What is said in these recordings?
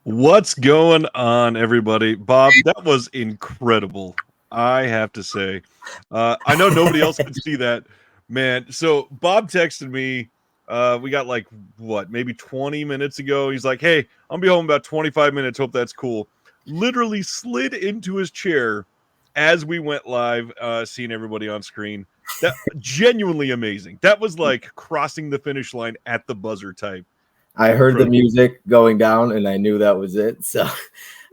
What's going on, everybody? Bob, that was incredible. I have to say. I know nobody else could see that, man. So Bob texted me. We got like maybe 20 minutes ago. He's like, "Hey, I'll be home about 25 minutes. Hope that's cool." Literally slid into his chair as we went live, seeing everybody on screen. That genuinely amazing. That was like crossing the finish line at the buzzer type. I heard the music going down and I knew that was it. So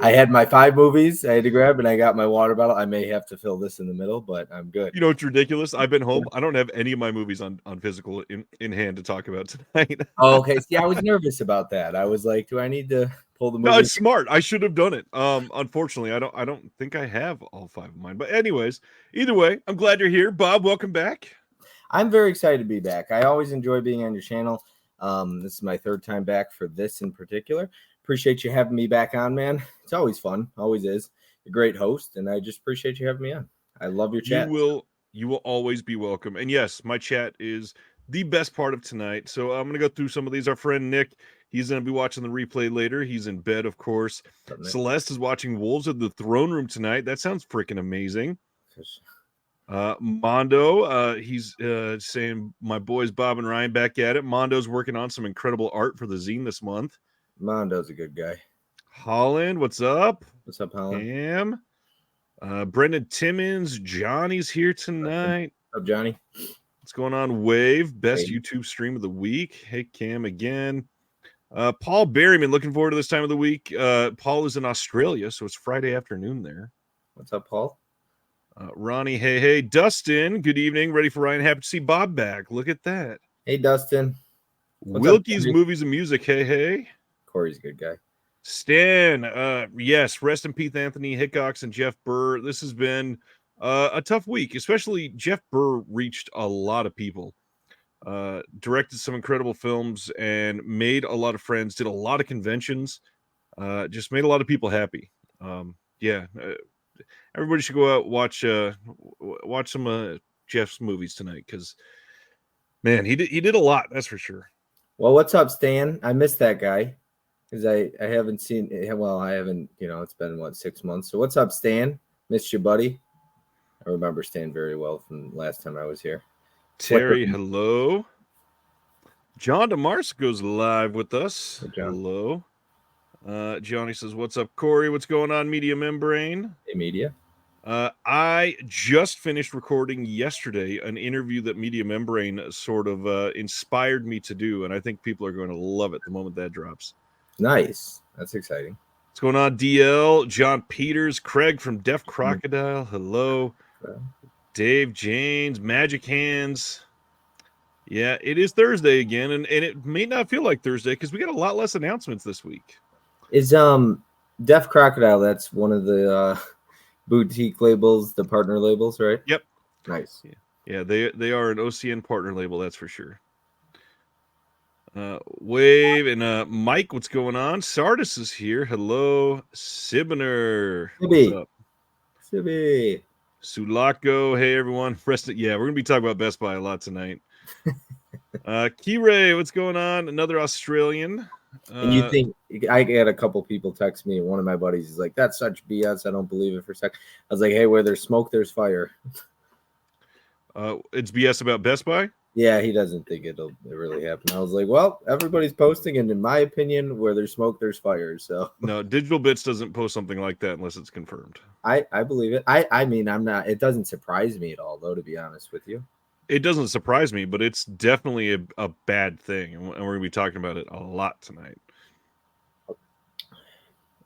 I had my 5 movies I had to grab and I got my water bottle. I may have to fill this in the middle, but I'm good. You know, it's ridiculous. I've been home. I don't have any of my movies on physical in hand to talk about tonight. Oh, okay. See, I was nervous about that. I was like, do I need to pull the movie? No, it's smart. I should have done it. Unfortunately, I don't think I have all 5 of mine. But anyways, either way, I'm glad you're here. Bob, welcome back. I'm very excited to be back. I always enjoy being on your channel. This is my 3rd time back for this in particular. Appreciate you having me back on, man. It's always fun. Always is. You're a great host, and I just appreciate you having me on. I love your chat. You will always be welcome. And yes, my chat is the best part of tonight. So I'm going to go through some of these. Our friend Nick, he's going to be watching the replay later. He's in bed, of course. Celeste is watching Wolves of the Throne Room tonight. That sounds freaking amazing. Mondo, he's saying my boys Bob and Ryan back at it. Mondo's working on some incredible art for the zine this month. Mondo's a good guy. Holland, what's up? What's up, Holland? Cam, Brendan Timmons, Johnny's here tonight. What's up, Johnny? What's going on? Wave, best YouTube stream of the week. Hey, Cam again. Paul Berryman, looking forward to this time of the week. Paul is in Australia, so it's Friday afternoon there. What's up, Paul? Ronnie, hey. Dustin, good evening. Ready for Ryan. Happy to see Bob back. Look at that. Hey, Dustin. Wilkie's Movies and Music. Hey. Corey's a good guy. Stan, yes, rest in peace, Anthony Hickox and Jeff Burr. This has been a tough week, especially Jeff Burr reached a lot of people. Directed some incredible films and made a lot of friends, did a lot of conventions, just made a lot of people happy. Everybody should go out watch some Jeff's movies tonight because, man, he did a lot. That's for sure. Well, what's up, Stan? I missed that guy because I haven't seen. Well, I haven't. It's been 6 months. So what's up, Stan? Missed you, buddy. I remember Stan very well from last time I was here. Terry, hello. John DeMars goes live with us. Hey, hello. Johnny says, "What's up, Corey? What's going on, Media Membrane?" Hey, Media. I just finished recording yesterday an interview that Media Membrane sort of inspired me to do, and I think people are going to love it the moment that drops. Nice. That's exciting. What's going on, DL? John Peters, Craig from Deaf Crocodile. Hello. Dave James, Magic Hands. Yeah, it is Thursday again, and it may not feel like Thursday because we got a lot less announcements this week. Is Deaf Crocodile, that's one of the boutique labels, the partner labels, right? Yep. Nice. Yeah, they are an OCN partner label, that's for sure. Wave and Mike, what's going on? Sardis is here. Hello, Sibner. What's up? Sibby. Sulaco. Hey everyone. Yeah, we're gonna be talking about Best Buy a lot tonight. Kiray, what's going on? Another Australian. And you think I get a couple people text me, and one of my buddies is like, "That's such BS. I don't believe it for a sec." I was like, "Hey, where there's smoke, there's fire." It's BS about Best Buy? Yeah, he doesn't think it'll really happen. I was like, well, everybody's posting, and in my opinion, where there's smoke, there's fire. So no, Digital Bits doesn't post something like that unless it's confirmed. I believe it. I mean, I'm not. It doesn't surprise me at all, though, to be honest with you. It doesn't surprise me, but it's definitely a bad thing, and we're going to be talking about it a lot tonight.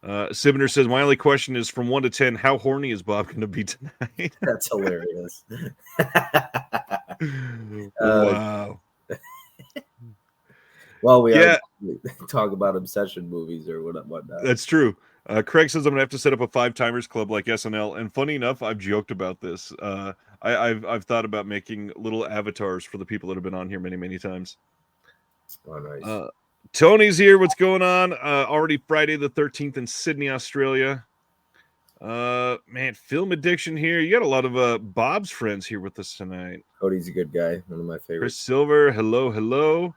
Sibner says, my only question is, from 1 to 10, how horny is Bob going to be tonight? That's hilarious. Wow. Well, we talk about obsession movies or whatnot. That's true. Craig says I'm gonna have to set up a 5 timers club like SNL. And funny enough, I've joked about this. I've thought about making little avatars for the people that have been on here many times. Oh, nice. Tony's here. What's going on? Already Friday the 13th in Sydney, Australia. Man, Film Addiction here. You got a lot of Bob's friends here with us tonight. Cody's a good guy. One of my favorites. Chris Silver. Hello.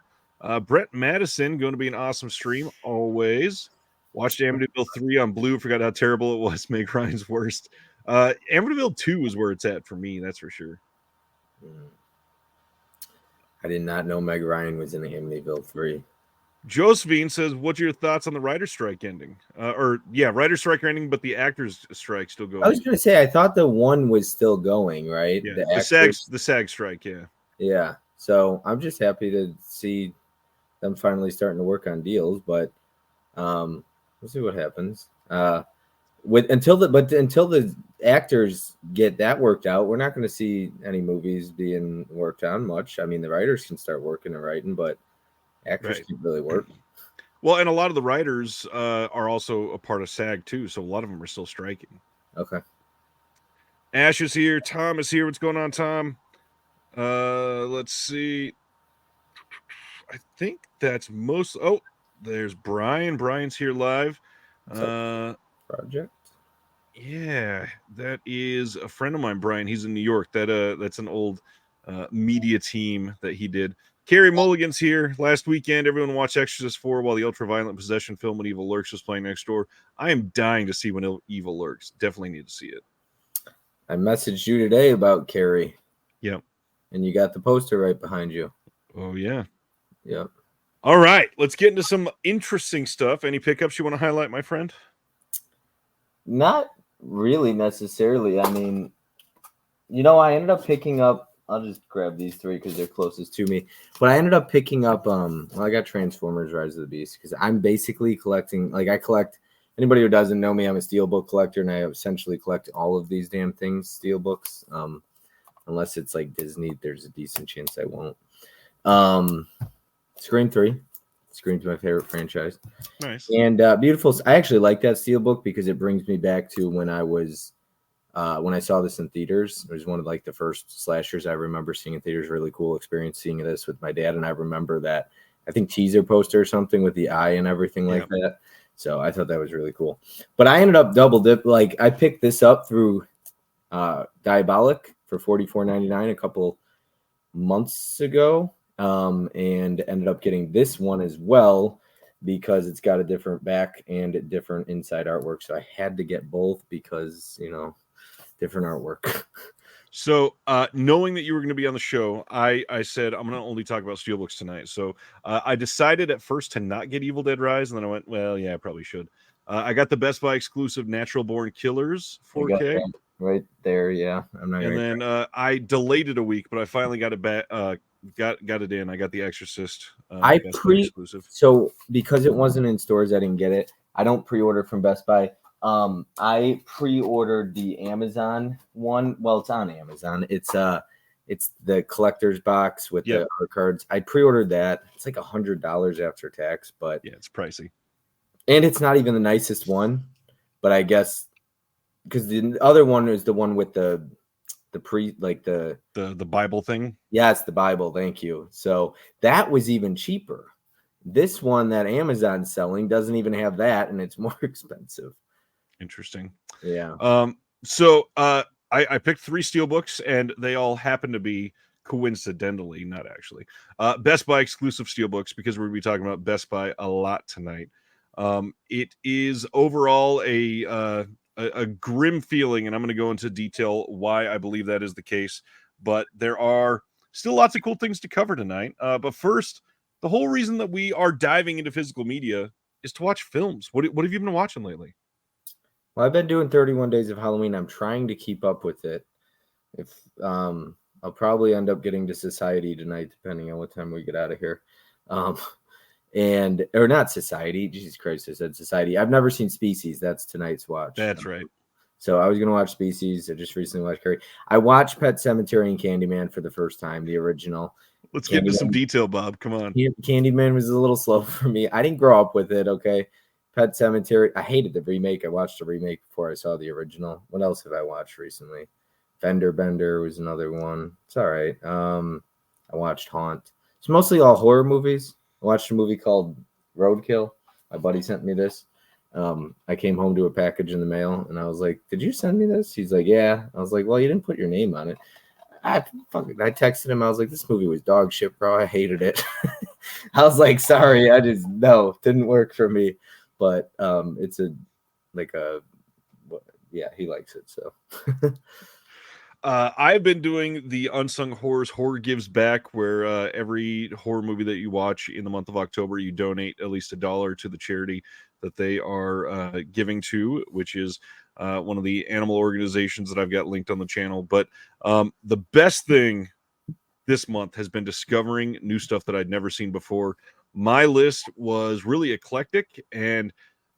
Brett Madison, going to be an awesome stream always. Watched Amityville 3 on Blue. Forgot how terrible it was. Meg Ryan's worst. Amityville 2 is where it's at for me. That's for sure. I did not know Meg Ryan was in the Amityville 3. Josephine says, "What's your thoughts on the writer's strike ending? Writer's strike ending, but the actors' strike still going." I was going to say, I thought the one was still going, right? Yeah, the SAG strike. Yeah, yeah. So I'm just happy to see them finally starting to work on deals, but we'll see what happens. Until the actors get that worked out, we're not going to see any movies being worked on much. I mean, the writers can start working and writing, but actors can't really work. Well, and a lot of the writers are also a part of SAG too, so a lot of them are still striking. Okay. Ash is here. Tom is here. What's going on, Tom? Let's see. I think that's most. Oh, there's Brian. Brian's here live. Project. Yeah, that is a friend of mine, Brian. He's in New York. That's an old media team that he did. Carrie Mulligan's here. Last weekend, everyone watched Exorcist 4 while the ultra-violent possession film When Evil Lurks was playing next door. I am dying to see When Evil Lurks. Definitely need to see it. I messaged you today about Carrie. Yep. And you got the poster right behind you. Oh, yeah. Yep. All right. Let's get into some interesting stuff. Any pickups you want to highlight, my friend? Not really necessarily. I mean, I ended up picking up, I'll just grab these three because they're closest to me. But I ended up picking up, I got Transformers Rise of the Beast because I'm basically collecting, I collect, anybody who doesn't know me, I'm a steelbook collector, and I essentially collect all of these damn things, steelbooks. Unless it's like Disney, there's a decent chance I won't. Scream 3. Scream's my favorite franchise. Nice. And beautiful. I actually like that steelbook because it brings me back to when I was when I saw this in theaters. It was one of the first slashers I remember seeing in theaters. Really cool experience seeing this with my dad. And I remember that, I think, teaser poster or something with the eye and everything like that. So I thought that was really cool. But I ended up double dip. I picked this up through Diabolic for $44.99 a couple months ago. And ended up getting this one as well because it's got a different back and a different inside artwork. So I had to get both because, different artwork. So knowing that you were going to be on the show, I said, I'm going to only talk about steelbooks tonight. So I decided at first to not get Evil Dead Rise. And then I went, well, yeah, I probably should. I got the Best Buy exclusive Natural Born Killers 4K. Right there. Yeah. And then I delayed it a week, but I finally got it back. Got it in. I got The Exorcist. Exclusive. So because it wasn't in stores, I didn't get it. I don't pre-order from Best Buy. I pre-ordered the Amazon one. Well, it's on Amazon. It's the collector's box with the art cards. I pre-ordered that. It's like $100 after tax, but yeah, it's pricey. And it's not even the nicest one, but I guess because the other one is the one with the Bible thing. Yes, the Bible. Thank you. So that was even cheaper. This one that Amazon's selling doesn't even have that, and it's more expensive. Interesting. Yeah. So I picked 3 steelbooks, and they all happen to be coincidentally, not actually, Best Buy exclusive steelbooks because we're going to be talking about Best Buy a lot tonight. It is overall a grim feeling, and I'm going to go into detail why I believe that is the case. But there are still lots of cool things to cover tonight. But first, the whole reason that we are diving into physical media is to watch films. What have you been watching lately? Well, I've been doing 31 Days of Halloween. I'm trying to keep up with it. If I'll probably end up getting to Society tonight, depending on what time we get out of here. Or not Society. Jesus Christ, I said Society. I've never seen Species. That's tonight's watch. That's right. So I was going to watch Species. I just recently watched Carrie. I watched Pet Sematary and Candyman for the first time, the original. Let's get into some detail, Bob. Come on. Candyman was a little slow for me. I didn't grow up with it, okay? Pet Sematary. I hated the remake. I watched the remake before I saw the original. What else have I watched recently? Fender Bender was another one. It's all right. I watched Haunt. It's mostly all horror movies. I watched a movie called Roadkill. My buddy sent me this. I came home to a package in the mail, and I was like, "Did you send me this?" He's like, "Yeah." I was like, "Well, you didn't put your name on it." I texted him. I was like, "This movie was dog shit, bro. I hated it." I was like, "Sorry, didn't work for me." but it's a like a yeah, he likes it. So I've been doing the Unsung Horrors Horror Gives Back, where every horror movie that you watch in the month of October, you donate at least $1 to the charity that they are giving to, which is one of the animal organizations that I've got linked on the channel. But the best thing this month has been discovering new stuff that I'd never seen before. My list was really eclectic, and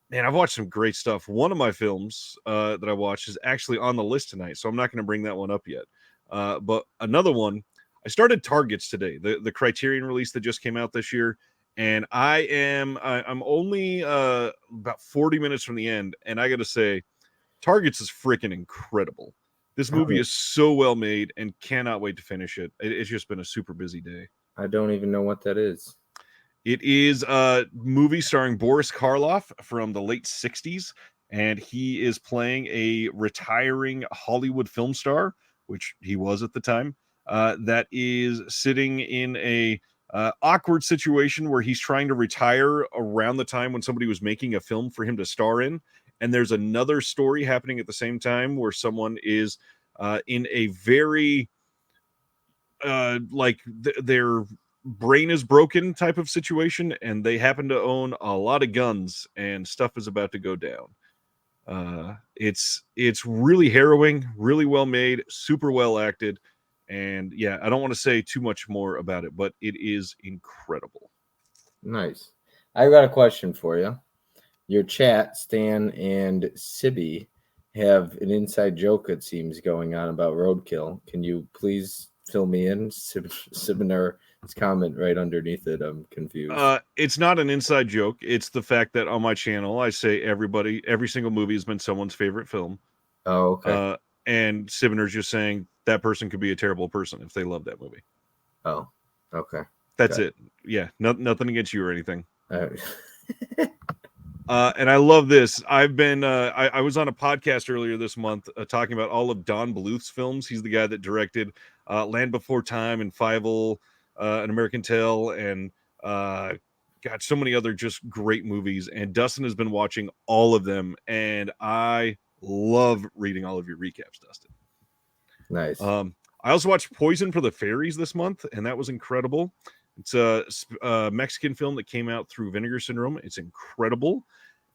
man, I've watched some great stuff. One of my films that I watched is actually on the list tonight, so I'm not going to bring that one up yet. But another one, I started Targets today, the Criterion release that just came out this year, and I'm only about 40 minutes from the end, and I got to say, Targets is freaking incredible. This movie is so well made, and cannot wait to finish it. It's just been a super busy day. I don't even know what that is. It is a movie starring Boris Karloff from the late 60s, and he is playing a retiring Hollywood film star, which he was at the time, that is sitting in a awkward situation where he's trying to retire around the time when somebody was making a film for him to star in. And there's another story happening at the same time where someone is in a very their brain is broken type of situation, and they happen to own a lot of guns, and stuff is about to go down. It's really harrowing, really well made, super well acted, and yeah, I don't want to say too much more about it, but it is incredible. Nice. I got a question for you. Your chat, Stan and Sibby, have an inside joke, it seems, going on about roadkill. Can you please fill me in? Sibner's comment right underneath it. I'm confused. It's not an inside joke. It's the fact that on my channel, I say every single movie has been someone's favorite film. Oh, okay. And Sibner's just saying that person could be a terrible person if they love that movie. Oh, okay. That's it. Yeah, nothing against you or anything. Uh, And I love this. I've been I was on a podcast earlier this month talking about all of Don Bluth's films. He's the guy that directed Land Before Time and Fievel, An American Tale, and got so many other just great movies. And Dustin has been watching all of them, and I love reading all of your recaps, Dustin. nice. I also watched Poison for the Fairies this month, and that was incredible. It's a Mexican film that came out through Vinegar Syndrome. It's incredible.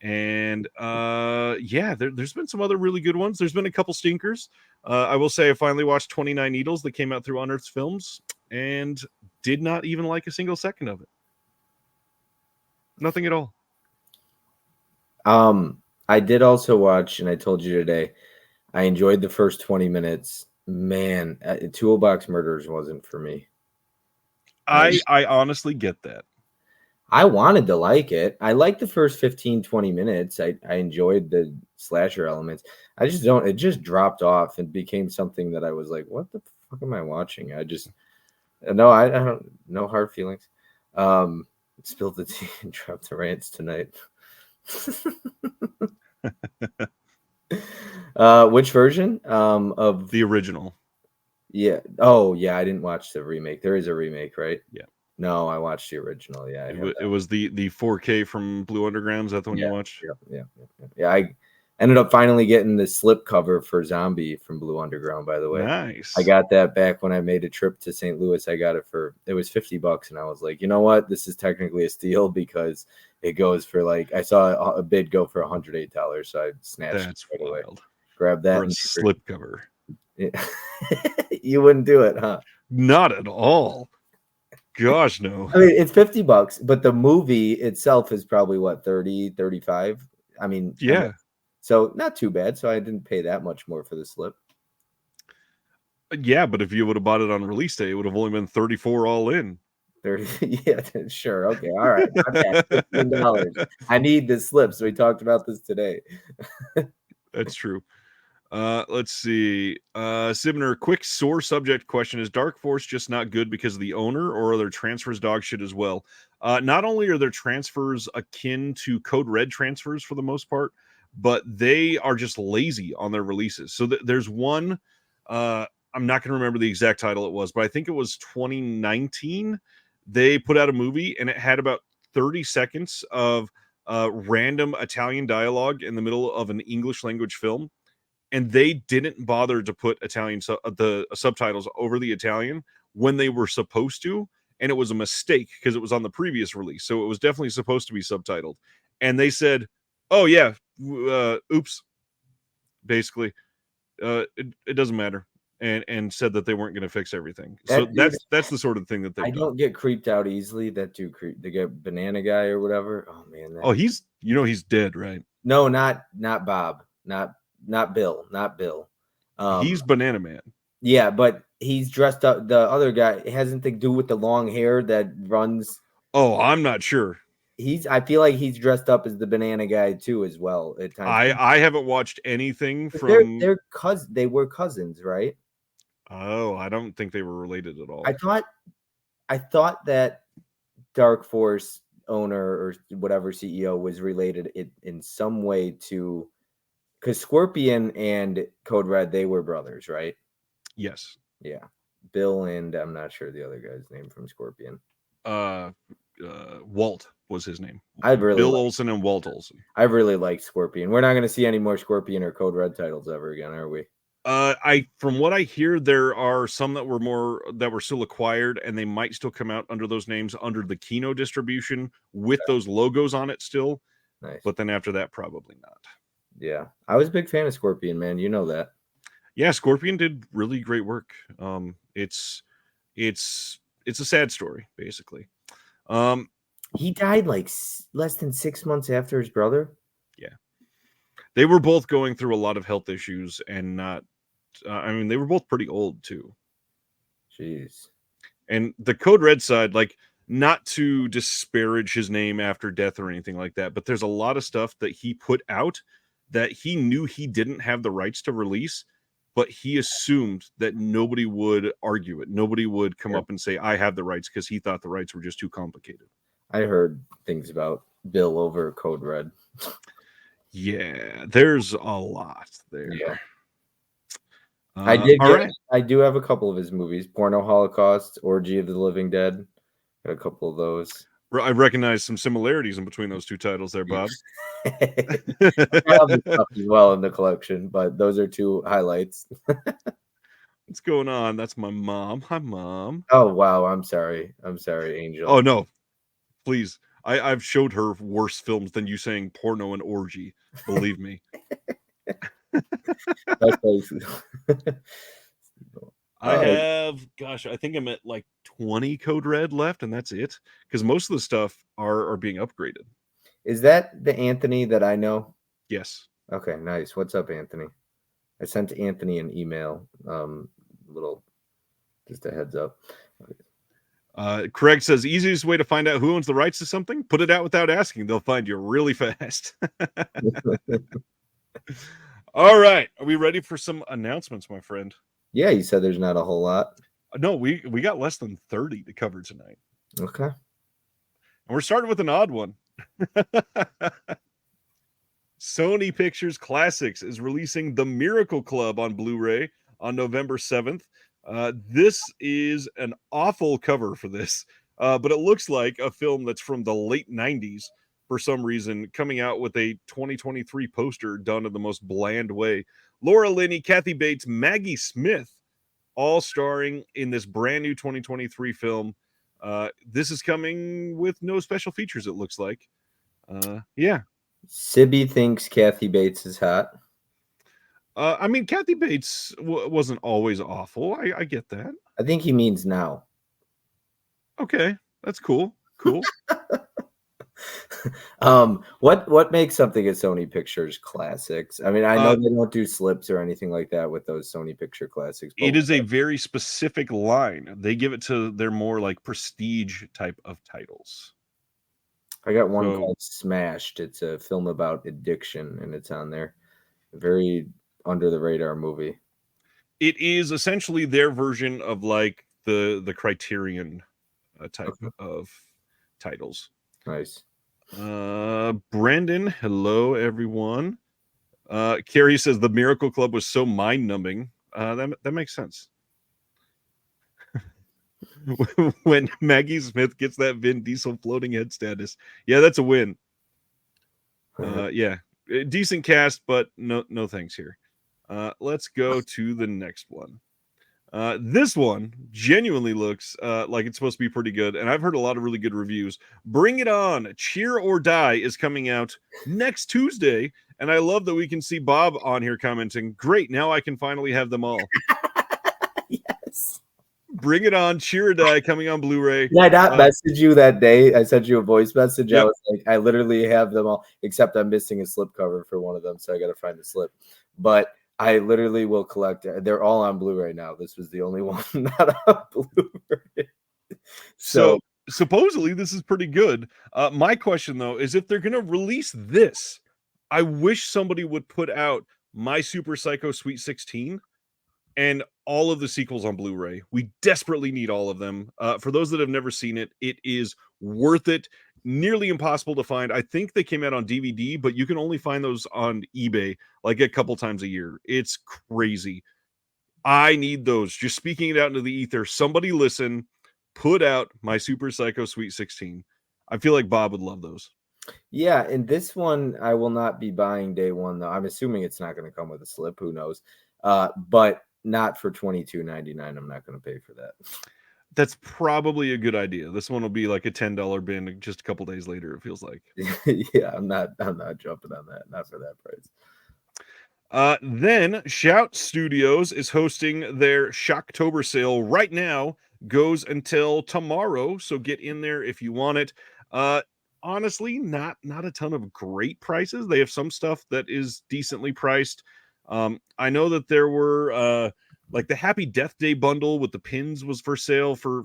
And yeah, there's been some other really good ones. There's been a couple stinkers. I will say I finally watched 29 Needles that came out through Unearthed Films and did not even like a single second of it. Nothing at all. I did also watch, and I told you today, I enjoyed the first 20 minutes. Man, Toolbox Murders wasn't for me. I honestly get that. I wanted to like it. I liked the first 15, 20 minutes. I enjoyed the slasher elements. I just don't, it just dropped off and became something that I was like, what the fuck am I watching? I don't, no hard feelings. Spilled the tea and dropped the rants tonight. Which version? Of the original. Yeah. Oh, yeah. I didn't watch the remake. There is a remake, right? Yeah. No, I watched the original. Yeah. It was the 4K from Blue Underground. Is that the one you watched? Yeah. I ended up finally getting the slip cover for Zombie from Blue Underground, by the way. Nice. I got that back when I made a trip to St. Louis. I got it it was $50, and I was like, you know what? This is technically a steal because it goes for I saw a bid go for $108, so I snatched it right away. Grab that. For a slip cover. Yeah. You wouldn't do it, huh? Not at all. Gosh, no. I mean, it's $50, but the movie itself is probably what, 30, 35? I mean, yeah. So not too bad. So I didn't pay that much more for the slip. Yeah, but if you would have bought it on release day, it would have only been $34 all in. 30, yeah, sure. Okay, all right. $15. I need the slip. So we talked about this today. That's true. Let's see. Sibner, quick sore subject question. Is Dark Force just not good because of the owner, or are their transfers dog shit as well? Not only are their transfers akin to Code Red transfers for the most part, but they are just lazy on their releases. So there's one, I'm not going to remember the exact title it was, but I think it was 2019. They put out a movie and it had about 30 seconds of random Italian dialogue in the middle of an English language film, and they didn't bother to put the subtitles over the Italian when they were supposed to, and it was a mistake because it was on the previous release, so it was definitely supposed to be subtitled. And they said, "Oh yeah, oops," basically, it doesn't matter, and said that they weren't going to fix everything. So that's the sort of thing that they've I done. don't get creeped out easily. That dude they get Banana Guy or whatever. Oh man. Oh, he's dead, right? No, not Bob. Not Bill. Not Bill. He's Banana Man. Yeah, but he's dressed up. The other guy, it has nothing to do with the long hair that runs. Oh, I'm not sure. I feel like he's dressed up as the Banana Guy too, as well at times. I haven't watched anything from. They were cousins, right? Oh, I don't think they were related at all. I thought that Dark Force owner or whatever CEO was related in some way to, because Scorpion and Code Red, they were brothers, right? Yes. Yeah. Bill and I'm not sure the other guy's name from Scorpion. Walt was his name. Bill Olsen and Walt Olsen. I really like Scorpion. We're not going to see any more Scorpion or Code Red titles ever again, are we? From what I hear, there are some that were still acquired, and they might still come out under those names under the Kino distribution with those logos on it still. Nice. But then after that, probably not. Yeah, I was a big fan of Scorpion, man. You know that. Yeah, Scorpion did really great work. It's a sad story, basically. He died like less than 6 months after his brother. Yeah, they were both going through a lot of health issues, and not. They were both pretty old too. Jeez. And the Code Red side, like, not to disparage his name after death or anything like that, but there's a lot of stuff that he put out that he knew he didn't have the rights to release, but he assumed that nobody would argue it. Nobody would come up and say, I have the rights, because he thought the rights were just too complicated. I heard things about Bill over Code Red. Yeah, there's a lot there. Yeah. Right. I do have a couple of his movies. Porno Holocaust, Orgy of the Living Dead. Got a couple of those. I recognize some similarities in between those two titles there, Bob. I have this stuff as well in the collection, but those are two highlights. What's going on? That's my mom. Hi, Mom. Oh, wow. I'm sorry, Angel. Oh, no. Please. I've showed her worse films than you saying porno and orgy. Believe me. I have, I think I'm at like 20 Code Red left, and that's it, because most of the stuff are being upgraded. Is that the Anthony that I know? Yes. Okay, nice. What's up, Anthony? I sent Anthony an email. Just a heads up. Craig says, easiest way to find out who owns the rights to something, put it out without asking. They'll find you really fast. All right. Are we ready for some announcements, my friend? Yeah, you said there's not a whole lot. No, we got less than 30 to cover tonight. Okay. And we're starting with an odd one. Sony Pictures Classics is releasing The Miracle Club on Blu-ray on November 7th. This is an awful cover for this, but it looks like a film that's from the late 90s for some reason, coming out with a 2023 poster done in the most bland way. Laura Linney, Kathy Bates, Maggie Smith, all starring in this brand new 2023 film. This is coming with no special features, it looks like. Yeah. Sibby thinks Kathy Bates is hot. Kathy Bates wasn't always awful. I get that. I think he means now. Okay, that's cool. Cool. What makes something a Sony Pictures Classics? I mean, I know they don't do slips or anything like that with those Sony Picture Classics. It is a very specific line. They give it to their more like prestige type of titles. I got one called Smashed. It's a film about addiction, and it's on there. Very under the radar movie. It is essentially their version of like the Criterion type of titles. Nice. Brandon, hello everyone. Carrie says The Miracle Club was so mind-numbing. That makes sense. When Maggie Smith gets that Vin Diesel floating head status, yeah, that's a win. Yeah, decent cast, but no thanks here. Let's go to the next one. This one genuinely looks like it's supposed to be pretty good, and I've heard a lot of really good reviews. Bring It On! Cheer or Die is coming out next Tuesday, and I love that we can see Bob on here commenting, great, now I can finally have them all. Yes. Bring It On! Cheer or Die coming on Blu-ray. Did I not message you that day? I sent you a voice message. Yep. I was like, I literally have them all, except I'm missing a slipcover for one of them, so I got to find the slip. But I literally will collect. They're all on Blu-ray now. This was the only one not on Blu-ray. So supposedly this is pretty good. My question though is if they're going to release this, I wish somebody would put out My Super Psycho Sweet 16 and all of the sequels on Blu-ray. We desperately need all of them. For those that have never seen it, it is worth it. Nearly impossible to find. I think they came out on DVD, but you can only find those on eBay like a couple times a year. It's crazy. I need those. Just speaking it out into the ether. Somebody listen, put out My Super Psycho Sweet 16. I feel like Bob would love those. Yeah, and this one I will not be buying day one though. I'm assuming it's not going to come with a slip. Who knows? But not for $22.99. I'm not going to pay for that. That's probably a good idea. This one will be like a $10 bin just a couple days later, it feels like. Yeah, I'm not jumping on that. Not for that price. Then Shout Studios is hosting their Shocktober sale right now. Goes until tomorrow, so get in there if you want it. Honestly, not a ton of great prices. They have some stuff that is decently priced. I know that there were like the Happy Death Day bundle with the pins was for sale for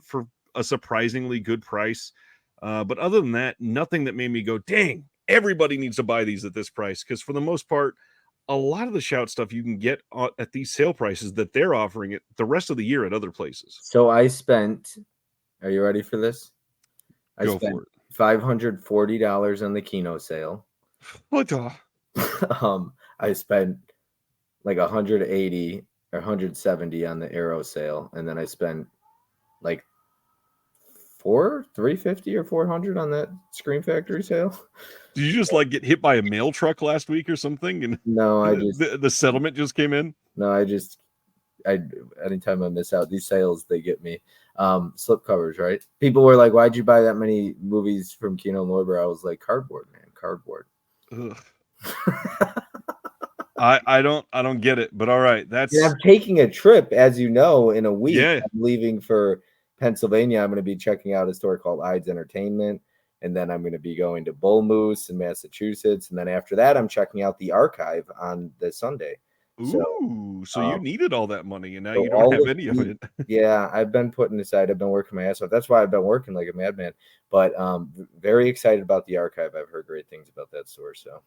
a surprisingly good price. But other than that, nothing that made me go, dang, everybody needs to buy these at this price. Because for the most part, a lot of the Shout stuff you can get at these sale prices that they're offering it the rest of the year at other places. So I spent, are you ready for this? Go for it. $540 on the Kino sale. What? I spent like 180 or 170 on the Arrow sale, and then I spent like $350 or 400 on that Scream Factory sale. Did you just like get hit by a mail truck last week or something? And no, I just the settlement just came in. No, anytime I miss out these sales, they get me. Slip covers, right? People were like, "Why'd you buy that many movies from Kino Lorber?" I was like, "Cardboard, man, cardboard." I don't get it, but all right. I'm taking a trip, as you know, in a week. Yeah. I'm leaving for Pennsylvania. I'm going to be checking out a store called Ides Entertainment, and then I'm going to be going to Bull Moose in Massachusetts, and then after that, I'm checking out the Archive on the Sunday. Ooh, so you needed all that money, and now so you don't have any of it. Yeah, I've been putting aside. I've been working my ass off. That's why I've been working like a madman. But very excited about the Archive. I've heard great things about that store. So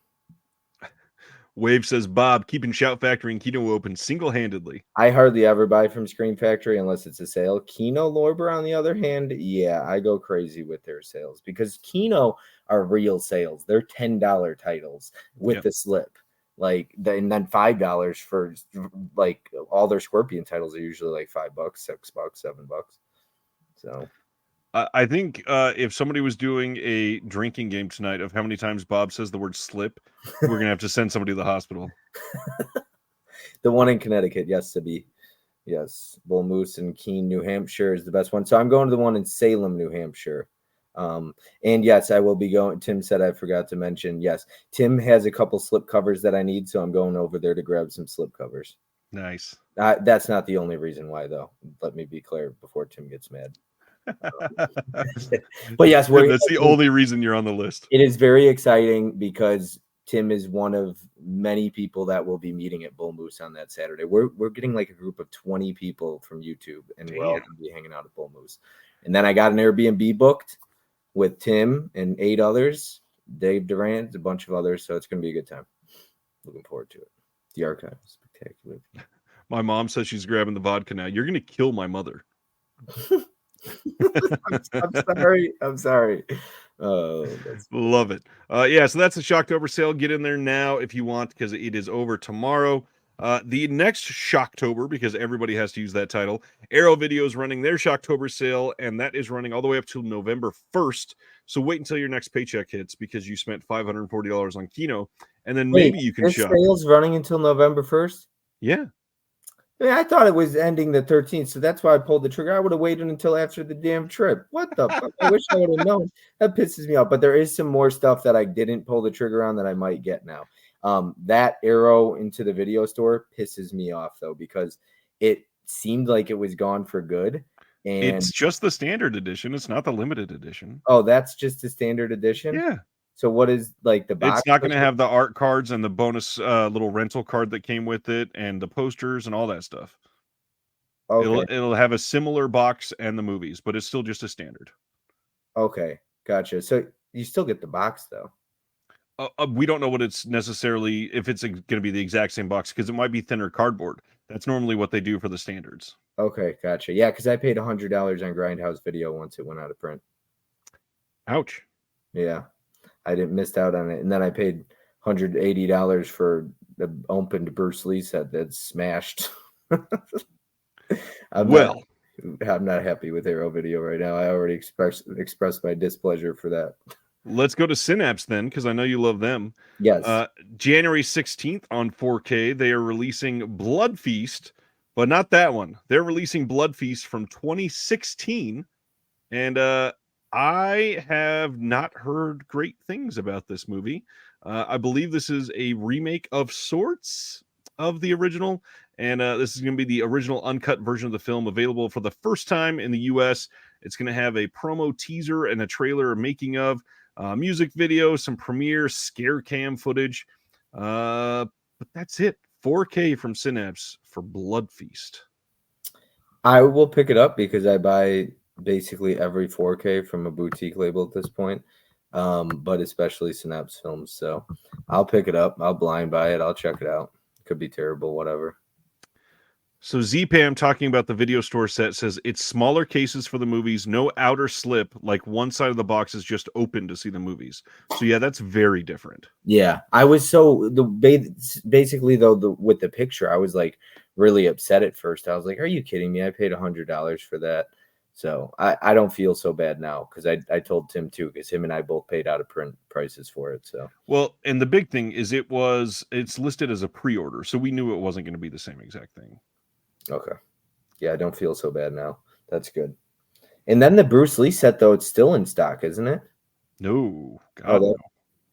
Wave says, Bob, keeping Shout Factory and Kino open single-handedly. I hardly ever buy from Scream Factory unless it's a sale. Kino Lorber, on the other hand, yeah, I go crazy with their sales because Kino are real sales. They're $10 titles with the slip. Like, and then $5 for like all their Scorpion titles are usually like $5, $6, $7. So I think if somebody was doing a drinking game tonight of how many times Bob says the word slip, we're gonna have to send somebody to the hospital. The one in Connecticut, yes, to be. Yes, Bull Moose in Keene, New Hampshire is the best one. So I'm going to the one in Salem, New Hampshire. And yes, I will be going. Tim said I forgot to mention. Yes, Tim has a couple slip covers that I need, so I'm going over there to grab some slip covers. Nice. That's not the only reason why, though. Let me be clear before Tim gets mad. But yes, that's the only reason you're on the list. It is very exciting because Tim is one of many people that will be meeting at Bull Moose on that Saturday. We're getting like a group of 20 people from YouTube, and we're all going to be hanging out at Bull Moose. And then I got an Airbnb booked with Tim and 8 others, Dave Durant, a bunch of others. So it's going to be a good time. Looking forward to it. The Archive is spectacular. My mom says she's grabbing the vodka now. You're going to kill my mother. I'm sorry. Oh, love it. So that's a Shocktober sale. Get in there now if you want, because it is over tomorrow. The next Shocktober, because everybody has to use that title, Arrow Video is running their Shocktober sale, and that is running all the way up till November 1st. So wait until your next paycheck hits because you spent $540 on Kino, and then Wait, maybe you can this shop. sale's running until November 1st? Yeah. I mean, I thought it was ending the 13th, so that's why I pulled the trigger. I would have waited until after the damn trip. What the fuck? I wish I would have known. That pisses me off. But there is some more stuff that I didn't pull the trigger on that I might get now. That arrow into the video store pisses me off though, because it seemed like it was gone for good. And It's just the standard edition. It's not the limited edition. oh, that's just the standard edition? Yeah. So what is like the box? It's not going to have the art cards and the bonus little rental card that came with it and the posters and all that stuff. Okay. It'll have a similar box and the movies, but it's still just a standard. Okay. Gotcha. So you still get the box though. We don't know what it's necessarily, if it's going to be the exact same box, because it might be thinner cardboard. That's normally what they do for the standards. Okay, gotcha. Yeah, because I paid $100 on Grindhouse Video once it went out of print. Ouch. Yeah, I didn't missed out on it, and then I paid $180 for the opened Bruce Lee set that's smashed. I'm not happy with Arrow Video right now. I already expressed my displeasure for that. Let's go to Synapse then, because I know you love them. Yes. January 16th on 4K, they are releasing Blood Feast, but not that one. They're releasing Blood Feast from 2016, and I have not heard great things about this movie. I believe this is a remake of sorts of the original, and this is going to be the original uncut version of the film, available for the first time in the U.S. It's going to have a promo teaser and a trailer making of, music video, some premiere scare cam footage, but that's it. 4K from Synapse for Blood Feast. I will pick it up because I buy basically every 4K from a boutique label at this point, but especially Synapse films. So I'll pick it up. I'll blind buy it. I'll check it out. Could be terrible, whatever. So ZPAM, talking about the video store set, says it's smaller cases for the movies, no outer slip, like one side of the box is just open to see the movies. So yeah, that's very different. Yeah, I was basically though with the picture, I was like really upset at first. I was like, "Are you kidding me? I paid $100 for that." So I don't feel so bad now because I told Tim too, because him and I both paid out of print prices for it. So well, and the big thing is it's listed as a pre-order, so we knew it wasn't going to be the same exact thing. Okay. Yeah, I don't feel so bad now. That's good. And then the Bruce Lee set, though, it's still in stock, isn't it? No. God, no.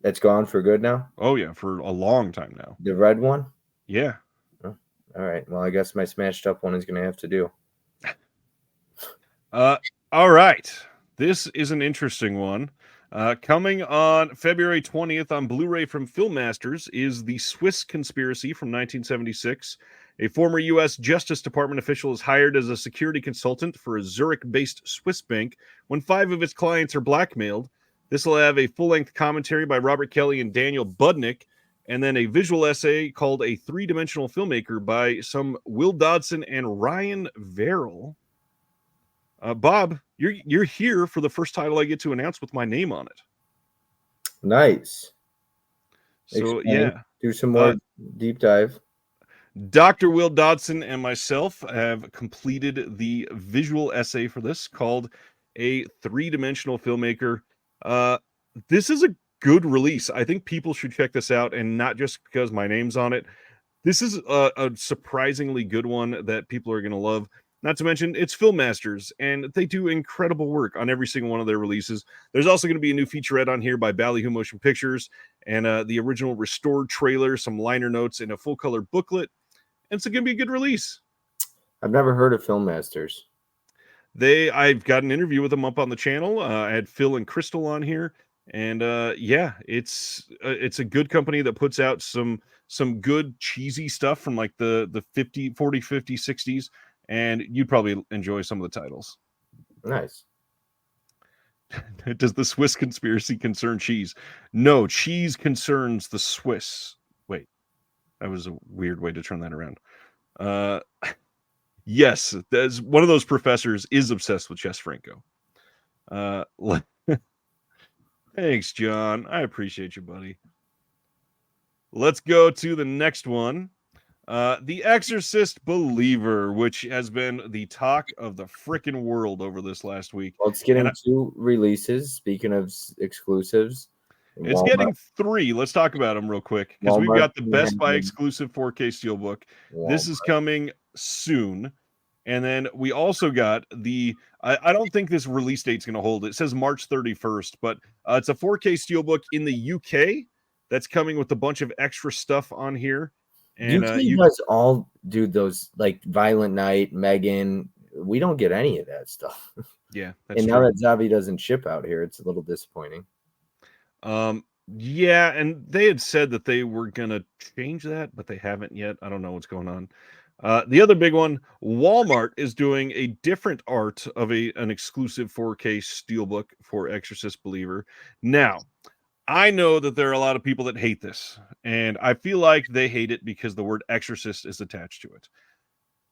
That's gone for good now? Oh, yeah, for a long time now. The red one? Yeah. Oh, all right. Well, I guess my smashed up one is going to have to do. All right. This is an interesting one. Coming on February 20th on Blu-ray from Filmmasters is The Swiss Conspiracy from 1976. A former U.S. Justice Department official is hired as a security consultant for a Zurich-based Swiss bank when 5 of its clients are blackmailed. This will have a full-length commentary by Robert Kelly and Daniel Budnick, and then a visual essay called A Three-Dimensional Filmmaker by some Will Dodson and Ryan Verrill. Bob, you're here for the first title I get to announce with my name on it. Nice. So, Explain. yeah. Do some more deep dive. Dr. Will Dodson and myself have completed the visual essay for this called A Three-Dimensional Filmmaker. This is a good release. I think people should check this out, and not just because my name's on it. This is a surprisingly good one that people are going to love. Not to mention, it's Filmmasters, and they do incredible work on every single one of their releases. There's also going to be a new featurette on here by Ballyhoo Motion Pictures, and the original restored trailer, some liner notes, and a full-color booklet. And it's going to be a good release. I've never heard of Filmmasters. I've got an interview with them up on the channel. I had Phil and Crystal on here, and yeah, it's a good company that puts out some good cheesy stuff from like the 40, 50, 60s. And you'd probably enjoy some of the titles. Nice. Does the Swiss Conspiracy concern cheese? No, cheese concerns the Swiss. Wait, that was a weird way to turn that around. Yes, there's one of those professors is obsessed with Jess Franco. Thanks, John. I appreciate you, buddy. Let's go to the next one. The Exorcist Believer, which has been the talk of the frickin' world over this last week. Well, it's getting And 2 releases. Speaking of exclusives, it's Walmart, getting 3. Let's talk about them real quick because we've Walmart, got the Best Buy exclusive 4K Steelbook. This is Walmart. coming soon. And then we also got the, I don't think this release date's going to hold. It says March 31st, but it's a 4K Steelbook in the UK that's coming with a bunch of extra stuff on here. And UK does all do those like Violent Night, Megan. We don't get any of that stuff. Yeah, that's And true. now that Zavi doesn't ship out here, it's a little disappointing. Yeah, and they had said that they were gonna change that, but they haven't yet. I don't know what's going on. The other big one, Walmart is doing a different art of an exclusive 4K steelbook for Exorcist Believer. Now, I know that there are a lot of people that hate this, and I feel like they hate it because the word exorcist is attached to it.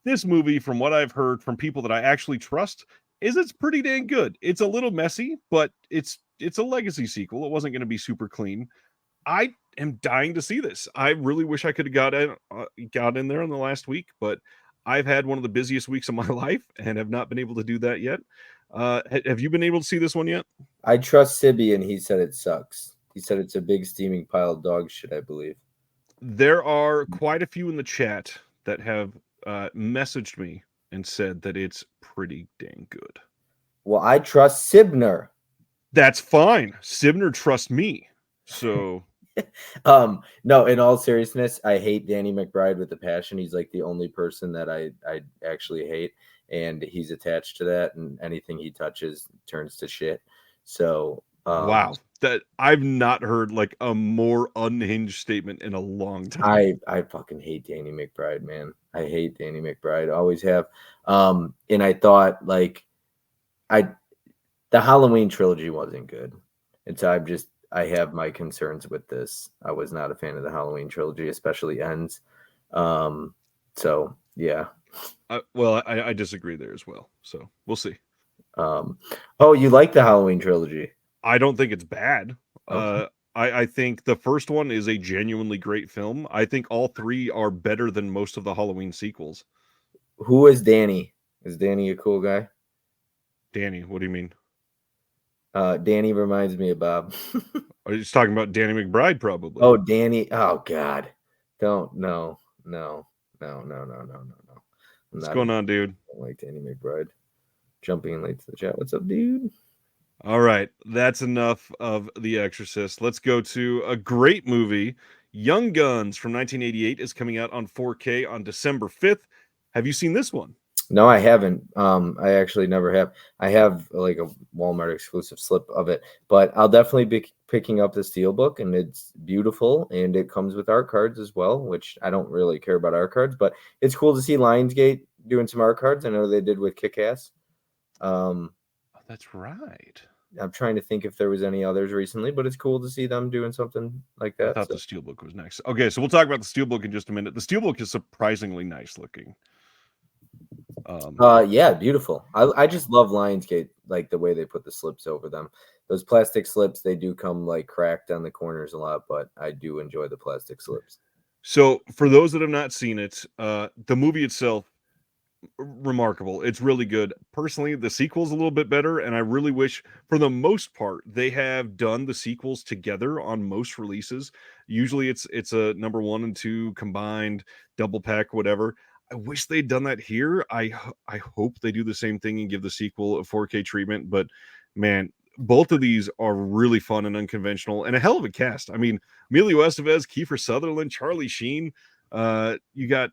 This movie, from what I've heard from people that I actually trust, it's pretty dang good. It's a little messy, but it's a legacy sequel. It wasn't going to be super clean. I am dying to see this. I really wish I could have got in there in the last week, but I've had one of the busiest weeks of my life and have not been able to do that yet. Have you been able to see this one yet? I trust Sibby, and he said it sucks. He said it's a big steaming pile of dog shit, I believe. There are quite a few in the chat that have messaged me and said that it's pretty dang good. Well, I trust Sibner. That's fine. Sibner trusts me. So no, in all seriousness, I hate Danny McBride with a passion. He's like the only person that I actually hate, and he's attached to that, and anything he touches turns to shit. So wow, that I've not heard like a more unhinged statement in a long time. I fucking hate Danny McBride, man. I hate Danny McBride. Always have. And I thought like the Halloween trilogy wasn't good. And so I have my concerns with this. I was not a fan of the Halloween trilogy, especially Ends. So yeah. Well, I disagree there as well. So we'll see. Oh, you like the Halloween trilogy? I don't think it's bad. Okay. I think the first one is a genuinely great film. I think all 3 are better than most of the Halloween sequels. Who is Danny? Is Danny a cool guy? Danny, what do you mean? Danny reminds me of Bob. Are you just talking about Danny McBride, probably? Oh, Danny. Oh God. No. What's going on, dude? I don't like Danny McBride. Jumping in late to the chat. What's up, dude? All right, that's enough of The Exorcist. Let's go to a great movie. Young Guns from 1988 is coming out on 4K on December 5th. Have you seen this one? No, I haven't. I actually never have. I have like a Walmart exclusive slip of it, but I'll definitely be picking up the steelbook, and it's beautiful, and it comes with art cards as well, which I don't really care about art cards, but it's cool to see Lionsgate doing some art cards. I know they did with Kick-Ass. That's right. I'm trying to think if there was any others recently, but it's cool to see them doing something like that. I thought the steelbook was next. Okay, so we'll talk about the steelbook in just a minute. The steelbook is surprisingly nice looking. Yeah, beautiful. I just love Lionsgate, like the way they put the slips over them. Those plastic slips, they do come like cracked on the corners a lot, but I do enjoy the plastic slips. So for those that have not seen it, the movie itself, remarkable. It's really good. Personally, the sequel's a little bit better, and I really wish, for the most part, they have done the sequels together on most releases. Usually it's a number 1 and 2 combined, double pack, whatever. I wish they'd done that here. I hope they do the same thing and give the sequel a 4K treatment, but man, both of these are really fun and unconventional and a hell of a cast. I mean, Emilio Estevez, Kiefer Sutherland, Charlie Sheen, you got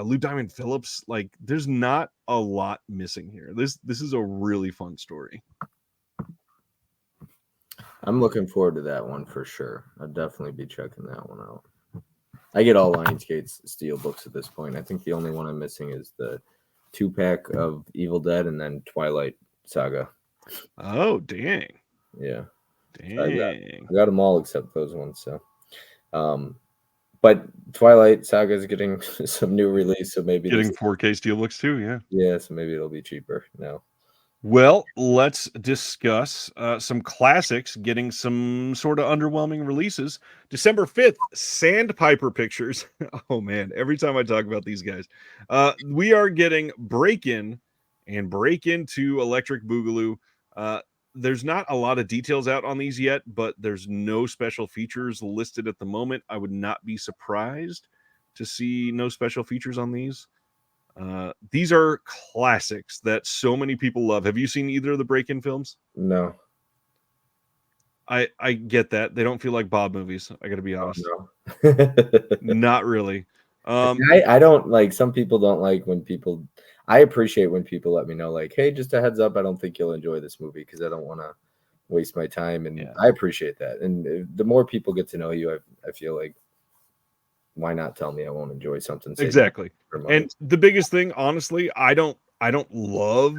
Lou Diamond Phillips. Like, there's not a lot missing here. This is a really fun story. I'm looking forward to that one for sure. I'll definitely be checking that one out. I get all Lionsgate's steel books at this point. I think the only one I'm missing is the 2-pack of Evil Dead and then Twilight Saga. Oh, dang. Yeah. Dang. So I got them all except those ones. So, but Twilight Saga is getting some new release, so maybe getting 4K steelbooks too. Yeah. Yeah, so maybe it'll be cheaper now. Well, let's discuss some classics getting some sort of underwhelming releases. December 5th, Sandpiper Pictures. Oh man, every time I talk about these guys, we are getting Break In and Break Into Electric Boogaloo. Uh, there's not a lot of details out on these yet, but there's no special features listed at the moment. I would not be surprised to see no special features on these. These are classics that so many people love. Have you seen either of the Break-In films? No. I get that. They don't feel like Bob movies. I got to be Oh, honest. no. Not really. I don't like, some people don't like when people, I appreciate when people let me know, like, hey, just a heads up, I don't think you'll enjoy this movie because I don't want to waste my time. And Yeah. I appreciate that. And the more people get to know you, I feel like, why not tell me I won't enjoy something? Exactly. And the biggest thing, honestly, I don't love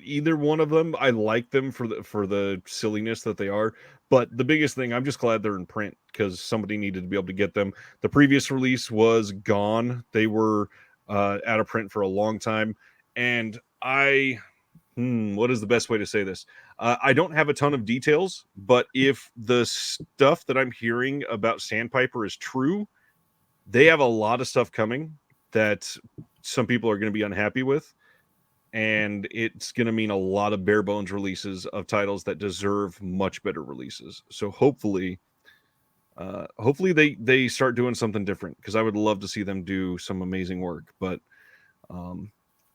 either one of them. I like them for the silliness that they are. But the biggest thing, I'm just glad they're in print because somebody needed to be able to get them. The previous release was gone. They were out of print for a long time. And what is the best way to say this? I don't have a ton of details, but if the stuff that I'm hearing about Sandpiper is true, they have a lot of stuff coming that some people are going to be unhappy with, and it's going to mean a lot of bare bones releases of titles that deserve much better releases. So hopefully they start doing something different, because I would love to see them do some amazing work. But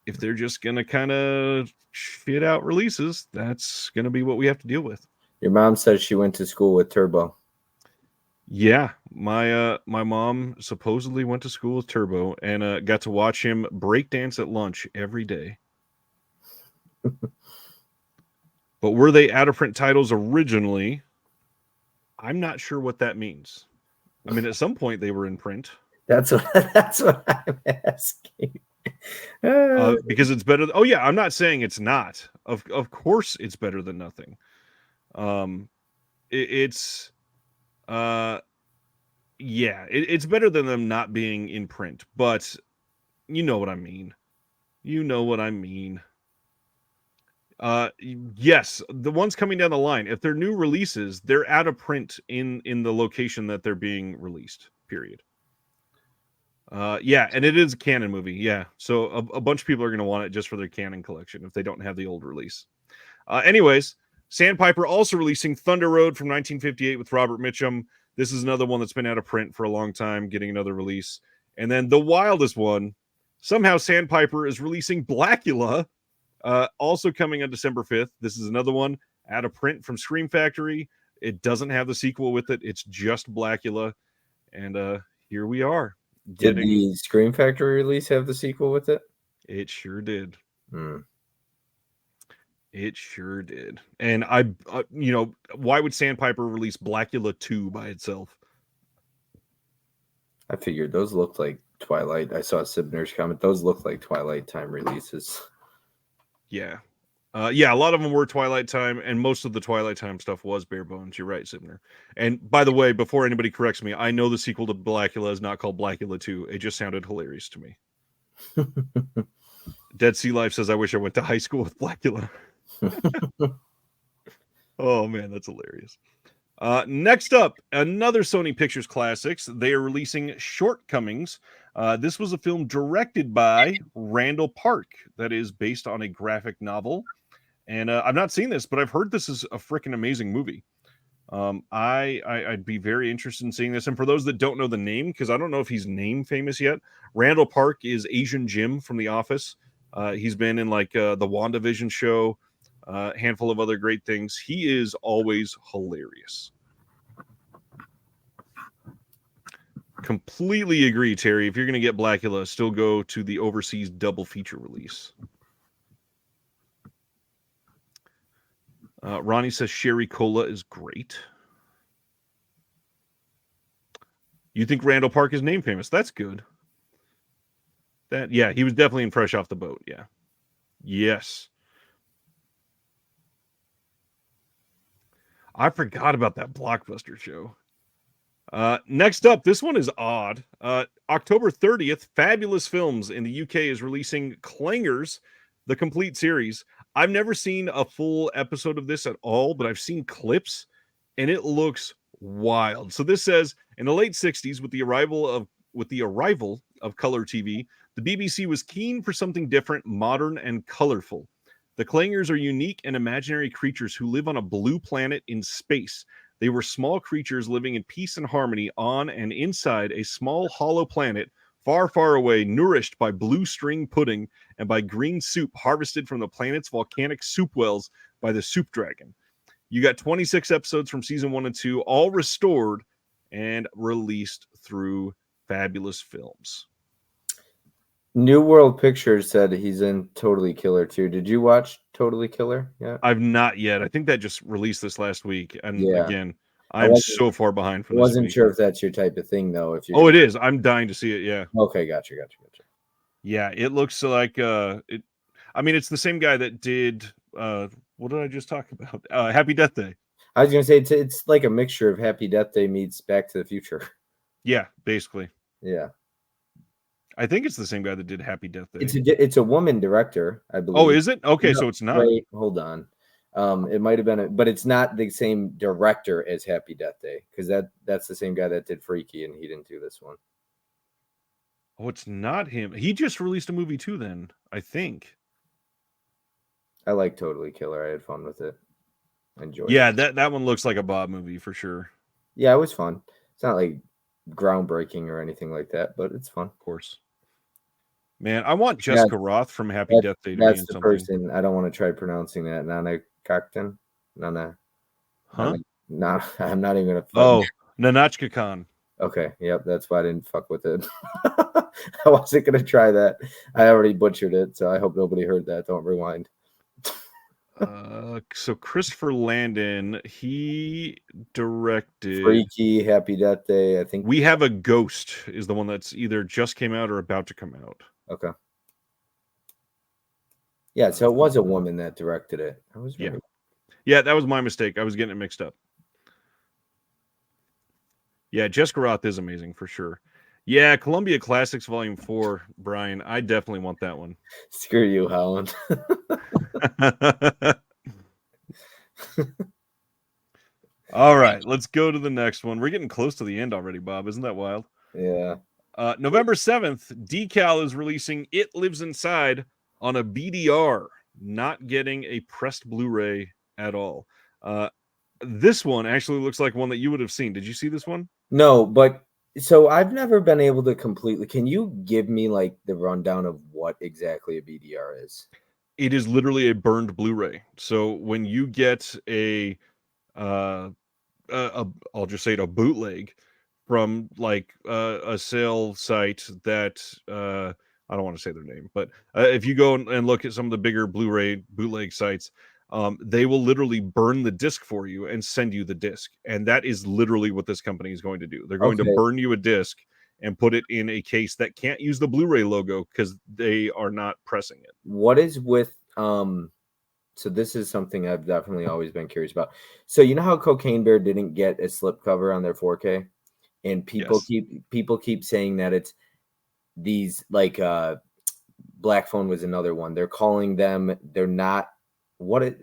if they're just going to kind of shit out releases, that's going to be what we have to deal with. Your mom says she went to school with Turbo. Yeah, my mom supposedly went to school with Turbo and got to watch him break dance at lunch every day. But were they out of print titles originally? I'm not sure what that means. I mean, at some point they were in print. That's what I'm asking. Because it's better. Oh yeah, I'm not saying it's not. Of course it's better than nothing. It's it's better than them not being in print, but you know what I mean. Yes, the ones coming down the line, if they're new releases, they're out of print in the location that they're being released, period. And it is a canon movie. Yeah, so a bunch of people are going to want it just for their canon collection if they don't have the old release. Anyways, Sandpiper also releasing Thunder Road from 1958 with Robert Mitchum. This is another one that's been out of print for a long time, getting another release. And then the wildest one, somehow Sandpiper is releasing Blackula, also coming on December 5th. This is another one out of print from Scream Factory. It doesn't have the sequel with it. It's just Blackula. And here we are. Did the Scream Factory release have the sequel with it? It sure did. Hmm. It sure did. And why would Sandpiper release Blackula 2 by itself? I figured those looked like Twilight. I saw Sibner's comment. Those look like Twilight time releases. Yeah. A lot of them were Twilight time, and most of the Twilight time stuff was bare bones. You're right, Sibner. And by the way, before anybody corrects me, I know the sequel to Blackula is not called Blackula 2. It just sounded hilarious to me. Dead Sea Life says, I wish I went to high school with Blackula. Oh, man, that's hilarious. Next up, another Sony Pictures Classics. They are releasing Shortcomings. This was a film directed by Randall Park that is based on a graphic novel. And I've not seen this, but I've heard this is a freaking amazing movie. I'd be very interested in seeing this. And for those that don't know the name, because I don't know if he's name famous yet, Randall Park is Asian Jim from The Office. He's been in like the WandaVision show, a handful of other great things. He is always hilarious. Completely agree, Terry. If you're going to get Blackula, still go to the overseas double feature release. Ronnie says Sherry Cola is great. You think Randall Park is name famous? That's good. He was definitely in Fresh Off the Boat. Yeah. Yes. I forgot about that Blockbuster show. Next up, this one is odd. October 30th, Fabulous Films in the UK is releasing Clangers, the complete series. I've never seen a full episode of this at all, but I've seen clips, and it looks wild. So this says in the late 60s, with the arrival of color TV, the BBC was keen for something different, modern, and colorful. The clangers are unique and imaginary creatures who live on a blue planet in space. They were small creatures living in peace and harmony on and inside a small hollow planet far, far away, nourished by blue string pudding and by green soup harvested from the planet's volcanic soup wells by the soup dragon. You got 26 episodes from season 1 and 2, all restored and released through Fabulous Films. New World Pictures said he's in Totally Killer too. Did you watch Totally Killer? Yeah, I've not yet. I think that just released this last week. And yeah. again, I'm so far behind I from this wasn't week. sure if that's your type of thing though. If you Oh, it is. I'm dying to see it. Yeah. Okay, gotcha. Yeah, it looks like it. I mean, it's the same guy that did what did I just talk about? Happy Death Day. I was gonna say it's like a mixture of Happy Death Day meets Back to the Future. Yeah, basically. Yeah, I think it's the same guy that did Happy Death Day. It's a woman director, I believe. Oh, is it? Okay, so it's not. Wait, hold on. It might have been, but it's not the same director as Happy Death Day because that's the same guy that did Freaky, and he didn't do this one. Oh, it's not him. He just released a movie too. Then I think. I like Totally Killer. I had fun with it. I enjoyed. Yeah, it. that one looks like a Bob movie for sure. Yeah, it was fun. It's not like groundbreaking or anything like that, but it's fun. Of course. Man, I want Jessica Roth from Happy Death Day to be in something. That's the person. I don't want to try pronouncing that. Nana Cockton. Nana. Huh? No, I'm not even gonna. Oh, Nanachka Khan. Okay, yep, that's why I didn't fuck with it. I wasn't gonna try that. I already butchered it, so I hope nobody heard that. Don't rewind. So Christopher Landon, he directed Freaky, Happy Death Day. I think We Have a Ghost is the one that's either just came out or about to come out. Okay. Yeah, so it was a woman that directed it. I was right. Yeah, that was my mistake. I was getting it mixed up. Yeah, Jessica Roth is amazing for sure. Yeah, Columbia Classics Volume 4, Brian. I definitely want that one. Screw you, Holland. All right, let's go to the next one. We're getting close to the end already, Bob. Isn't that wild? Yeah. November 7th, Decal is releasing It Lives Inside on a BDR, not getting a pressed Blu-ray at all. This one actually looks like one that you would have seen. Did you see this one? No, but so I've never been able to completely. Can you give me like the rundown of what exactly a BDR is? It is literally a burned Blu-ray. So when you get I'll just say it, a bootleg from like a sale site that I don't want to say their name, but if you go and look at some of the bigger Blu-ray bootleg sites, they will literally burn the disc for you and send you the disc. And that is literally what this company is going to do. They're going to burn you a disc and put it in a case that can't use the Blu-ray logo because they are not pressing it. What is with so this is something I've definitely always been curious about. So you know how Cocaine Bear didn't get a slipcover on their 4K, and people keep saying that it's these like Black Phone was another one. They're calling them. They're not what it.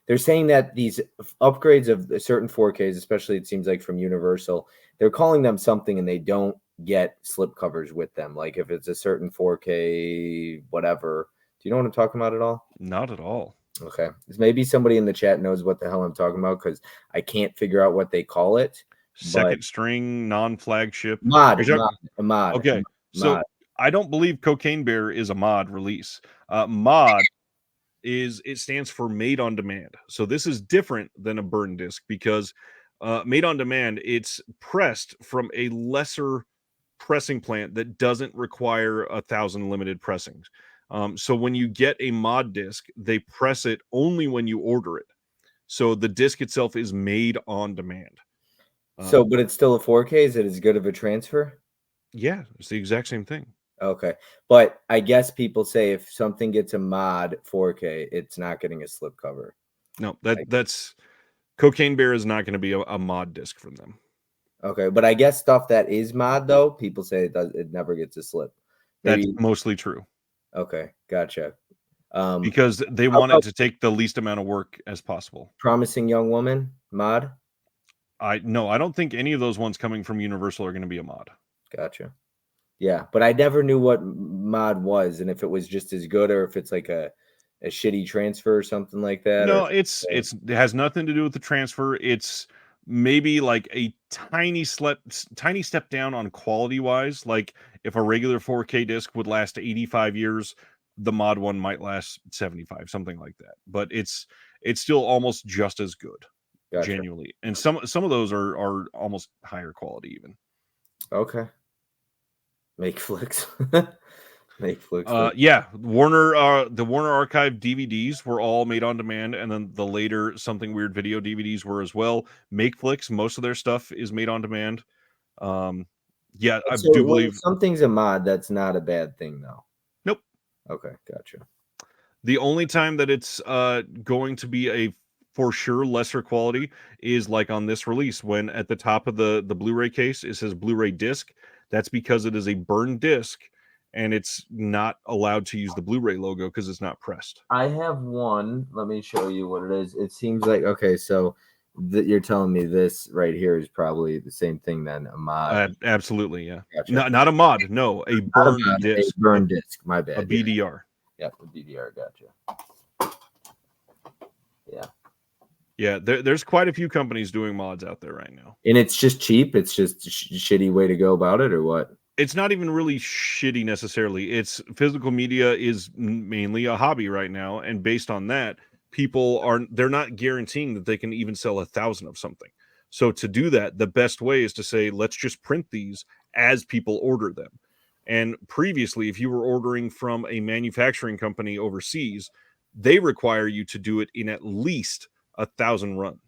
They're saying that these upgrades of certain 4Ks, especially it seems like from Universal, they're calling them something, and they don't get slipcovers with them. Like if it's a certain 4K, whatever. Do you know what I'm talking about at all? Not at all. Okay. Maybe somebody in the chat knows what the hell I'm talking about because I can't figure out what they call it. Second string, non-flagship. Mod. Okay. So I don't believe Cocaine Bear is a mod release. Mod it stands for made on demand. So this is different than a burn disc because made on demand, it's pressed from a lesser pressing plant that doesn't require 1,000 limited pressings. So when you get a mod disc, they press it only when you order it. So the disc itself is made on demand. But it's still a 4K. Is it as good of a transfer? Yeah, it's the exact same thing. Okay. But I guess people say if something gets a mod 4K, it's not getting a slipcover. No, that's Cocaine Bear is not going to be a mod disc from them. Okay. But I guess stuff that is mod, though, people say it never gets a slip. That's mostly true. Okay, gotcha. because they How want it about to take the least amount of work as possible. Promising Young Woman mod? I don't think any of those ones coming from Universal are going to be a mod. Gotcha. Yeah, but I never knew what mod was, and if it was just as good, or if it's like a shitty transfer or something like that. No, Or it has nothing to do with the transfer. It's maybe like a tiny step down on quality wise. Like if a regular 4K disc would last 85 years, the mod one might last 75, something like that. But it's still almost just as good, gotcha. genuinely. And some of those are almost higher quality even. Okay. Make flicks. Make flicks. Yeah, the Warner Archive DVDs were all made on demand, and then the later Something Weird video DVDs were as well. Makeflix, most of their stuff is made on demand. Yeah, I So do when believe. something's a mod, that's not a bad thing, though. Nope. Okay, gotcha. The only time that it's going to be a for sure lesser quality is like on this release, when at the top of the Blu-ray case it says Blu-ray disc. That's because it is a burned disc, and it's not allowed to use the Blu-ray logo because it's not pressed. I have one. Let me show you what it is. It seems like, okay, so you're telling me this right here is probably the same thing then, a mod. Absolutely, yeah. Gotcha. Not a mod, no, a Not a burned mod, a disc, burned disc. My a bad. BDR. Yeah, the BDR. Gotcha. Yeah. Yeah, there's quite a few companies doing mods out there right now. And it's just cheap. It's just a shitty way to go about it, or what? It's not even really shitty necessarily. It's physical media is mainly a hobby right now, and based on that, they're not guaranteeing that they can even sell 1,000 of something. So to do that, the best way is to say, let's just print these as people order them. And previously, if you were ordering from a manufacturing company overseas, they require you to do it in at least 1,000 run.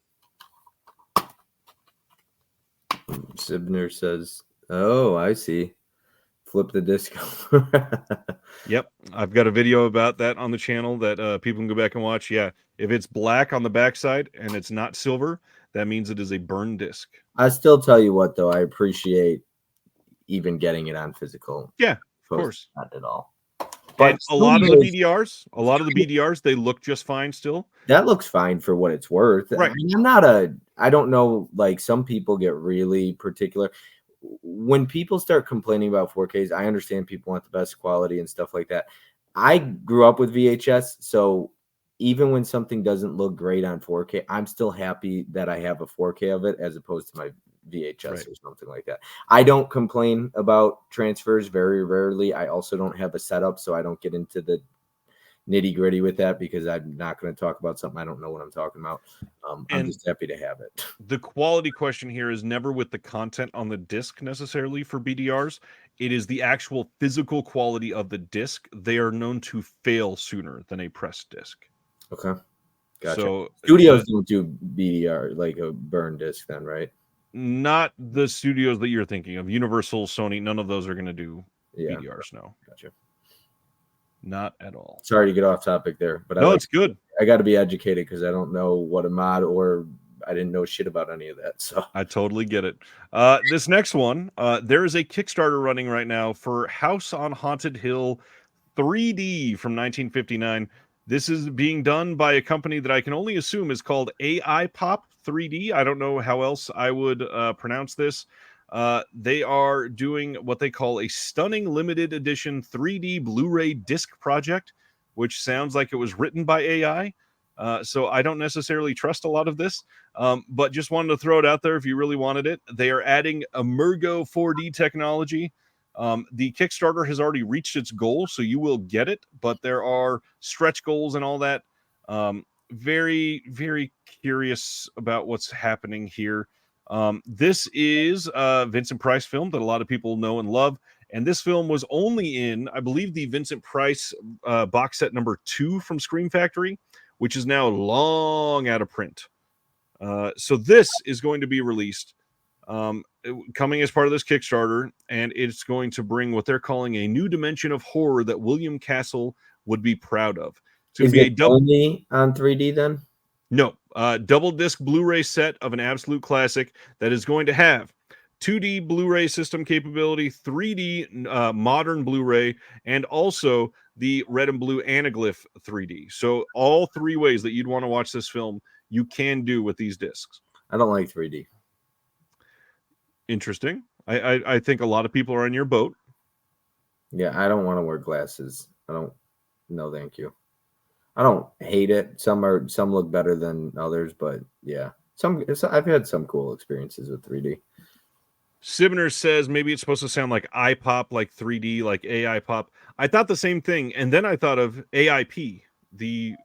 Sibner says, "Oh, I see. Flip the disc." Yep, I've got a video about that on the channel that people can go back and watch. Yeah, if it's black on the backside and it's not silver, that means it is a burned disc. I still tell you what, though, I appreciate even getting it on physical. Yeah, of course. Not at all. But But a lot of the BDRs, they look just fine still. That looks fine for what it's worth. Right. I mean, I don't know, like some people get really particular. When people start complaining about 4Ks, I understand people want the best quality and stuff like that. I grew up with VHS, so even when something doesn't look great on 4K, I'm still happy that I have a 4K of it as opposed to my VHS or something like that. I don't complain about transfers very rarely. I also don't have a setup, so I don't get into the nitty gritty with that because I'm not going to talk about something I don't know what I'm talking about. I'm just happy to have it. The quality question here is never with the content on the disc necessarily for BDRs. It is the actual physical quality of the disc. They are known to fail sooner than a pressed disc. Okay. Gotcha. So studios don't do BDR, like a burn disc then, right? Not the studios that you're thinking of. Universal, Sony, none of those are going to do BDRs, no. Gotcha. Not at all. Sorry to get off topic there, but no, it's good. I got to be educated because I don't know what a mod, or I didn't know shit about any of that. So I totally get it. This next one, there is a Kickstarter running right now for House on Haunted Hill 3D from 1959. This is being done by a company that I can only assume is called AI Pop 3D. I don't know how else I would pronounce this. They are doing what they call a stunning limited edition 3D Blu-ray disc project, which sounds like it was written by AI. So I don't necessarily trust a lot of this, but just wanted to throw it out there if you really wanted it. They are adding Emergo 4D technology. The Kickstarter has already reached its goal, so you will get it, but there are stretch goals and all that. Very, very curious about what's happening here. This is a Vincent Price film that a lot of people know and love, and this film was only in, I believe, the Vincent Price box set number 2 from Scream Factory, which is now long out of print. So this is going to be released coming as part of this Kickstarter, and it's going to bring what they're calling a new dimension of horror that William Castle would be proud of. Is it only on 3D then? No, double disc Blu-ray set of an absolute classic that is going to have 2D Blu-ray system capability, 3D modern Blu-ray, and also the red and blue anaglyph 3D. So all three ways that you'd want to watch this film, you can do with these discs. I don't like 3D. Interesting. I think a lot of people are in your boat. Yeah, I don't want to wear glasses. I don't. No, thank you. I don't hate it. Some look better than others, but yeah, I've had some cool experiences with 3D. Sibner says maybe it's supposed to sound like iPop, like 3D, like AI pop. I thought the same thing, and then I thought of AIP, the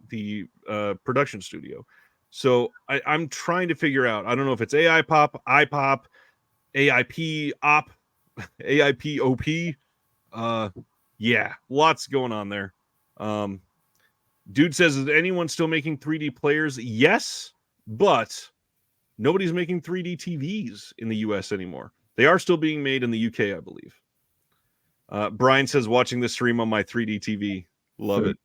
production studio. So I'm trying to figure out. I don't know if it's AI pop, iPop, AIP op, AIP op. Yeah, lots going on there. Dude says, is anyone still making 3D players? Yes, but nobody's making 3D TVs in the US anymore. They are still being made in the UK, I believe. Brian says, watching the stream on my 3D TV. Love it.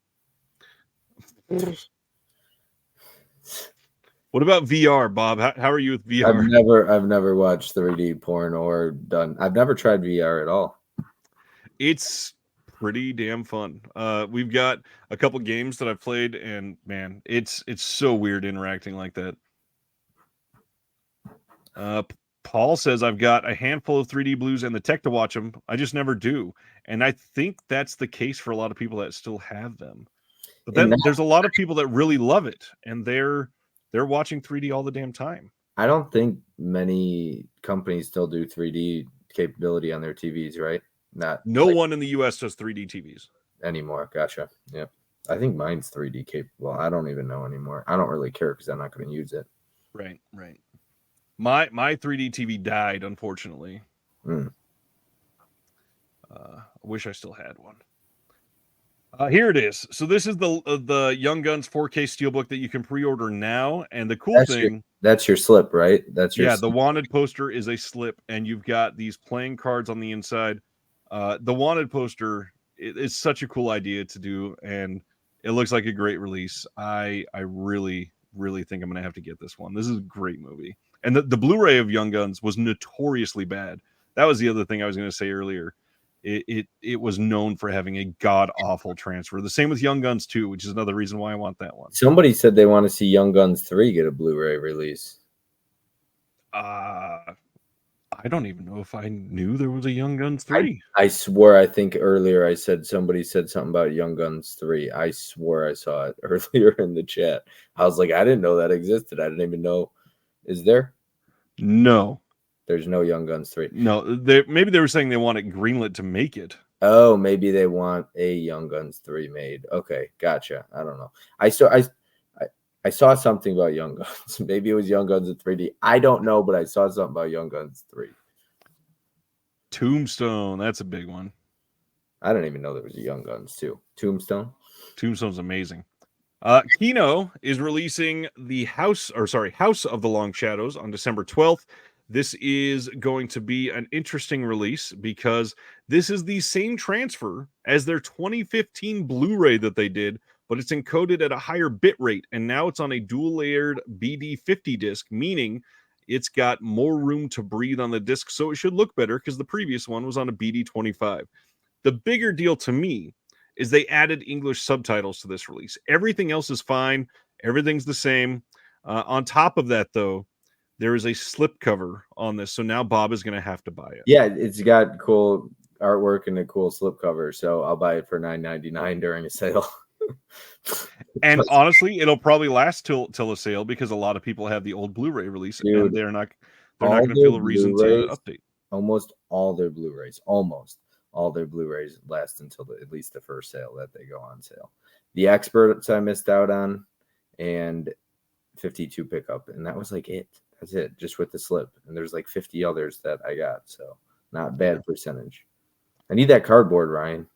What about VR, Bob? How are you with VR? I've never watched 3D porn or done. I've never tried VR at all. It's pretty damn fun. We've got a couple games that I've played, and man, it's so weird interacting like that. Paul says, I've got a handful of 3D Blues and the tech to watch them. I just never do. And I think that's the case for a lot of people that still have them. But then there's a lot of people that really love it, and they're watching 3D all the damn time. I don't think many companies still do 3D capability on their TVs, right? No one in the US does 3D TVs anymore. Gotcha. Yeah. I think mine's 3D capable. I don't even know anymore. I don't really care because I'm not going to use it. Right. My 3D TV died, unfortunately. I wish I still had one. Here it is. So this is the Young Guns 4K Steelbook that you can pre-order now. And the cool thing... That's your slip, right? The Wanted poster is a slip, and you've got these playing cards on the inside. The Wanted poster is such a cool idea to do, and it looks like a great release. I really, really think I'm going to have to get this one. This is a great movie. And the Blu-ray of Young Guns was notoriously bad. That was the other thing I was going to say earlier. It was known for having a god-awful transfer. The same with Young Guns 2, which is another reason why I want that one. Somebody said they want to see Young Guns 3 get a Blu-ray release. I don't even know if I knew there was a Young Guns 3. I swore, I think earlier I said somebody said something about Young Guns 3. I swore I saw it earlier in the chat. I was like, I didn't know that existed. I didn't even know. Is there? No. There's no Young Guns 3. No, maybe they were saying they want it greenlit to make it. Oh, maybe they want a Young Guns 3 made. Okay, gotcha. I don't know. I saw something about Young Guns. Maybe it was Young Guns in 3D. I don't know, but I saw something about Young Guns 3. Tombstone, that's a big one. I didn't even know there was a Young Guns 2. Tombstone's amazing. Kino is releasing the House of the Long Shadows on December 12th. This is going to be an interesting release because this is the same transfer as their 2015 Blu-ray that they did, but it's encoded at a higher bit rate, and now it's on a dual-layered BD50 disc, meaning it's got more room to breathe on the disc, so it should look better because the previous one was on a BD25. The bigger deal to me is they added English subtitles to this release. Everything else is fine. Everything's the same. On top of that, though, there is a slipcover on this, so now Bob is going to have to buy it. Yeah, it's got cool artwork and a cool slipcover, so I'll buy it for $9.99 during a sale. And honestly, it'll probably last till a sale because a lot of people have the old Blu-ray release, and they're not going to feel a reason to update. Almost all their Blu-rays last until at least the first sale that they go on sale. The Experts I missed out on, and 52 pickup, and that was like it. That's it, just with the slip. And there's like 50 others that I got, so not bad percentage. I need that cardboard, Ryan.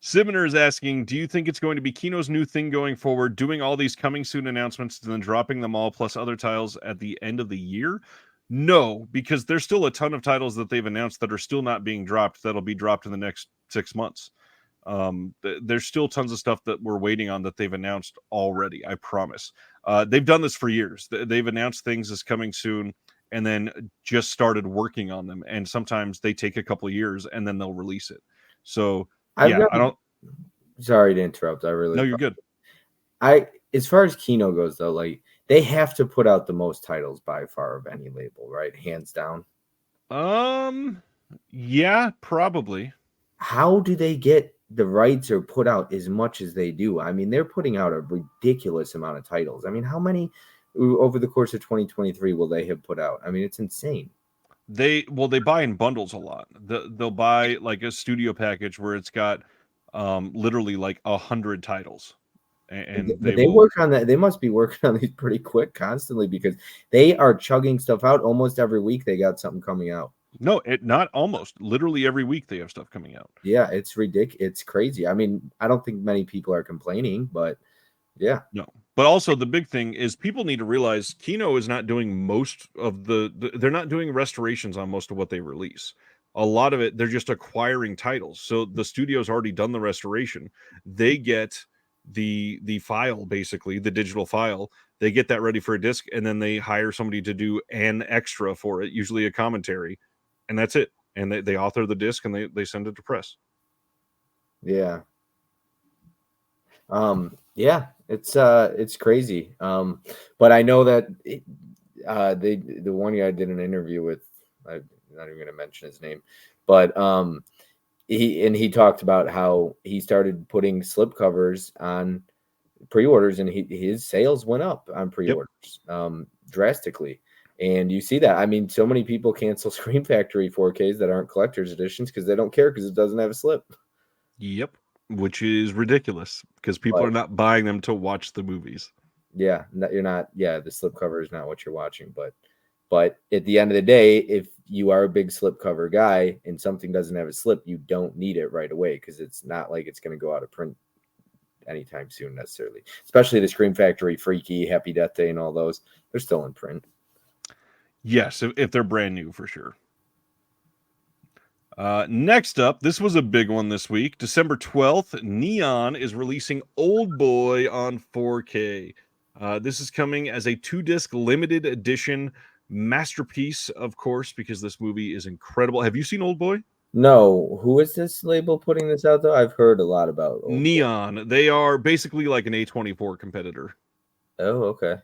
Sibner is asking, do you think it's going to be Kino's new thing going forward, doing all these coming soon announcements and then dropping them all plus other titles at the end of the year? No, because there's still a ton of titles that they've announced that are still not being dropped that'll be dropped in the next 6 months. There's still tons of stuff that we're waiting on that they've announced already, I promise. They've done this for years. They've announced things as coming soon, and then just started working on them. And sometimes they take a couple of years and then they'll release it. So I've yeah, got. I don't. Sorry to interrupt. No, you're good. As far as Kino goes though, like they have to put out the most titles by far of any label, right? Hands down. Yeah, probably. How do they get the rights or put out as much as they do? I mean, they're putting out a ridiculous amount of titles. I mean, how many over the course of 2023 will they have put out? I mean, it's insane. They buy in bundles a lot. They'll buy like a studio package where it's got literally like 100 titles, and But they they will. work on that. They must be working on these pretty quick constantly because they are chugging stuff out almost every week. They got something coming out. No, not almost. Literally every week they have stuff coming out. Yeah, it's ridiculous. It's crazy. I mean, I don't think many people are complaining, but yeah. No, but also the big thing is people need to realize Kino is not doing most of they're not doing restorations on most of what they release. A lot of it, they're just acquiring titles. So the studio's already done the restoration. They get the file, basically, the digital file. They get that ready for a disc, and then they hire somebody to do an extra for it, usually a commentary, and that's it. And they author the disc and they send it to press. Yeah. Yeah, it's crazy. But I know that the one guy I did an interview with, I'm not even going to mention his name, but he talked about how he started putting slipcovers on pre-orders and his sales went up on pre-orders drastically. And you see that. I mean, so many people cancel Scream Factory 4Ks that aren't collector's editions because they don't care because it doesn't have a slip. Yep. Which is ridiculous because people are not buying them to watch the movies. Yeah, you're not. Yeah, the slipcover is not what you're watching. But at the end of the day, if you are a big slipcover guy and something doesn't have a slip, you don't need it right away because it's not like it's going to go out of print anytime soon necessarily. Especially the Scream Factory, Freaky, Happy Death Day, and all those. They're still in print. Yes, if they're brand new for sure. Next up, this was a big one this week. December 12th, Neon is releasing Old Boy on 4K. This is coming as a 2-disc limited edition masterpiece, of course, because this movie is incredible. Have you seen Old Boy? No. Who is this label putting this out, though? I've heard a lot about Old Neon. Boy. They are basically like an A24 competitor. Oh, okay.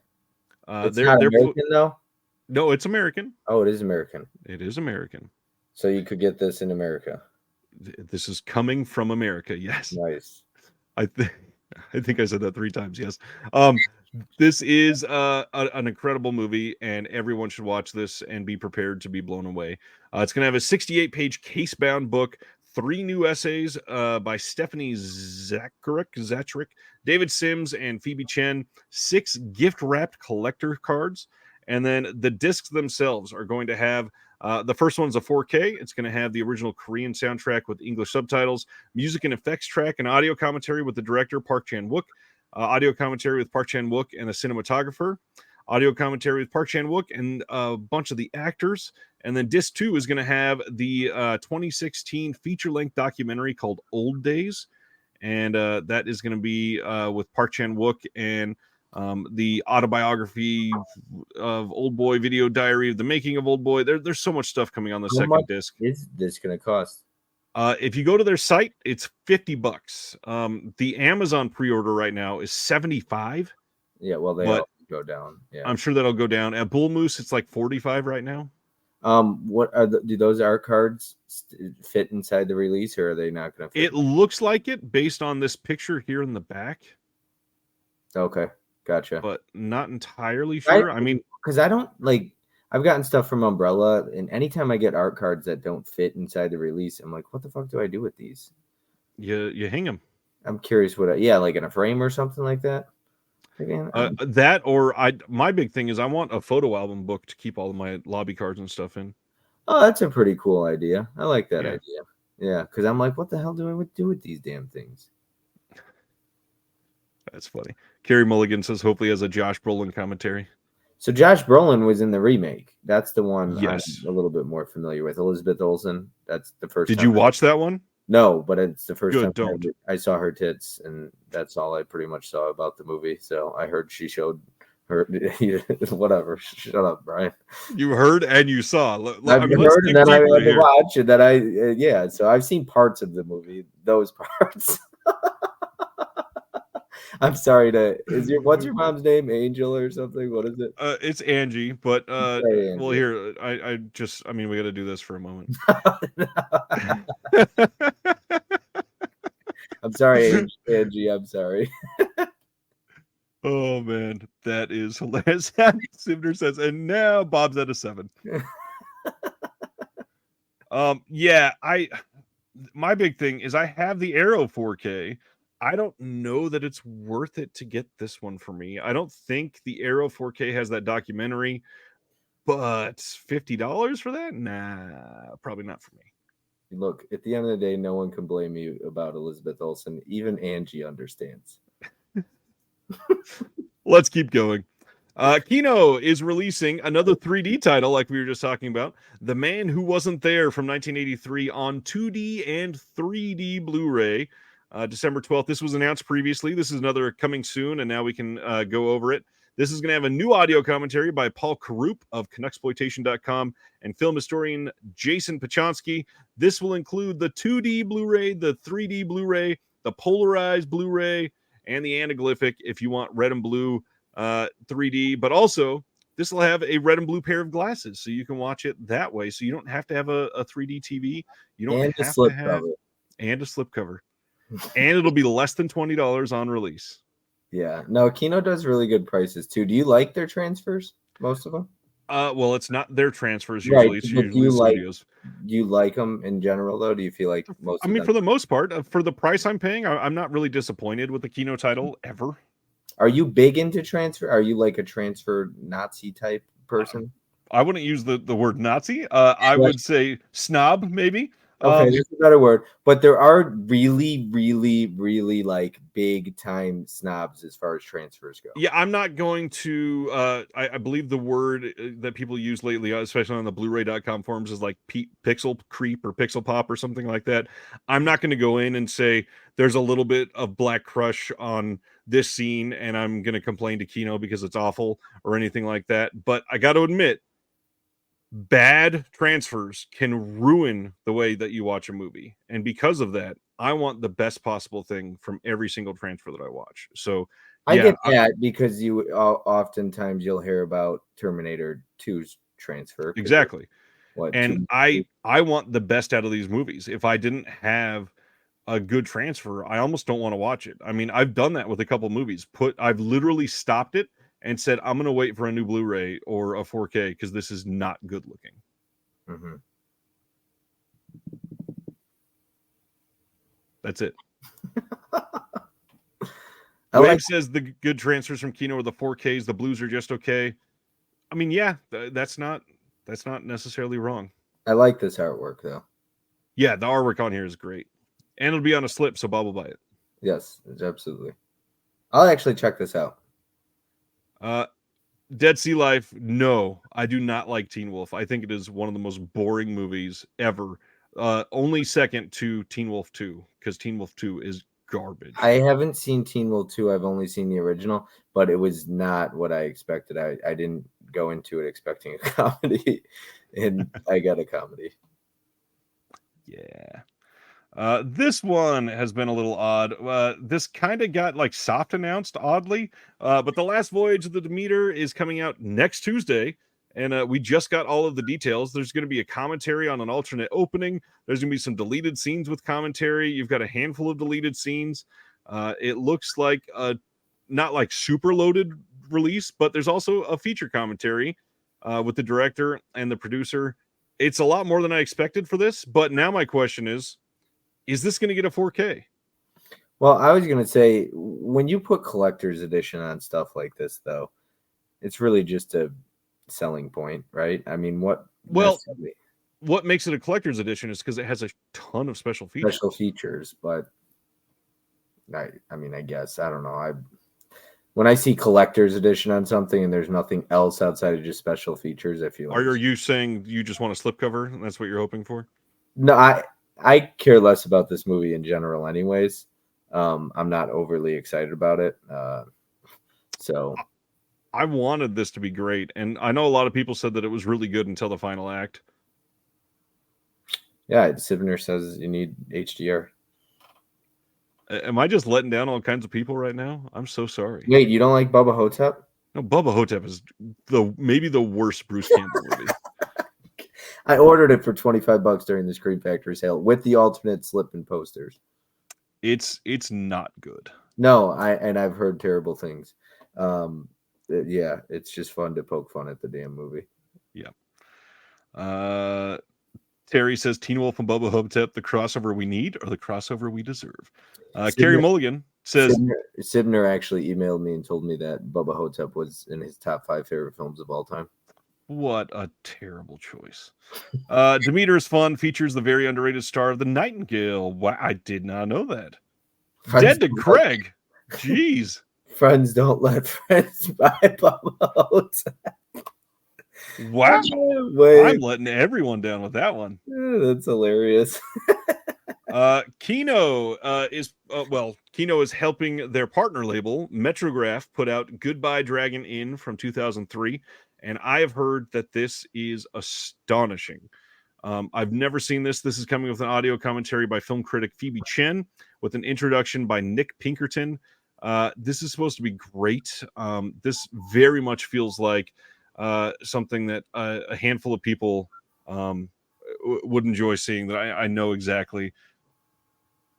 It's they're not American, though? No, it's American. Oh, it is American. It is American. So you could get this in America. This is coming from America. Yes. Nice. I think I said that 3 times. Yes. This is an incredible movie, and everyone should watch this and be prepared to be blown away. It's going to have a 68-page case-bound book, 3 new essays by Stephanie Zatrick, David Sims, and Phoebe Chen, 6 gift-wrapped collector cards, and then the discs themselves are going to have the first one's a 4K. It's going to have the original Korean soundtrack with English subtitles, music and effects track, and audio commentary with the director Park Chan-wook, audio commentary with Park Chan-wook and a cinematographer, audio commentary with Park Chan-wook and a bunch of the actors. And then disc 2 is going to have the 2016 feature-length documentary called Old Days. And that is going to be with Park Chan-wook and the autobiography of Old Boy, video diary of the making of Old Boy. There's so much stuff coming on the second disc. Is this going to cost? If you go to their site, it's $50. The Amazon pre-order right now is $75. Yeah, well, they all go down. Yeah, I'm sure that'll go down. At Bull Moose, it's like $45 right now. What are do those art cards fit inside the release, or are they not going to fit? It looks like it based on this picture here in the back. Okay, gotcha. But not entirely sure. I mean, because I don't like. I've gotten stuff from Umbrella, and anytime I get art cards that don't fit inside the release, I'm like, what the fuck do I do with these? You hang them. I'm curious what. Yeah, like in a frame or something like that. Again, my big thing is I want a photo album book to keep all of my lobby cards and stuff in. Oh, that's a pretty cool idea. I like that idea. Yeah, because I'm like, what the hell do I do with these damn things? That's funny. Carrie Mulligan says hopefully has a Josh Brolin commentary. So Josh Brolin was in the remake. That's the one yes. I'm a little bit more familiar with. Elizabeth Olsen. That's the first. Did you watch that one? No, but it's the first Good, time I saw her tits, and that's all I pretty much saw about the movie. So I heard she showed Or whatever. Shut up, Brian. You heard and you saw. I've I mean, let's heard, dig and then I deeper had to here. watch, and then yeah. So I've seen parts of the movie. Those parts. I'm sorry what's your mom's name? Angel or something? What is it? It's Angie, but Sorry, well, Angie. here I mean, we got to do this for a moment. I'm sorry, Angie. I'm sorry. Oh man, that is hilarious. Sivner says, and now Bob's at a 7. Yeah, my big thing is I have the Arrow 4K. I don't know that it's worth it to get this one for me. I don't think the Arrow 4K has that documentary, but $50 for that? Nah, probably not for me. Look, at the end of the day, no one can blame you about Elizabeth Olsen. Even Angie understands. Let's keep going. Kino is releasing another 3D title, like we were just talking about, The Man Who Wasn't There from 1983 on 2D and 3D Blu-ray, December 12th. This was announced previously. This is another coming soon, and now we can go over it. This is going to have a new audio commentary by Paul Karup of Canucksploitation.com and film historian Jason Pachonsky. This will include the 2D Blu-ray, the 3D Blu-ray, the polarized Blu-ray, and the anaglyphic if you want red and blue 3D, but also this will have a red and blue pair of glasses, so you can watch it that way. So you don't have to have a 3D TV. You don't and have a slip to have cover. And a slipcover, and it'll be less than $20 on release. Yeah, no, Kino does really good prices too. Do you like their transfers? Most of them. Well, it's not their transfers Right, usually. It's but usually the studios. do you like them in general though? Do you feel like most I of mean, them? for the most part, for the price I'm paying, I'm not really disappointed with the Kino title ever. Are you big into transfer? Are you like a transfer Nazi type person? I wouldn't use the word Nazi. I would say snob, maybe. Okay, that's a better word. But there are really, really, really like big time snobs as far as transfers go. Yeah, I'm not going to. I believe the word that people use lately, especially on the Blu-ray.com forums, is like pixel creep or pixel pop or something like that. I'm not going to go in and say there's a little bit of Black Crush on this scene, and I'm going to complain to Kino because it's awful or anything like that. But I got to admit, bad transfers can ruin the way that you watch a movie, and because of that, I want the best possible thing from every single transfer that I watch. So. I Yeah, get that because you oftentimes you'll hear about Terminator 2's transfer. exactly. What? And I want the best out of these movies. If I didn't have a good transfer, I almost don't want to watch it. I mean, I've done that with a couple movies. I've literally stopped it and said, I'm going to wait for a new Blu-ray or a 4K because this is not good looking. Mm-hmm. That's it. Wave says the good transfers from Kino are the 4Ks. The blues are just okay. I mean, yeah, that's not necessarily wrong. I like this artwork though. Yeah, the artwork on here is great, and it'll be on a slip, so Bob will buy it. Yes, absolutely. I'll actually check this out. Dead Sea Life. No, I do not like Teen Wolf. I think it is one of the most boring movies ever. Only second to Teen Wolf 2, because Teen Wolf 2 is garbage. I haven't seen Teen Wolf 2. I've only seen the original, but it was not what I expected. I didn't go into it expecting a comedy, and I got a comedy. Yeah. This one has been a little odd. This kind of got like soft announced oddly, but The Last Voyage of the Demeter is coming out next Tuesday, and we just got all of the details. There's going to be a commentary on an alternate opening. There's going to be some deleted scenes with commentary. You've got a handful of deleted scenes. It looks like not like super loaded release, but there's also a feature commentary with the director and the producer. It's a lot more than I expected for this, but now my question is this going to get a 4K? Well, I was going to say, when you put collector's edition on stuff like this, though, it's really just a selling point, right? I mean, what makes it a collector's edition is because it has a ton of special features. But I mean, I guess, I don't know. When I see collector's edition on something and there's nothing else outside of just special features, I feel like... Are you saying you just want a slipcover and that's what you're hoping for? No, I care less about this movie in general anyways. I'm not overly excited about it. So I wanted this to be great, and I know a lot of people said that it was really good until the final act. Yeah, Sivner says you need HDR. Am I just letting down all kinds of people right now? I'm so sorry. Wait, you don't like Bubba Hotep? No, Bubba Hotep is maybe the worst Bruce Campbell movie. I ordered it for $25 during the Screen Factory sale with the alternate slip and posters. It's not good. No, I've heard terrible things. Yeah, it's just fun to poke fun at the damn movie. Yeah. Terry says Teen Wolf and Bubba Hotep, the crossover we need or the crossover we deserve. Carrie Mulligan says Sibner actually emailed me and told me that Bubba Hotep was in his top 5 favorite films of all time. What a terrible choice. Demeter is fun, features the very underrated star of the Nightingale. Wow, I did not know that. Dead to Craig. Jeez. Friends don't let friends buy Bubba Hotep. Wow. I'm letting everyone down with that one. That's hilarious. Kino Kino is helping their partner label, Metrograph, put out Goodbye Dragon Inn from 2003. And I have heard that this is astonishing. I've never seen this. This is coming with an audio commentary by film critic Phoebe Chen with an introduction by Nick Pinkerton. This is supposed to be great. This very much feels like something that a handful of people would enjoy seeing, that I know exactly.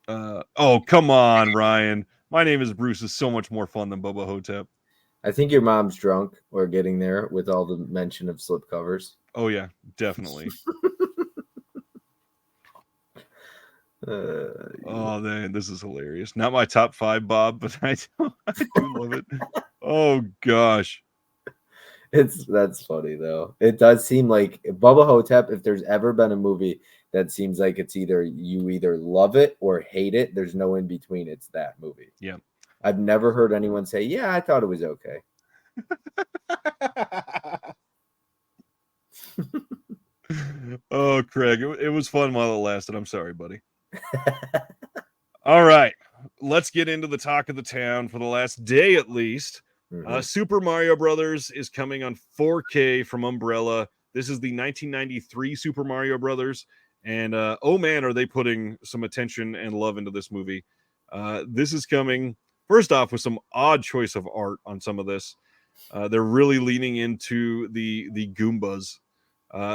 Oh, come on, Ryan. My Name is Bruce is so much more fun than Bubba Hotep. I think your mom's drunk or getting there with all the mention of slip covers. Oh, yeah, definitely. Oh, man, this is hilarious. Not my top 5, Bob, but I do love it. Oh, gosh. That's funny, though. It does seem like Bubba Hotep, if there's ever been a movie that seems like it's either love it or hate it, there's no in between. It's that movie. Yeah. I've never heard anyone say, yeah, I thought it was okay. Oh, Craig, it was fun while it lasted. I'm sorry, buddy. All right, let's get into the talk of the town for the last day at least. Super Mario Brothers is coming on 4K from Umbrella. This is the 1993 Super Mario Brothers, and oh man, are they putting some attention and love into this movie. This is coming first off with some odd choice of art on some of this. They're really leaning into the Goombas.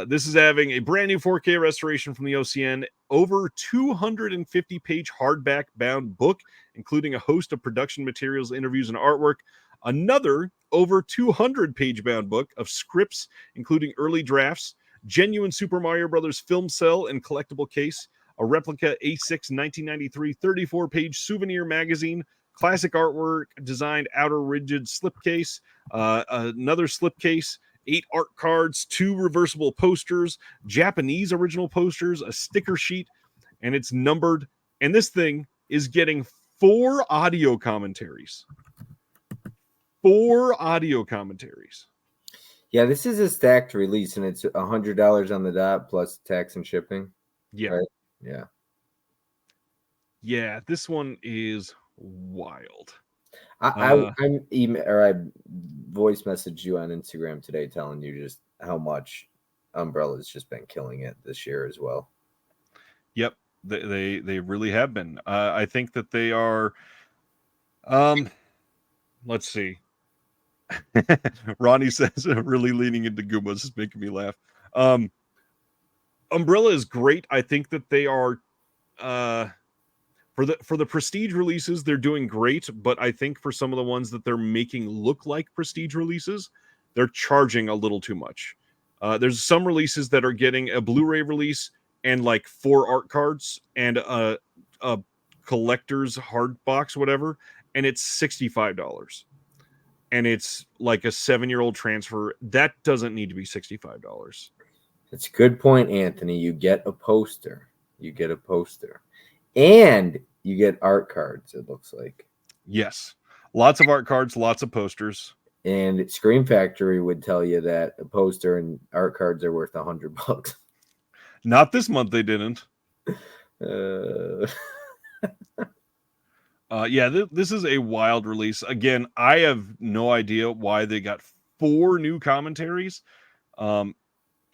This is having a brand new 4K restoration from the OCN, over 250-page hardback bound book, including a host of production materials, interviews, and artwork. Another over 200-page bound book of scripts, including early drafts, genuine Super Mario Brothers film cell and collectible case, a replica A6 1993 34-page souvenir magazine, classic artwork designed outer rigid slipcase, another slipcase, 8 art cards, 2 reversible posters, Japanese original posters, a sticker sheet, and it's numbered. And this thing is getting 4 audio commentaries. 4 audio commentaries. Yeah, this is a stacked release, and it's $100 on the dot plus tax and shipping. Yeah. Right? Yeah. Yeah, this one is wild. I voice messaged you on Instagram today telling you just how much Umbrella's just been killing it this year as well. Yep, they really have been. I think that they are. Let's see. Ronnie says really leaning into Goombas is making me laugh. Umbrella is great. I think that they are for the prestige releases, they're doing great, but I think for some of the ones that they're making look like prestige releases, they're charging a little too much. There's some releases that are getting a Blu-ray release and like 4 art cards and a collector's hard box, whatever, and it's $65. And it's like a 7-year-old transfer. That doesn't need to be $65. That's a good point, Anthony. You get a poster. And you get art cards, it looks like. Yes. Lots of art cards, lots of posters. And Scream Factory would tell you that a poster and art cards are worth $100. Not this month, they didn't. Yeah, this is a wild release. Again, I have no idea why they got 4 new commentaries.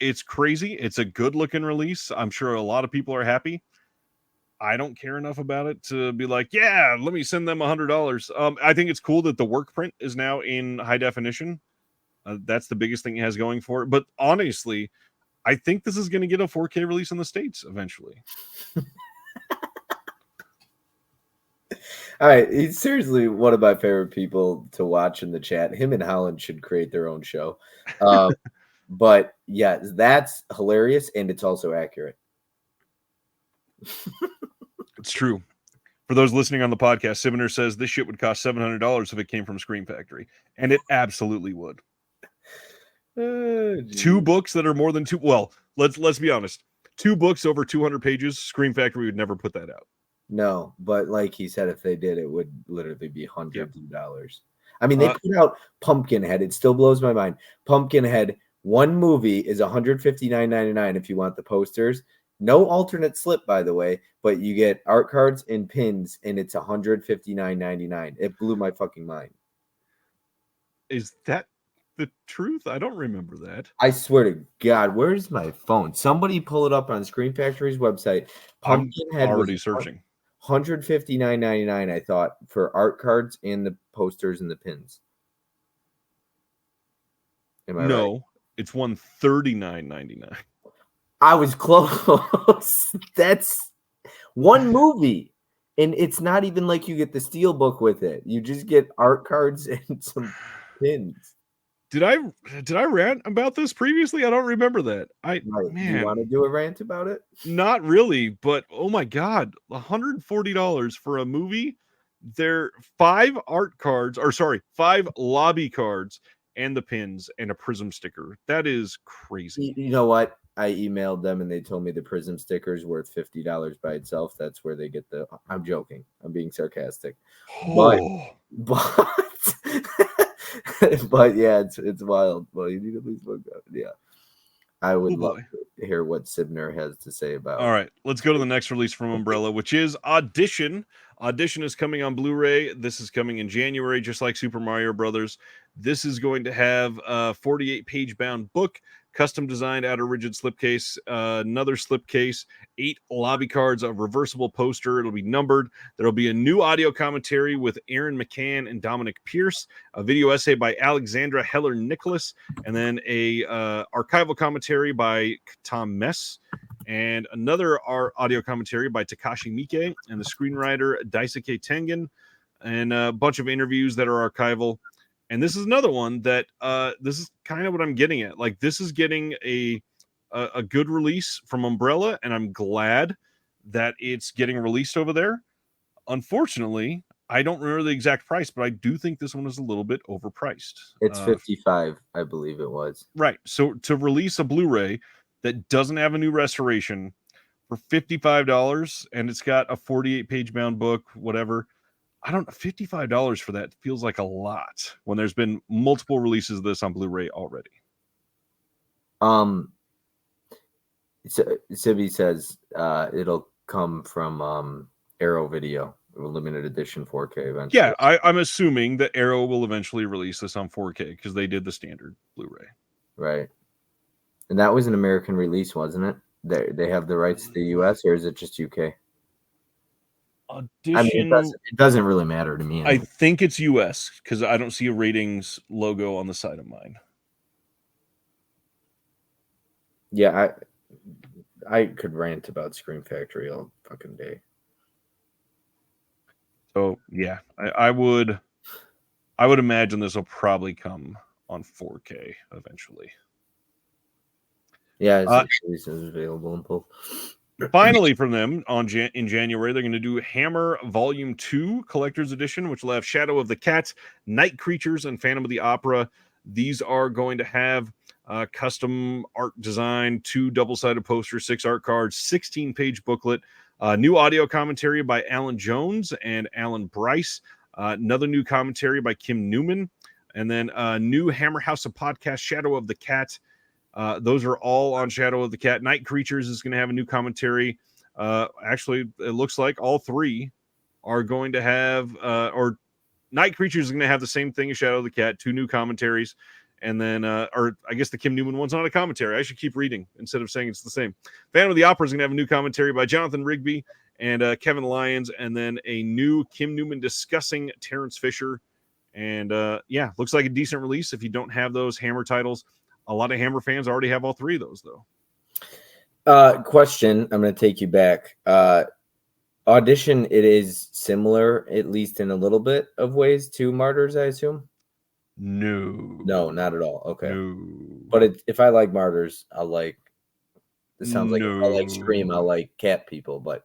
It's crazy. It's a good looking release. I'm sure a lot of people are happy. I don't care enough about it to be like, yeah, let me send them $100. I think it's cool that the work print is now in high definition. That's the biggest thing it has going for it. But honestly, I think this is going to get a 4K release in the States eventually. All right, he's seriously one of my favorite people to watch in the chat. Him and Holland should create their own show. But yeah, that's hilarious, and it's also accurate. It's true. For those listening on the podcast, Siviner says this shit would cost $700 if it came from Scream Factory, and it absolutely would. 2 books that are more than 2. Well, let's be honest. 2 books over 200 pages. Scream Factory would never put that out. No, but like he said, if they did, it would literally be hundreds of dollars. I mean, they put out Pumpkinhead. It still blows my mind. Pumpkinhead, one movie is $159.99 if you want the posters. No alternate slip, by the way, but you get art cards and pins, and it's $159.99. It blew my fucking mind. Is that the truth? I don't remember that. I swear to God, where's my phone? Somebody pull it up on Screen Factory's website. Pumpkinhead I'm already was searching. $159.99, I thought, for art cards and the posters and the pins. Am I right? It's $139.99. I was close. That's one movie. And it's not even like you get the steel book with it. You just get art cards and some pins. Did I rant about this previously? I don't remember that. Do you want to do a rant about it? Not really, but oh my God, $140 for a movie. There 5 art cards, or sorry, 5 lobby cards and the pins and a Prism sticker. That is crazy. You know what? I emailed them and they told me the Prism sticker is worth $50 by itself. That's where they get the. I'm joking. I'm being sarcastic. But but yeah, it's wild. Well, you need at least look up. Yeah. I would love to hear what Sibner has to say about it. All right, let's go to the next release from Umbrella, which is Audition. Audition is coming on Blu-ray. This is coming in January, just like Super Mario Brothers. This is going to have a 48-page bound book, custom designed outer rigid slipcase, another slipcase, 8 lobby cards, a reversible poster. It'll be numbered. There'll be a new audio commentary with Aaron McCann and Dominic Pierce, a video essay by Alexandra Heller Nicholas, and then a archival commentary by Tom Mess, and another audio commentary by Takashi Miike and the screenwriter Daisuke Tengen, and a bunch of interviews that are archival. And this is another one that this is kind of what I'm getting at. Like, this is getting a good release from Umbrella, and I'm glad that it's getting released over there. Unfortunately, I don't remember the exact price, but I do think this one is a little bit overpriced. It's $55, I believe it was. Right. So to release a Blu-ray that doesn't have a new restoration for $55, and it's got a 48-page bound book, whatever. I don't know, $55 for that feels like a lot when there's been multiple releases of this on Blu-ray already. Sibby says it'll come from Arrow Video, limited edition 4K eventually. Yeah, I'm assuming that Arrow will eventually release this on 4K because they did the standard Blu-ray. Right. And that was an American release, wasn't it? They have the rights to the US, or is it just UK? Audition. I mean, it doesn't really matter to me anymore. I think it's US because I don't see a ratings logo on the side of mine. Yeah, I could rant about Scream Factory all fucking day. So yeah, I would imagine this will probably come on 4K eventually. Yeah, it's available in both. Finally, from them in January, they're going to do Hammer Volume 2 Collector's Edition, which will have Shadow of the Cat, Night Creatures, and Phantom of the Opera. These are going to have custom art design, 2 double-sided posters, 6 art cards, 16-page booklet, new audio commentary by Alan Jones and Alan Bryce, another new commentary by Kim Newman, and then a new Hammer House of Podcast, Shadow of the Cat. Those are all on Shadow of the Cat. Night Creatures is going to have a new commentary. Actually, it looks like all 3 are going to have, or Night Creatures is going to have the same thing as Shadow of the Cat, 2 new commentaries. And then, or I guess the Kim Newman one's not a commentary. I should keep reading instead of saying it's the same. Phantom of the Opera is going to have a new commentary by Jonathan Rigby and Kevin Lyons, and then a new Kim Newman discussing Terrence Fisher. And yeah, looks like a decent release if you don't have those Hammer titles. A lot of Hammer fans already have all 3 of those, though. Question, I'm going to take you back. Audition, it is similar, at least in a little bit of ways, to Martyrs, I assume? No, not at all. Okay. No. But if I like Martyrs, I'll like... It sounds like if I like No. Scream, I'll like Cat People, but...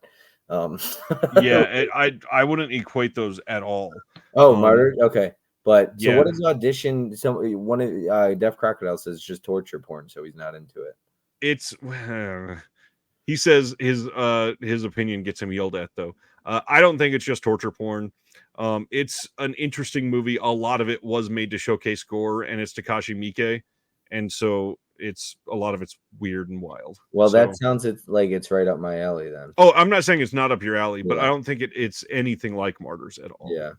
Yeah, I wouldn't equate those at all. Oh, Martyrs? Okay. But so Yeah. what is Audition? One of Def Crocodile says it's just torture porn, so he's not into it. It's he says his opinion gets him yelled at, though. I don't think it's just torture porn. It's an interesting movie. A lot of it was made to showcase gore, and it's Takashi Miike, and so it's a lot of it's weird and wild. Well, that sounds like it's right up my alley then. Oh, I'm not saying it's not up your alley, but I don't think it's anything like Martyrs at all. Yeah,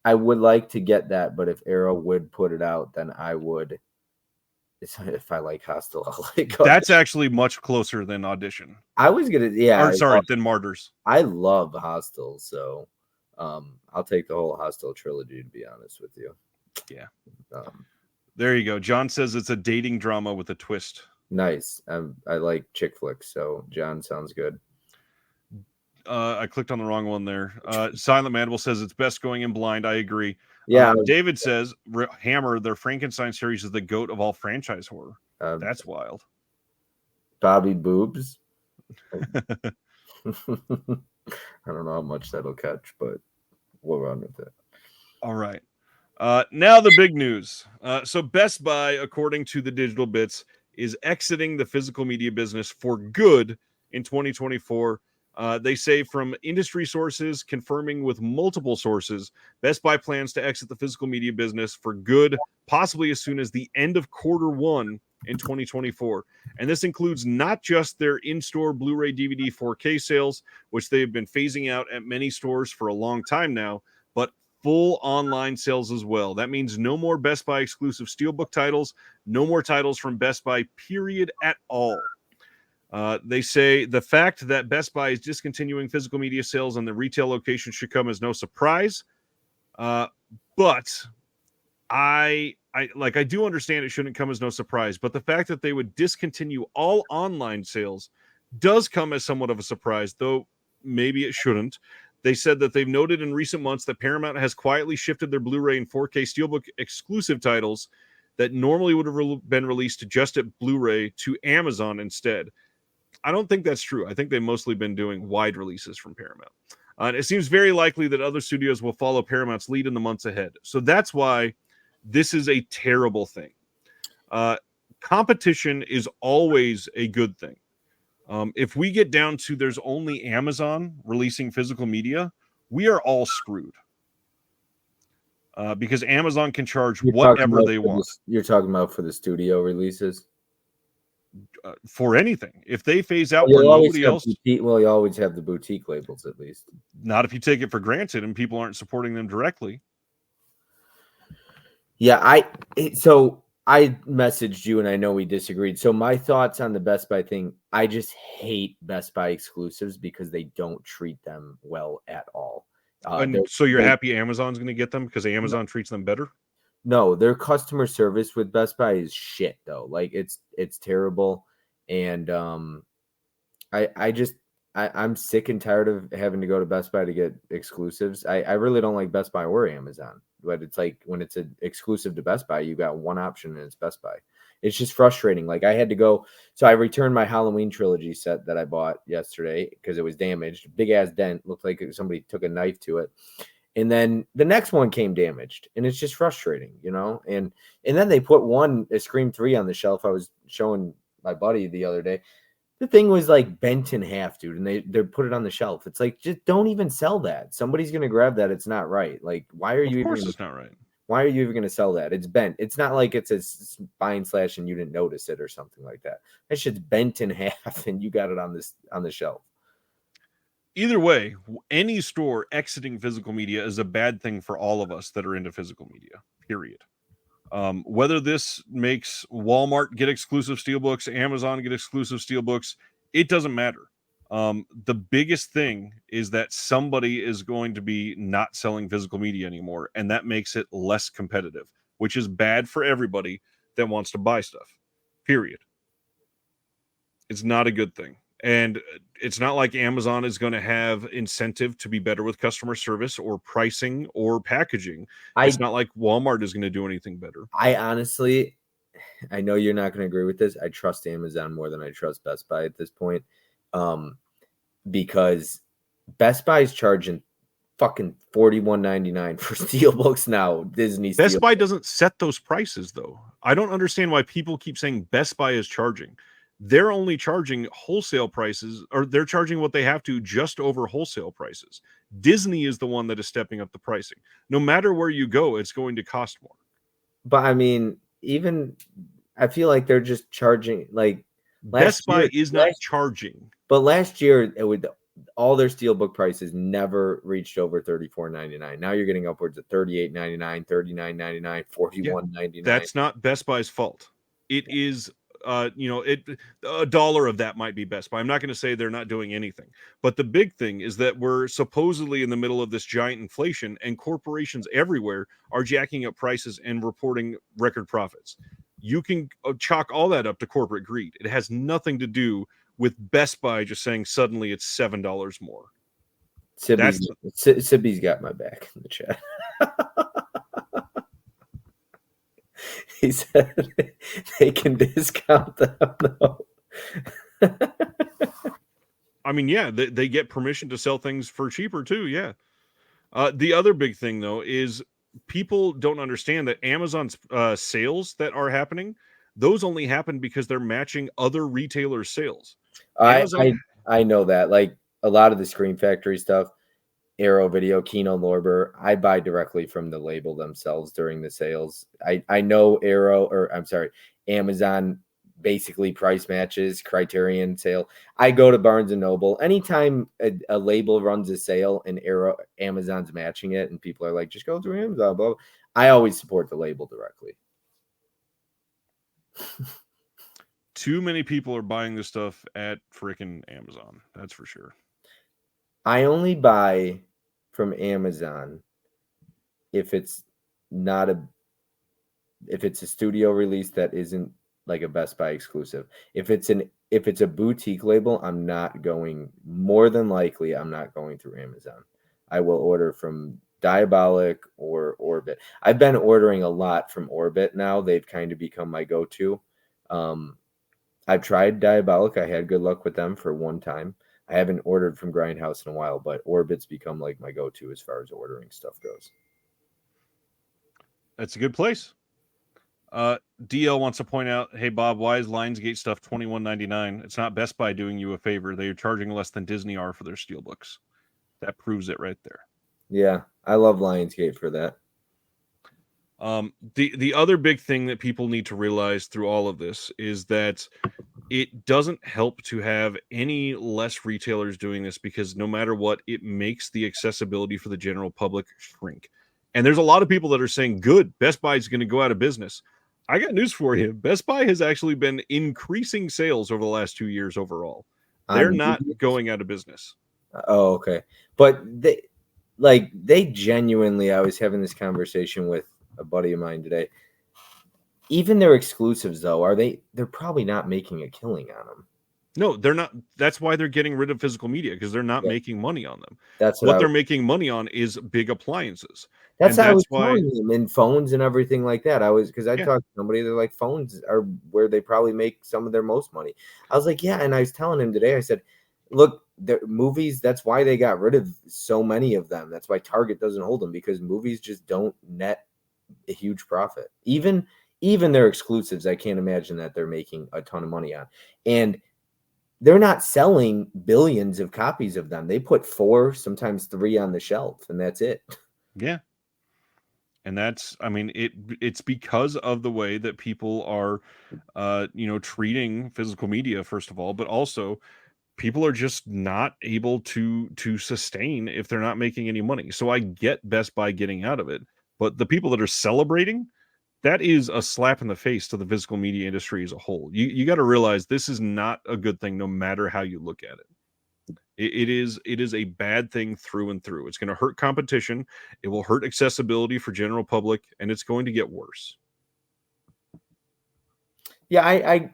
I would like to get that, but if Arrow would put it out, then I would. If I like Hostel, I'll like Audition. That's actually much closer than Audition. I was gonna, than Martyrs. I love Hostel, so I'll take the whole Hostel trilogy, to be honest with you. Yeah. There you go. John says it's a dating drama with a twist. Nice. I like chick flicks, so John sounds good. I clicked on the wrong one there. Silent Mandible says it's best going in blind. I agree. Yeah. David says Hammer, their Frankenstein series, is the GOAT of all franchise horror. That's wild. Bobby Boobs. I don't know how much that'll catch, but we'll run with it. All right. Now the big news. So Best Buy, according to the Digital Bits, is exiting the physical media business for good in 2024. They say from industry sources confirming with multiple sources, Best Buy plans to exit the physical media business for good, possibly as soon as the end of Q1 in 2024. And this includes not just their in-store Blu-ray, DVD, 4K sales, which they've been phasing out at many stores for a long time now, but full online sales as well. That means no more Best Buy exclusive Steelbook titles, no more titles from Best Buy, period, at all. They say the fact that Best Buy is discontinuing physical media sales on the retail location should come as no surprise. But I do understand it shouldn't come as no surprise, but the fact that they would discontinue all online sales does come as somewhat of a surprise, though maybe it shouldn't. They said that they've noted in recent months that Paramount has quietly shifted their Blu-ray and 4K Steelbook exclusive titles that normally would have been released just at Blu-ray to Amazon instead. I don't think that's true. I think they've mostly been doing wide releases from Paramount. And it seems very likely that other studios will follow Paramount's lead in the months ahead. So that's why this is a terrible thing. Competition is always a good thing. If we get down to there's only Amazon releasing physical media, we are all screwed. Because Amazon can charge whatever they want. You're talking about for the studio releases? For anything. If they phase out where nobody else... Well, you always have the boutique labels, at least. Not if you take it for granted and people aren't supporting them directly. Yeah, I messaged you and I know we disagreed. So my thoughts on the Best Buy thing, I just hate Best Buy exclusives because they don't treat them well at all. So you're happy Amazon's going to get them because Amazon treats them better? No, their customer service with Best Buy is shit though. Like it's terrible. And I'm sick and tired of having to go to Best Buy to get exclusives. I really don't like Best Buy or Amazon, but it's like when it's an exclusive to Best Buy, you got one option and it's Best Buy. It's just frustrating. Like I had to go. So I returned my Halloween trilogy set that I bought yesterday because it was damaged. Big ass dent. Looked like somebody took a knife to it. And then the next one came damaged. And it's just frustrating, you know? And then they put a Scream 3 on the shelf. I was showing my buddy the other day. The thing was like bent in half, dude. And they put it on the shelf. It's like, just don't even sell that. Somebody's going to grab that. It's not right. Like, why are you Of course it's not right. Why are you even going to sell that? It's bent. It's not like it's a spine slash and you didn't notice it or something like that. That shit's bent in half and you got it on the shelf. either way, any store exiting physical media is a bad thing for all of us that are into physical media, period. Whether this makes Walmart get exclusive steelbooks, Amazon get exclusive steelbooks, it doesn't matter. The biggest thing is that somebody is going to be not selling physical media anymore, and that makes it less competitive, which is bad for everybody that wants to buy stuff, period. It's not a good thing. And it's not like Amazon is going to have incentive to be better with customer service or pricing or packaging. It's I not like Walmart is going to do anything better. I honestly, I know you're not going to agree with this. I trust Amazon more than I trust Best Buy at this point, because Best Buy is charging fucking $41.99 for steelbooks now. Disney Best Buy Steelbook. doesn't set those prices, though. I don't understand why people keep saying Best Buy is charging. They're only charging wholesale prices, or they're charging what they have to just over wholesale prices. Disney is the one that is stepping up the pricing. No matter where you go, it's going to cost more. But I mean, even I feel like they're just charging like Best Buy is not charging. But last year, it would all their steelbook prices never reached over $34.99. Now you're getting upwards of $38.99, $39.99, $41.99. That's not Best Buy's fault. It is a dollar of that might be Best Buy. I'm not going to say they're not doing anything, but the big thing is that we're supposedly in the middle of this giant inflation, and corporations everywhere are jacking up prices and reporting record profits. You can chalk all that up to corporate greed. It has nothing to do with Best Buy just saying suddenly it's $7 more. Sibby's got my back in the chat. He said they can discount them though. I mean, yeah, they get permission to sell things for cheaper too. Yeah. The other big thing though is people don't understand that Amazon's sales that are happening, those only happen because they're matching other retailers' sales. I know that. Like a lot of the Screen Factory stuff, Arrow Video, Kino Lorber, I buy directly from the label themselves during the sales. I know Amazon basically price matches, Criterion sale. I go to Barnes and Noble. Anytime a label runs a sale and Amazon's matching it and people are like, just go through Amazon, blah, blah, I always support the label directly. Too many people are buying this stuff at freaking Amazon. That's for sure. I only buy from Amazon if it's a studio release that isn't like a Best Buy exclusive. If it's a boutique label, I'm not going through Amazon. I will order from Diabolic or Orbit. I've been ordering a lot from Orbit now. They've kind of become my go-to. I've tried Diabolic. I had good luck with them for one time. I haven't ordered from Grindhouse in a while, but Orbit's become like my go-to as far as ordering stuff goes. That's a good place. DL wants to point out, hey Bob, why is Lionsgate stuff $21.99? It's not Best Buy doing you a favor. They are charging less than Disney are for their steelbooks. That proves it right there. Yeah, I love Lionsgate for that. The other big thing that people need to realize through all of this is that it doesn't help to have any less retailers doing this, because no matter what, it makes the accessibility for the general public shrink. And there's a lot of people that are saying, good, Best Buy is going to go out of business. I got news for you. Best Buy has actually been increasing sales over the last 2 years overall. They're not going out of business. Oh, okay. But they genuinely, I was having this conversation with a buddy of mine today. Even their exclusives, though, they're probably not making a killing on them. No, they're not. That's why they're getting rid of physical media, because they're not making money on them. That's what they're making money on is big appliances. That's how I was telling them, in phones and everything like that. Because I talked to somebody, they're like, phones are where they probably make some of their most money. I was like, yeah. And I was telling him today, I said, look, the movies, that's why they got rid of so many of them. That's why Target doesn't hold them, because movies just don't net a huge profit. Even their exclusives, I can't imagine that they're making a ton of money on. And they're not selling billions of copies of them. They put 4, sometimes 3 on the shelf, and that's it. Yeah. And that's, I mean, it's because of the way that people are, treating physical media, first of all, but also people are just not able to sustain if they're not making any money. So I get Best Buy getting out of it, but the people that are celebrating, that is a slap in the face to the physical media industry as a whole. You got to realize this is not a good thing, no matter how you look at it. It is a bad thing through and through. It's going to hurt competition. It will hurt accessibility for general public, and it's going to get worse. Yeah,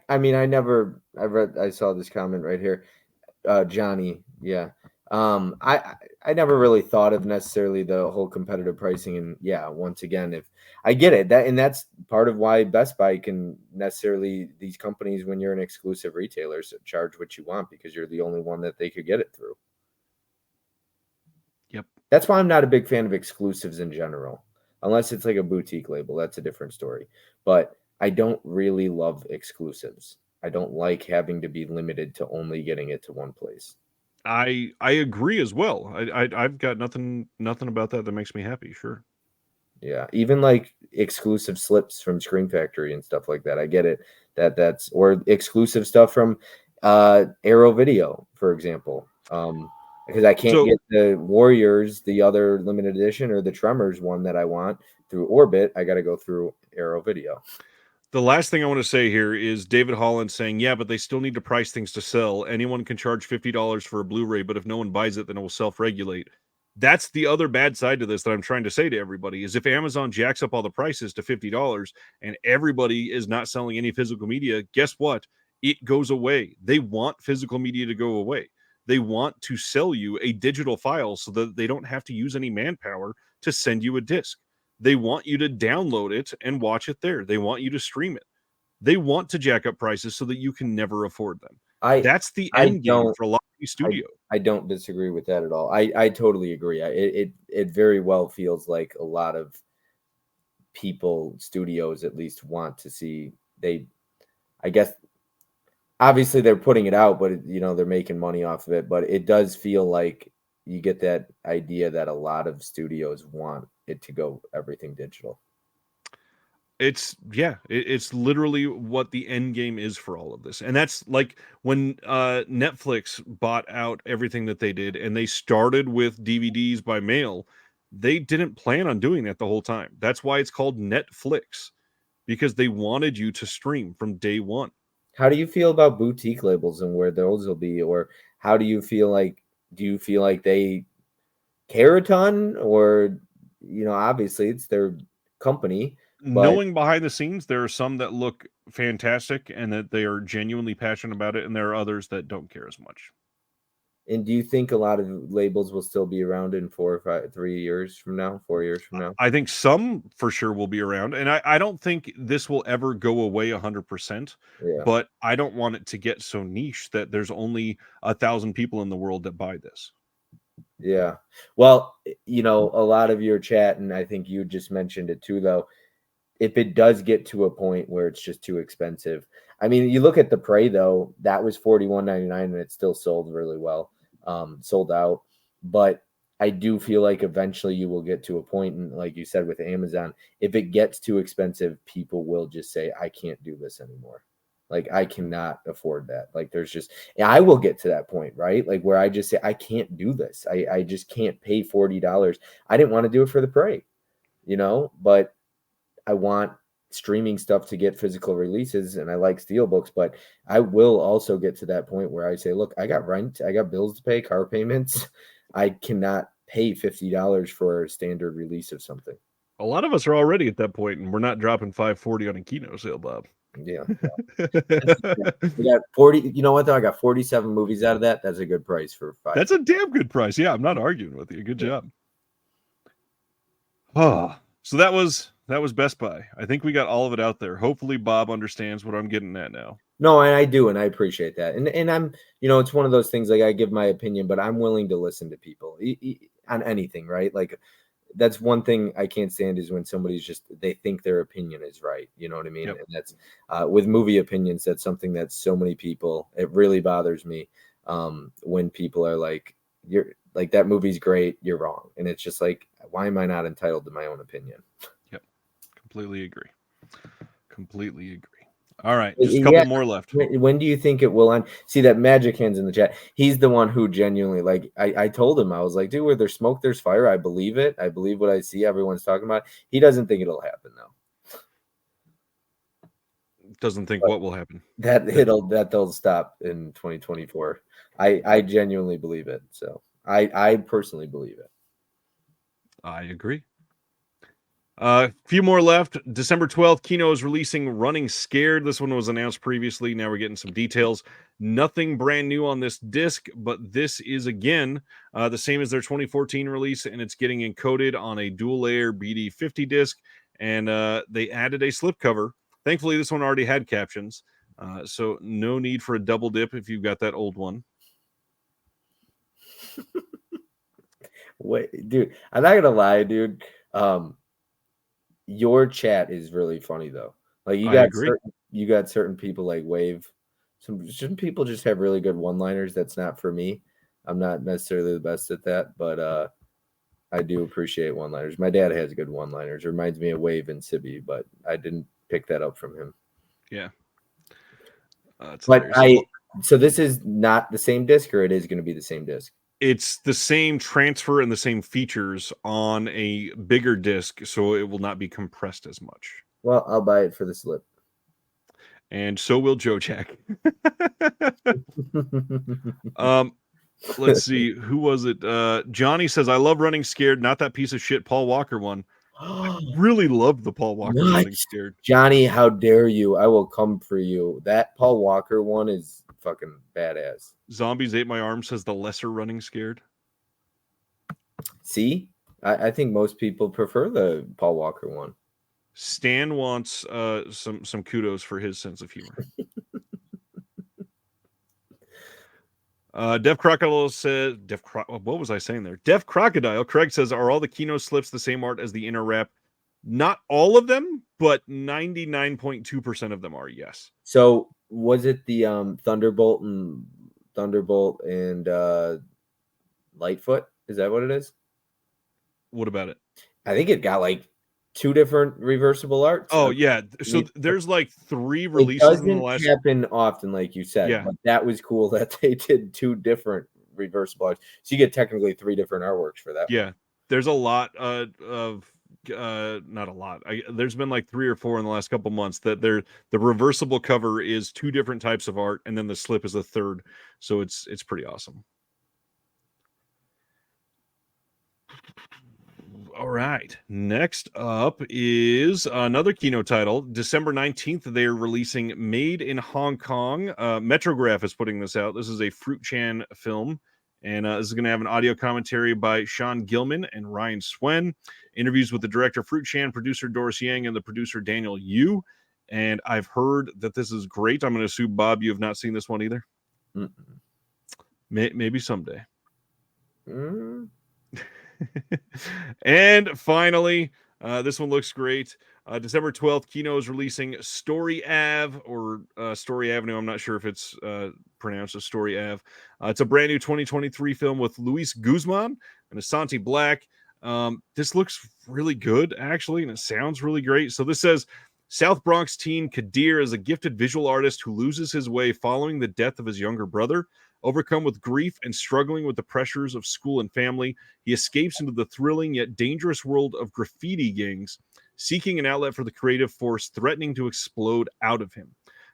I mean, I saw this comment right here. Johnny, yeah. I never really thought of necessarily the whole competitive pricing, and yeah, once again, if I get it, that's part of why Best Buy can necessarily, these companies, when you're an exclusive retailer, charge what you want because you're the only one that they could get it through. Yep. That's why I'm not a big fan of exclusives in general, unless it's like a boutique label. That's a different story. But I don't really love exclusives. I don't like having to be limited to only getting it to one place. I agree as well. I've got nothing about that makes me happy. Sure. Yeah, even like exclusive slips from Screen Factory and stuff like that. I get it. That's or exclusive stuff from Arrow Video, for example. Because I can't So get the Warriors, the other limited edition, or the Tremors one that I want through Orbit. I got to go through Arrow Video. the last thing I want to say here is David Holland saying, yeah, but they still need to price things to sell. Anyone can charge $50 for a Blu-ray, but if no one buys it, then it will self-regulate. That's the other bad side to this that I'm trying to say to everybody is if Amazon jacks up all the prices to $50 and everybody is not selling any physical media, guess what? It goes away. They want physical media to go away. They want to sell you a digital file so that they don't have to use any manpower to send you a disc. They want you to download it and watch it there. They want you to stream it. They want to jack up prices so that you can never afford them. That's the I end game don't for a lot of these studios. I don't disagree with that at all. I totally agree. It very well feels like a lot of people, studios at least, want to see. I guess obviously they're putting it out, but they're making money off of it. But it does feel like you get that idea that a lot of studios want it to go everything digital. It's literally what the end game is for all of this. And that's like when Netflix bought out everything that they did and they started with DVDs by mail, they didn't plan on doing that the whole time. That's why it's called Netflix, because they wanted you to stream from day one. How do you feel about boutique labels and where those will be, or how do you feel like? Do you feel like they care a ton, or obviously it's their company, but Knowing behind the scenes, there are some that look fantastic and that they are genuinely passionate about it, and there are others that don't care as much. and do you think a lot of labels will still be around in 4 years from now? I think some for sure will be around, and I don't think this will ever go away 100%, Yeah. but I don't want it to get so niche that there's only 1,000 people in the world that buy this. Yeah. Well, a lot of your chat, and I think you just mentioned it too, though. If it does get to a point where it's just too expensive, I mean, you look at the Prey though, that was $41.99 and it still sold really well, sold out. But I do feel like eventually you will get to a point, and like you said with Amazon, if it gets too expensive, people will just say, I can't do this anymore. Like, I cannot afford that. Like, I will get to that point, right? Like, where I just say, I can't do this. I just can't pay $40. I didn't want to do it for the Prey, but I want streaming stuff to get physical releases, and I like steelbooks, but I will also get to that point where I say, look, I got rent, I got bills to pay, car payments. I cannot pay $50 for a standard release of something. A lot of us are already at that point, and we're not dropping $5.40 on a Kino sale, Bob. Yeah. We got 40. You know what though? I got 47 movies out of that. That's a good price for five. That's a damn good price. Yeah, I'm not arguing with you. Good job. Oh, so that was Best Buy. I think we got all of it out there. Hopefully Bob understands what I'm getting at now. No, and I do, and I appreciate that. And I'm, it's one of those things, like, I give my opinion, but I'm willing to listen to people on anything, right? Like, that's one thing I can't stand is when somebody's they think their opinion is right. You know what I mean? Yep. And that's with movie opinions. That's something that so many people, it really bothers me when people are like, you're like, that movie's great, you're wrong. And it's just like, why am I not entitled to my own opinion? Yep. Completely agree. All right, just a couple more left. When do you think it will end? See that Magic Hands in the chat. He's the one who genuinely, like, I told him, I was like, dude, where there's smoke, there's fire. I believe it. I believe what I see. Everyone's talking about. He doesn't think it'll happen though. Doesn't think But what will happen. that they'll stop in 2024. I genuinely believe it. So I personally believe it. I agree. A few more left. December 12th, Kino is releasing Running Scared. This one was announced previously. Now we're getting some details. Nothing brand new on this disc, but this is again the same as their 2014 release, and it's getting encoded on a dual layer BD50 disc. And they added a slipcover. Thankfully, this one already had captions, so no need for a double dip if you've got that old one. Wait, dude, I'm not gonna lie, dude. Your chat is really funny though. Like you got certain people like Wave. Some people just have really good one-liners. That's not for me. I'm not necessarily the best at that, but I do appreciate one-liners. My dad has good one-liners. Reminds me of Wave and Sibby, but I didn't pick that up from him. Yeah. But so this is not the same disc, or it is going to be the same disc? It's the same transfer and the same features on a bigger disc, so it will not be compressed as much. Well, I'll buy it for the slip. And so will Joe Jack. Let's see. Who was it? Johnny says, I love Running Scared, not that piece of shit Paul Walker one. I really loved the Paul Walker Running Scared. Johnny, how dare you? I will come for you. That Paul Walker one is fucking badass. Zombies Ate My Arm says the lesser Running Scared. See? I think most people prefer the Paul Walker one. Stan wants some kudos for his sense of humor. Deaf Crocodile says, what was I saying there? Deaf Crocodile. Craig says, are all the Kino slips the same art as the inner wrap? Not all of them, but 99.2% of them are, yes. So was it the Thunderbolt and Lightfoot? Is that what it is? What about it? I think it got like 2 different reversible arts. Oh yeah, so there's like 3 releases in the last. It doesn't happen often, like you said. Yeah, but that was cool that they did 2 different reversible arts. So you get technically 3 different artworks for that. Yeah, there's a lot of not a lot. There's been like 3 or 4 in the last couple months that the reversible cover is 2 different types of art, and then the slip is a third. So it's pretty awesome. All right. Next up is another Kino title. December 19th, they are releasing Made in Hong Kong. Metrograph is putting this out. This is a Fruit Chan film. And this is going to have an audio commentary by Sean Gilman and Ryan Swen. Interviews with the director Fruit Chan, producer Doris Yang, and the producer Daniel Yu. And I've heard that this is great. I'm going to assume, Bob, you have not seen this one either? Maybe someday. And finally, this one looks great. December 12th, Kino is releasing Story Ave or Story Avenue. I'm not sure if it's pronounced as Story Ave. It's a brand new 2023 film with Luis Guzman and Asante Black. This looks really good, actually, and it sounds really great. So this says, South Bronx teen Kadir is a gifted visual artist who loses his way following the death of his younger brother. Overcome with grief and struggling with the pressures of school and family, he escapes into the thrilling yet dangerous world of graffiti gangs, seeking an outlet for the creative force threatening to explode out of him.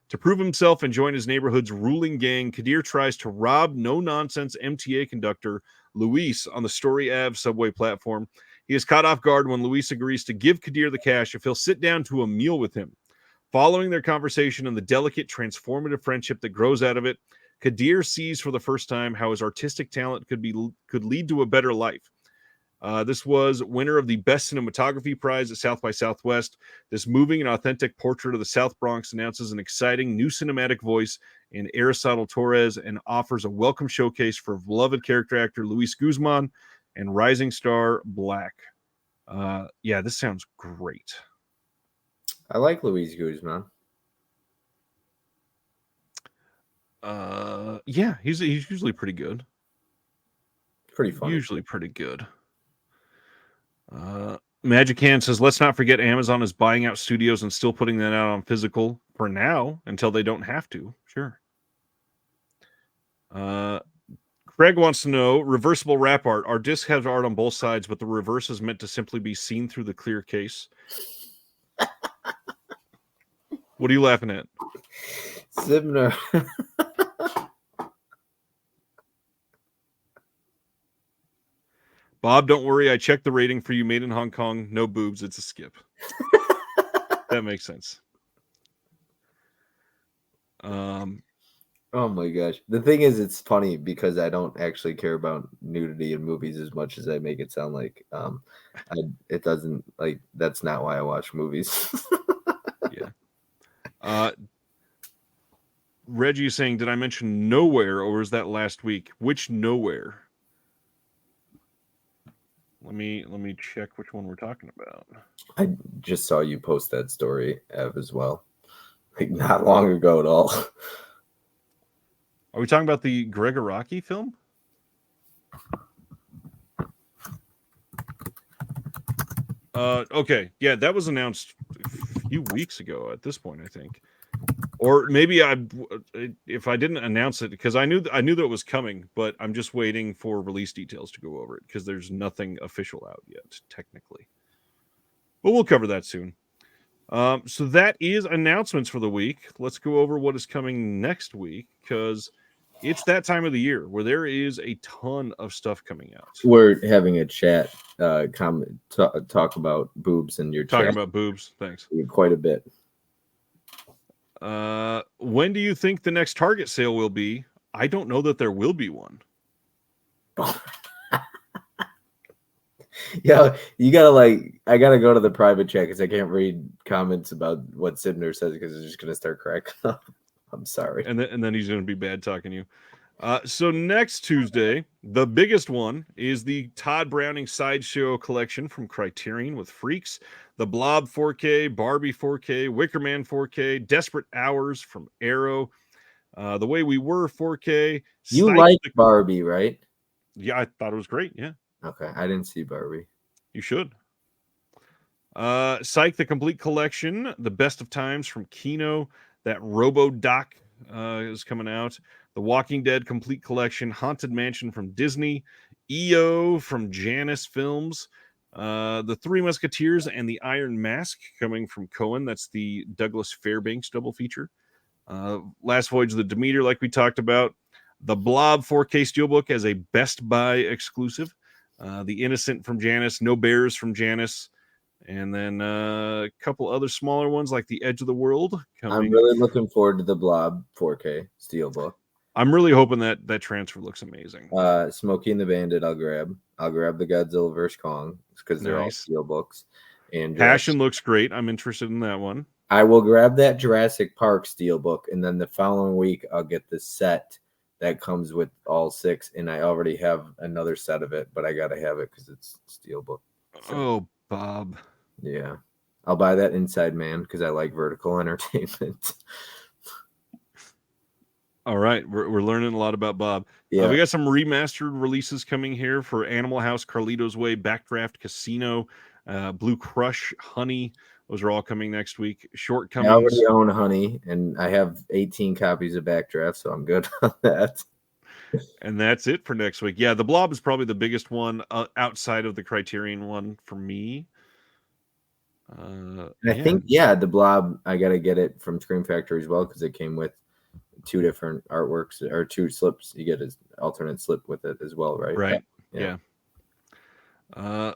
To prove himself and join his neighborhood's ruling gang, Kadir tries to rob no-nonsense MTA conductor Luis on the Story Ave subway platform. He is caught off guard when Luis agrees to give Kadir the cash if he'll sit down to a meal with him. Following their conversation and the delicate, transformative friendship that grows out of it, Kadir sees for the first time how his artistic talent could lead to a better life. This was winner of the Best Cinematography Prize at South by Southwest. This moving and authentic portrait of the South Bronx announces an exciting new cinematic voice in Aristotle Torres and offers a welcome showcase for beloved character actor Luis Guzman and rising star Black. Yeah, this sounds great. I like Luis Guzman. Yeah, he's usually pretty good. Pretty funny. Usually pretty good. Magic Hand says, let's not forget Amazon is buying out studios and still putting that out on physical for now until they don't have to. Sure. Craig wants to know, reversible wrap art. Our disc has art on both sides, but the reverse is meant to simply be seen through the clear case. What are you laughing at? Sibner. Bob, don't worry. I checked the rating for you. Made in Hong Kong. No boobs. It's a skip. That makes sense. Oh my gosh. The thing is, it's funny because I don't actually care about nudity in movies as much as I make it sound like. It doesn't, like, that's not why I watch movies. Yeah. Reggie is saying, did I mention Nowhere, or was that last week? Which Nowhere? Let me check which one we're talking about. I just saw you post that story, Ev, as well. Like, not long ago at all. Are we talking about the Gregoraki film? Okay. Yeah, that was announced a few weeks ago at this point, I think. Or maybe if I didn't announce it, because I knew that it was coming, but I'm just waiting for release details to go over it because there's nothing official out yet, technically. But we'll cover that soon. So that is announcements for the week. Let's go over what is coming next week, because it's that time of the year where there is a ton of stuff coming out. We're having a chat, talk about boobs in your Talking chat. about boobs. Thanks. Quite a bit. When do you think the next Target sale will be? I don't know that there will be one. Yeah, you gotta I gotta go to the private chat because I can't read comments about what Sibner says because it's just gonna start cracking up. I'm sorry. And then he's gonna be bad talking you. So next Tuesday, the biggest one is the Todd Browning Sideshow collection from Criterion with Freaks, the Blob 4K, Barbie 4K, Wicker Man 4K, Desperate Hours from Arrow, The Way We Were 4K. You like Barbie, right? Yeah, I thought it was great. Yeah. Okay, I didn't see Barbie. You should. Psych, the Complete Collection, The Best of Times from Kino, that Robo-Doc is coming out. The Walking Dead Complete Collection, Haunted Mansion from Disney, EO from Janus Films, The Three Musketeers and the Iron Mask coming from Cohen. That's the Douglas Fairbanks double feature. Last Voyage of the Demeter, like we talked about. The Blob 4K Steelbook as a Best Buy exclusive. The Innocent from Janus, No Bears from Janus. And then a couple other smaller ones like The Edge of the World coming. I'm really looking forward to the Blob 4K Steelbook. I'm really hoping that transfer looks amazing. Smokey and the Bandit, I'll grab the Godzilla vs. Kong because they're Nice. all Steelbooks. And Passion looks great. I'm interested in that one. I will grab that Jurassic Park Steelbook, and then the following week I'll get the set that comes with all 6, and I already have another set of it, but I gotta have it because it's Steelbook. So, oh, Bob. Yeah. I'll buy that Inside Man because I like vertical entertainment. All right. We're learning a lot about Bob. Yeah. We got some remastered releases coming here for Animal House, Carlito's Way, Backdraft, Casino, Blue Crush, Honey. Those are all coming next week. Shortcomings. I already own Honey, and I have 18 copies of Backdraft, so I'm good on that. And that's it for next week. Yeah, the Blob is probably the biggest one outside of the Criterion one for me. I think, the Blob, I got to get it from Scream Factory as well because it came with 2 different artworks or 2 slips. You get an alternate slip with it as well, right? Right. Yeah.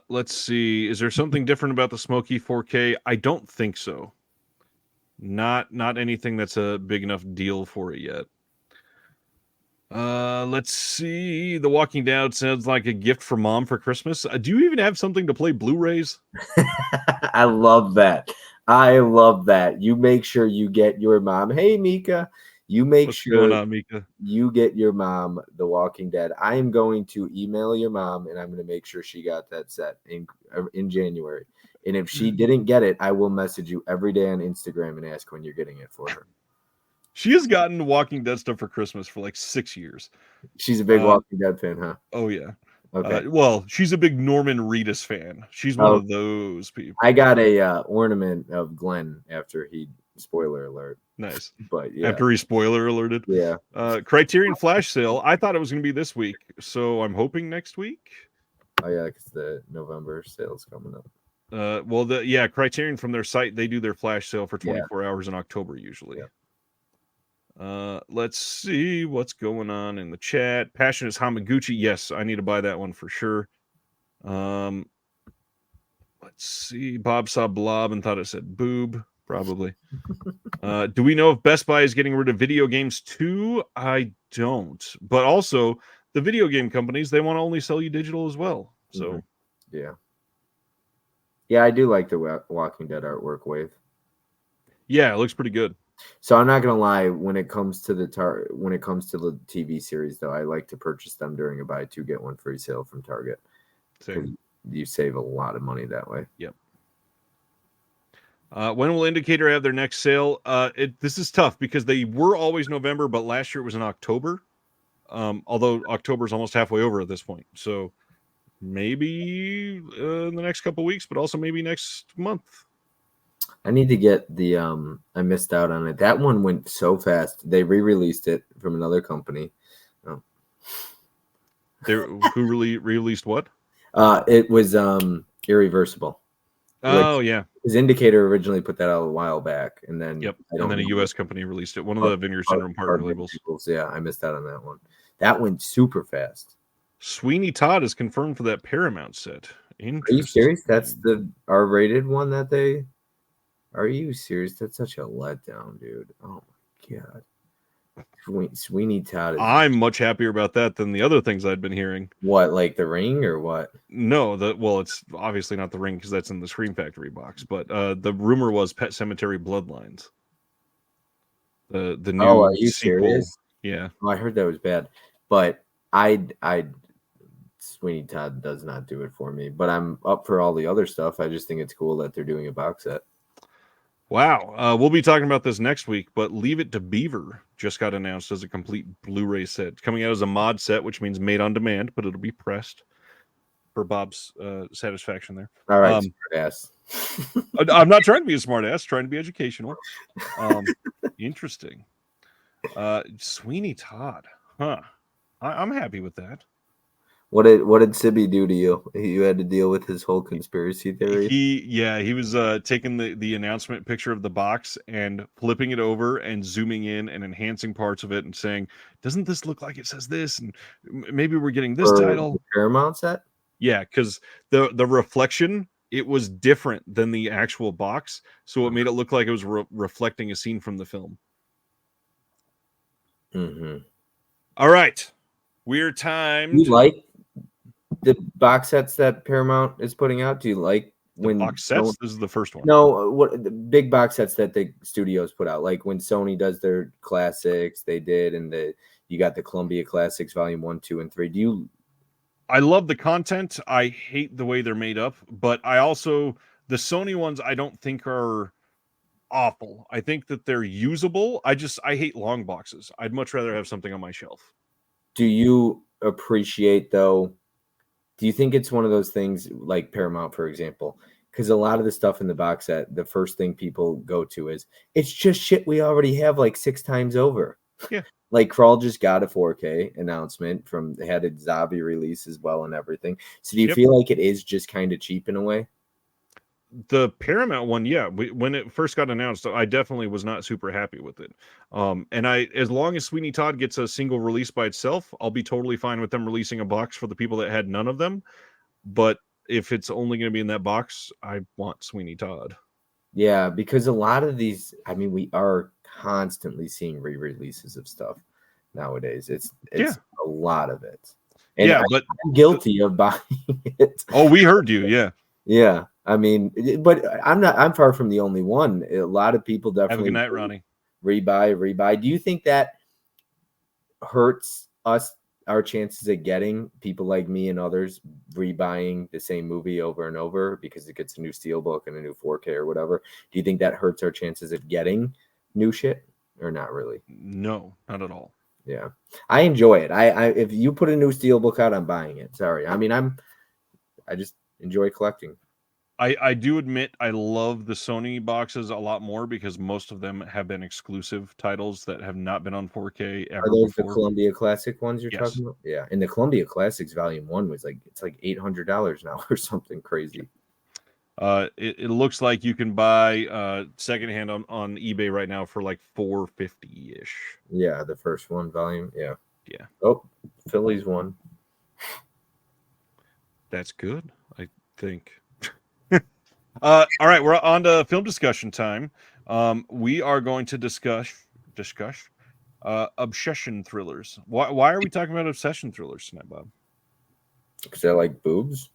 Let's see. Is there something different about the Smoky 4K? I don't think so. Not anything that's a big enough deal for it yet. Let's see. The Walking Dead sounds like a gift for Mom for Christmas. Do you even have something to play Blu-rays? I love that. You make sure you get your mom. Hey, Mika. You make What's sure going on, Mika? You get your mom The Walking Dead. I am going to email your mom, and I'm going to make sure she got that set in January. And if she didn't get it, I will message you every day on Instagram and ask when you're getting it for her. She has gotten Walking Dead stuff for Christmas for like 6 years. She's a big Walking Dead fan, huh? Oh, yeah. Okay. Well, she's a big Norman Reedus fan. She's one Oh, of those people. I got a ornament of Glenn after he spoiler alert. Nice. But yeah. After he spoiler alerted. Yeah. Criterion Flash sale. I thought it was going to be this week, so I'm hoping next week. Oh yeah, because the November sale's coming up. Well, Criterion from their site, they do their flash sale for 24 hours in October usually. Let's see what's going on in the chat. Passion is Hamaguchi. Yes, I need to buy that one for sure. Let's see. Bob saw blob and thought it said boob. Probably. Do we know if Best Buy is getting rid of video games too? I don't. But also, the video game companies, they want to only sell you digital as well. So, yeah, I do like the Walking Dead artwork wave. Yeah, it looks pretty good. So I'm not gonna lie. When it comes to the TV series, though, I like to purchase them during a buy two get one free sale from Target. Same. You save a lot of money that way. Yep. When will Indicator have their next sale? This is tough because they were always November, but last year it was in October. Although October's almost halfway over at this point, so maybe in the next couple weeks, but also maybe next month. I need to get the I missed out on it. That one went so fast. They re-released it from another company. Who really released what? It was Irreversible. Oh yeah. His Indicator originally put that out a while back, and then and then a U.S. company released it. One of the Vineyard Syndrome partner labels. Yeah, I missed out on that one. That went super fast. Sweeney Todd is confirmed for that Paramount set. Are you serious? That's the R-rated one that they. Are you serious? That's such a letdown, dude. Oh my god. Sweeney Todd. I'm much happier about that than the other things I'd been hearing. What, like The Ring or what? No, it's obviously not The Ring because that's in the Scream Factory box. But the rumor was Pet Sematary Bloodlines. The new are you sequel. Serious? Yeah. Oh, I heard that was bad, but Sweeney Todd does not do it for me. But I'm up for all the other stuff. I just think it's cool that they're doing a box set. Wow. We'll be talking about this next week, but Leave It to Beaver just got announced as a complete Blu-ray set. Coming out as a mod set, which means made on demand, but it'll be pressed for Bob's satisfaction there. All right, smartass. I'm not trying to be a smartass, trying to be educational. Interesting. Sweeney Todd. Huh. I'm happy with that. What did Sibby do to you? You had to deal with his whole conspiracy theory. He was taking the announcement picture of the box and flipping it over and zooming in and enhancing parts of it and saying, "Doesn't this look like it says this?" And maybe we're getting this title. The Paramount set. Yeah, because the reflection, it was different than the actual box, so it made it look like it was reflecting a scene from the film. Mm-hmm. All right, we're timed. You like the box sets that Paramount is putting out? Do you like when box sets? This is the first one. No, what the big box sets that the studios put out, like when Sony does their classics, they did, and you got the Columbia Classics Volume 1, 2, and 3. I love the content. I hate the way they're made up, but I also the Sony ones I don't think are awful. I think that they're usable. I hate long boxes. I'd much rather have something on my shelf. Do you appreciate though? Do you think it's one of those things like Paramount, for example? Because a lot of the stuff in the box set, the first thing people go to is it's just shit we already have like 6 times over. Yeah. Like Crawl just got a 4K announcement they had a Zombie release as well and everything. So do you feel like it is just kind of cheap in a way? The Paramount one, yeah. When it first got announced, I definitely was not super happy with it. And as long as Sweeney Todd gets a single release by itself, I'll be totally fine with them releasing a box for the people that had none of them. But if it's only going to be in that box, I want Sweeney Todd. Yeah, because a lot of these, we are constantly seeing re-releases of stuff nowadays. It's a lot of it. And but I'm guilty of buying it. Oh, we heard you. Yeah. Yeah. But I'm far from the only one. A lot of people definitely. Have a good night, Ronnie. Rebuy. Do you think that hurts our chances of getting people like me and others rebuying the same movie over and over because it gets a new steelbook and a new 4K or whatever? Do you think that hurts our chances of getting new shit or not really? No, not at all. Yeah, I enjoy it. I if you put a new Steelbook out, I'm buying it. Sorry, I mean I just enjoy collecting. I do admit I love the Sony boxes a lot more because most of them have been exclusive titles that have not been on 4K Are ever those the before. Columbia Classic ones you're Yes. talking about? Yeah, and the Columbia Classics Volume 1 was like it's like $800 now or something crazy. It looks like you can buy secondhand on eBay right now for like 450 ish. Yeah, the first one volume. Yeah. Yeah, Oh, Phillies won. that's good, I think. All right, we're on to film discussion time. We are going to discuss obsession thrillers. Why are we talking about obsession thrillers tonight, Bob? Because I like boobs.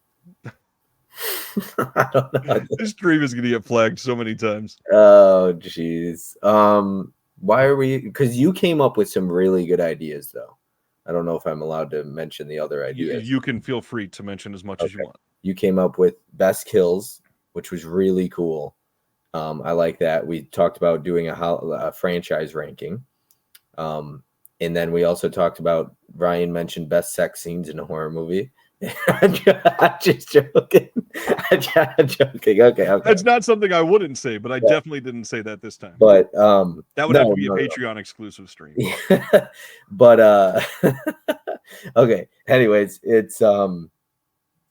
I don't know. This stream is going to get flagged so many times. Oh, jeez. Why are we? Because you came up with some really good ideas, though. I don't know if I'm allowed to mention the other ideas. You can feel free to mention as much as you Okay. want. You came up with best kills, which was really cool. I like that. We talked about doing a franchise ranking. And then we also talked about Ryan mentioned best sex scenes in a horror movie. I'm just joking. I'm joking. Okay. That's not something I wouldn't say, but I definitely didn't say that this time. But that would have to be a Patreon exclusive stream. But okay. Anyways, it's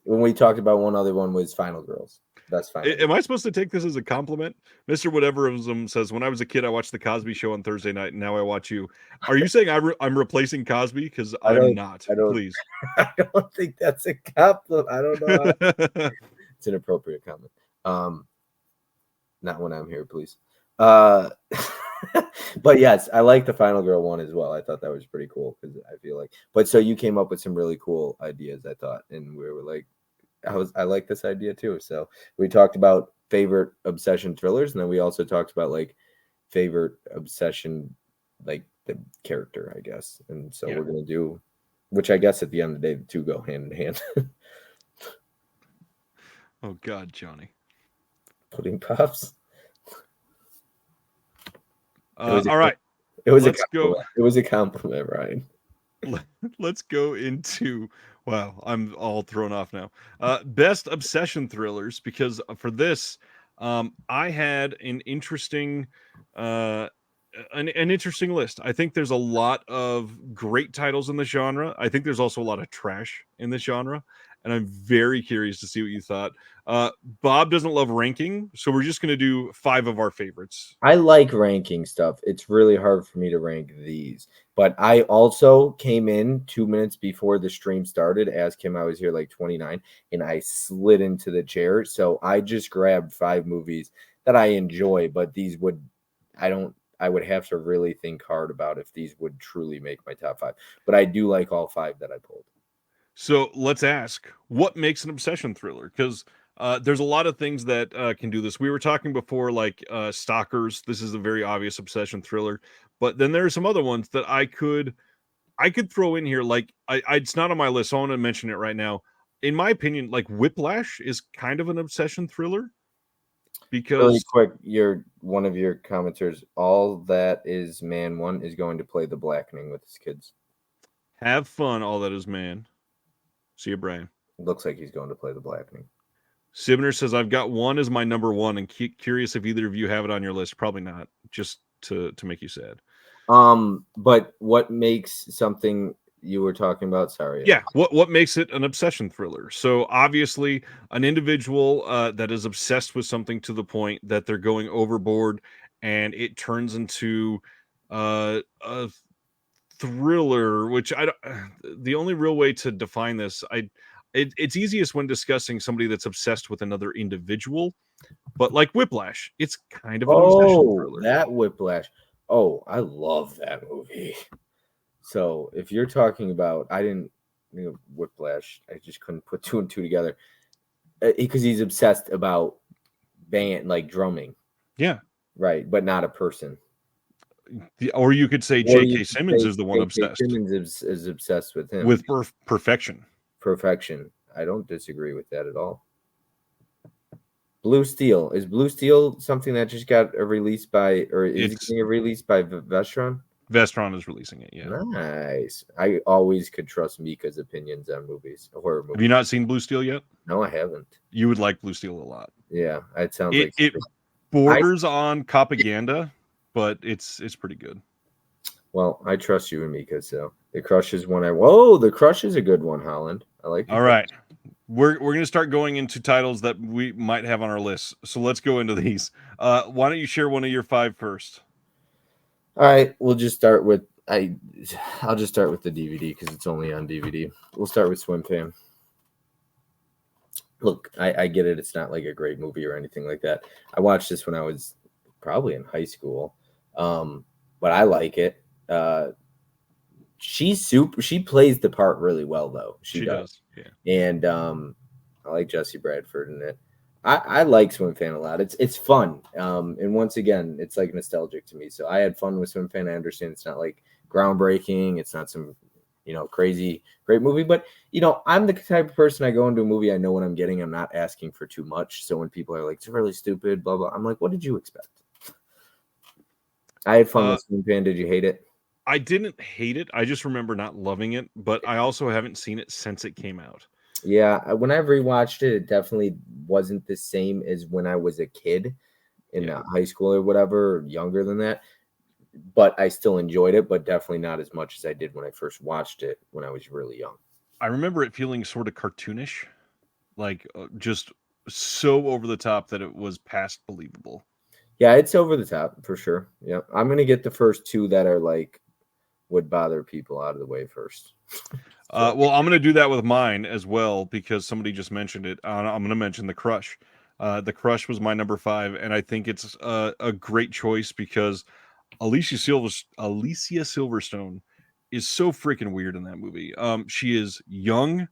when we talked about one other one was Final Girls. That's fine. Am I supposed to take this as a compliment? Mr. Whateverism says, when I was a kid, I watched the Cosby Show on Thursday night, and now I watch you. Are you saying I'm replacing Cosby? Because I'm not. Please. I don't think that's a compliment. I don't know. It's an appropriate comment. Not when I'm here, please. But yes, I like the Final Girl one as well. I thought that was pretty cool because I feel like. But so you came up with some really cool ideas, I thought, and we were like, I like this idea too. So we talked about favorite obsession thrillers, and then we also talked about like favorite obsession, like the character, I guess. And so we're gonna do, which I guess at the end of the day, the two go hand in hand. Oh God, Johnny. Pudding Pops. All right. It was a compliment, Ryan. Let's go into wow, I'm all thrown off now. Best obsession thrillers, because for this, I had an interesting an interesting list. I think there's a lot of great titles in the genre. I think there's also a lot of trash in this genre, and I'm very curious to see what you thought. Bob doesn't love ranking, so we're just going to do 5 of our favorites. I like ranking stuff. It's really hard for me to rank these, but I also came in 2 minutes before the stream started. Asked him, I was here like 29, and I slid into the chair. So I just grabbed 5 movies that I enjoy, but these would, I would have to really think hard about if these would truly make my top 5. But I do like all 5 that I pulled. So let's ask, what makes an obsession thriller? Because there's a lot of things that can do this. We were talking before, like Stalkers. This is a very obvious obsession thriller. But then there are some other ones that I could throw in here. Like it's not on my list, so I want to mention it right now. In my opinion, like Whiplash is kind of an obsession thriller. Because really quick, one of your commenters, all that is man 1 is going to play The Blackening with his kids. Have fun, all that is man. See you, Brian. It looks like he's going to play The Blackening. Sibner says, I've got 1 as my number 1, and curious if either of you have it on your list. Probably not, just to make you sad. But what makes something you were talking about? Sorry. Yeah, what makes it an obsession thriller? So obviously, an individual that is obsessed with something to the point that they're going overboard, and it turns into a thriller. Which the only real way to define this, it's easiest when discussing somebody that's obsessed with another individual. But like Whiplash, it's kind of an obsession thriller. That Whiplash. Oh, I love that movie. So if you're talking about, I didn't Whiplash. I just couldn't put 2 and 2 together because he's obsessed about band, like drumming. Yeah, right, but not a person. Or you could say J.K. Simmons is the one obsessed. Simmons is obsessed with him. With perfection. Perfection. I don't disagree with that at all. Blue Steel. Is Blue Steel something that just got a release by, or is it getting a release by Vestron? Vestron is releasing it. Yeah. Nice. I always could trust Mika's opinions on movies, horror movies. Have you not seen Blue Steel yet? No, I haven't. You would like Blue Steel a lot. Yeah, it sounds like It borders on propaganda, but it's pretty good. Well, I trust you and Mika, so the Crush is one the Crush is a good one, Holland. I like it. All right. We're gonna start going into titles that we might have on our list. So let's go into these. Why don't you share one of your 5 first? All right, we'll just start with I'll just start with the DVD because it's only on DVD. We'll start with Swim Fan. Look, I get it. It's not like a great movie or anything like that. I watched this when I was probably in high school, but I like it. She's super. She plays the part really well, though. She does. Yeah. And I like Jesse Bradford in it. I like Swim Fan a lot. It's fun. And once again, it's like nostalgic to me. So I had fun with Swim Fan. I understand it's not like groundbreaking. It's not some crazy great movie. But I'm the type of person, I go into a movie, I know what I'm getting. I'm not asking for too much. So when people are like, it's really stupid, blah blah, I'm like, what did you expect? I had fun with Swim Fan. Did you hate it? I didn't hate it. I just remember not loving it, but I also haven't seen it since it came out. Yeah, when I rewatched it, it definitely wasn't the same as when I was a kid in high school or whatever, or younger than that. But I still enjoyed it, but definitely not as much as I did when I first watched it when I was really young. I remember it feeling sort of cartoonish, like just so over the top that it was past believable. Yeah, it's over the top for sure. Yeah, I'm going to get the first 2 that are like would bother people out of the way first. Well, I'm going to do that with mine as well because somebody just mentioned it. I'm going to mention The Crush. The Crush was my number 5, and I think it's a great choice because Alicia Silverstone is so freaking weird in that movie. She is young.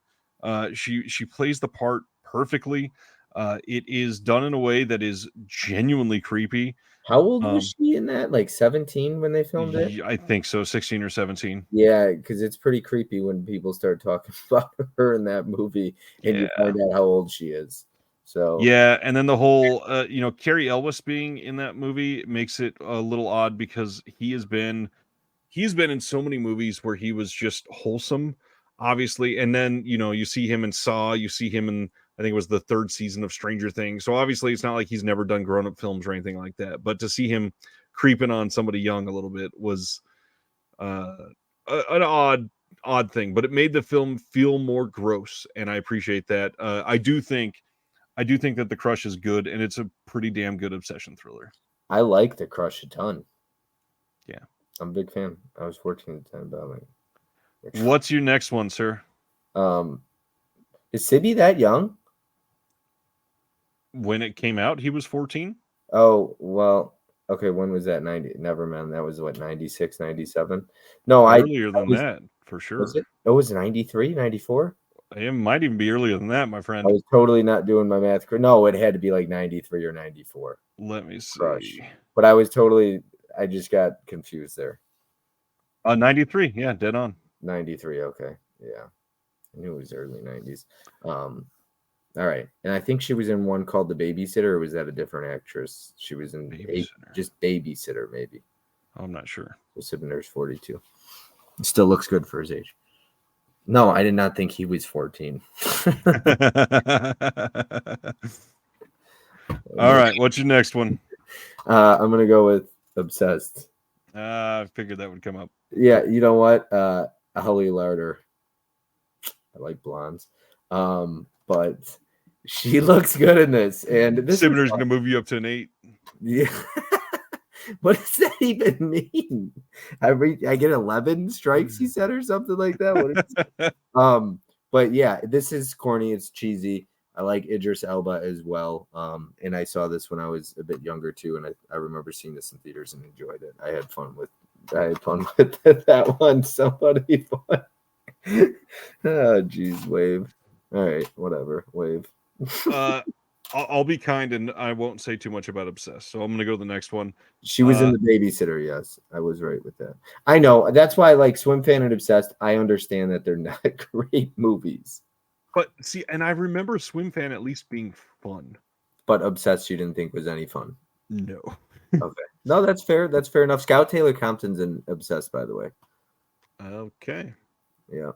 She plays the part perfectly. It is done in a way that is genuinely creepy. How old was she in that? Like 17 when they filmed it? I think so, 16 or 17. Yeah, because it's pretty creepy when people start talking about her in that movie and you find out how old she is. So yeah, and then the whole Carrie Elwes being in that movie makes it a little odd because he's been in so many movies where he was just wholesome, obviously, and then you see him in Saw, you see him in, I think it was the 3rd season of Stranger Things. So obviously it's not like he's never done grown-up films or anything like that, but to see him creeping on somebody young a little bit was an odd thing, but it made the film feel more gross, and I appreciate that. I do think that The Crush is good, and it's a pretty damn good obsession thriller. I like The Crush a ton. Yeah. I'm a big fan. I was 14 at the time, but I'm like, what's your next one, sir? Is Sibby that young? When it came out, he was 14. Oh, well, okay. When was that? 90? Never mind. That was what, 96, 97? No, earlier than that, for sure. Was it? Oh, was it 93, 94? It might even be earlier than that, my friend. I was totally not doing my math. No, it had to be like 93 or 94. Let me see. Crush. But I just got confused there. 93. Yeah, dead on. 93. Okay. Yeah. I knew it was early 90s. All right. And I think she was in one called The Babysitter, or was that a different actress? She was in just Babysitter, maybe. I'm not sure. Sibner's 42. He still looks good for his age. No, I did not think he was 14. All right. What's your next one? I'm going to go with Obsessed. I figured that would come up. Yeah. You know what? Holly Larder. I like blondes. But she looks good in this. And this Sibner's going to move you up to an 8. Yeah. What does that even mean? I get 11 strikes, he said, or something like that. But yeah, this is corny. It's cheesy. I like Idris Elba as well. And I saw this when I was a bit younger too, and I remember seeing this in theaters and enjoyed it. I had fun with that one. Somebody fun. Oh, geez, Wave. All right, whatever, Wave. I'll be kind and I won't say too much about Obsessed. So I'm going to go to the next one. She was in The Babysitter. Yes, I was right with that. I know. That's why I like Swim Fan and Obsessed. I understand that they're not great movies. But see, and I remember Swim Fan at least being fun. But Obsessed you didn't think was any fun? No. Okay. No, that's fair. That's fair enough. Scout Taylor Compton's an obsessed, by the way. Okay. Yeah.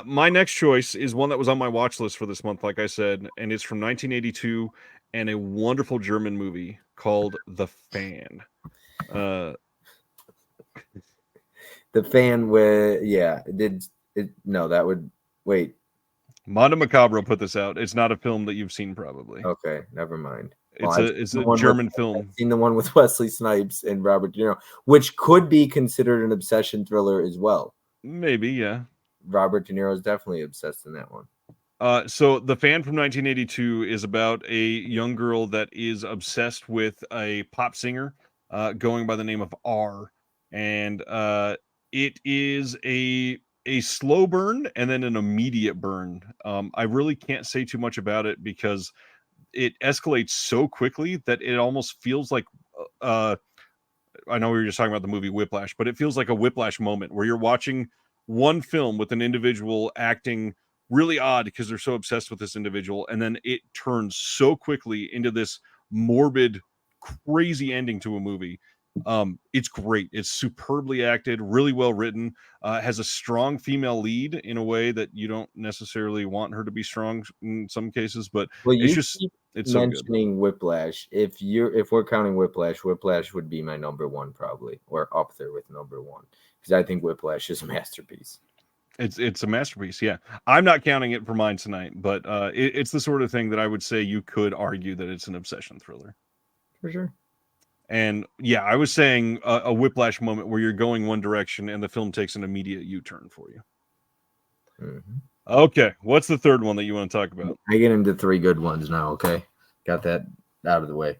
My next choice is one that was on my watch list for this month, like I said, and it's from 1982 and a wonderful German movie called The Fan. Uh, The Fan with did it no, that would wait. Mondo Macabro put this out. It's not a film that you've seen, probably. Okay, never mind. Well, It's a German film. I've seen the one with Wesley Snipes and Robert De Niro, which could be considered an obsession thriller as well. Maybe, yeah. Robert De Niro is definitely obsessed in that one. So The Fan from 1982 is about a young girl that is obsessed with a pop singer going by the name of R, and it is a slow burn and then an immediate burn. I really can't say too much about it because it escalates so quickly that it almost feels like I know we were just talking about the movie Whiplash, but it feels like a Whiplash moment where you're watching one film with an individual acting really odd because they're so obsessed with this individual, and then it turns so quickly into this morbid, crazy ending to a movie. It's great. It's superbly acted, really well written. Has a strong female lead in a way that you don't necessarily want her to be strong in some cases, but Well, it's you just keep it's so good. mentioning Whiplash. If we're counting Whiplash, Whiplash would be my number one probably, or up there with number one, because I think Whiplash is a masterpiece. It's a masterpiece. Yeah, I'm not counting it for mine tonight, but it's the sort of thing that I would say you could argue that it's an obsession thriller. For sure. And yeah, I was saying a Whiplash moment where you're going one direction and the film takes an immediate U-turn for you. Mm-hmm. Okay, what's the third one that you want to talk about? I get into three good ones now. Okay, got that out of the way.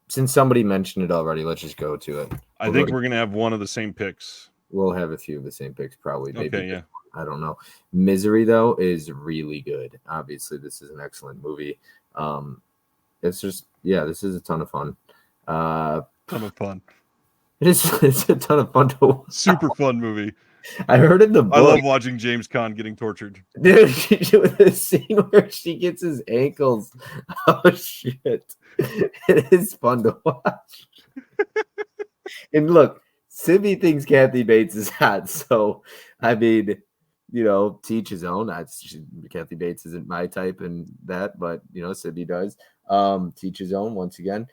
Since somebody mentioned it already, let's just go to it. I think we're gonna have one of the same picks. We'll have a few of the same picks, probably. Maybe. Okay, yeah. I don't know. Misery though is really good. Obviously, this is an excellent movie. It's just this is a ton of fun. Ton of fun. It's a ton of fun to watch. Super fun movie. I heard in the book. I love watching James Caan getting tortured. Dude, the scene where she gets his ankles. Oh shit. It is fun to watch. And look, Sibby thinks Kathy Bates is hot, so I mean, teach his own. Kathy Bates isn't my type and that, but Sibby does. Teach his own once again.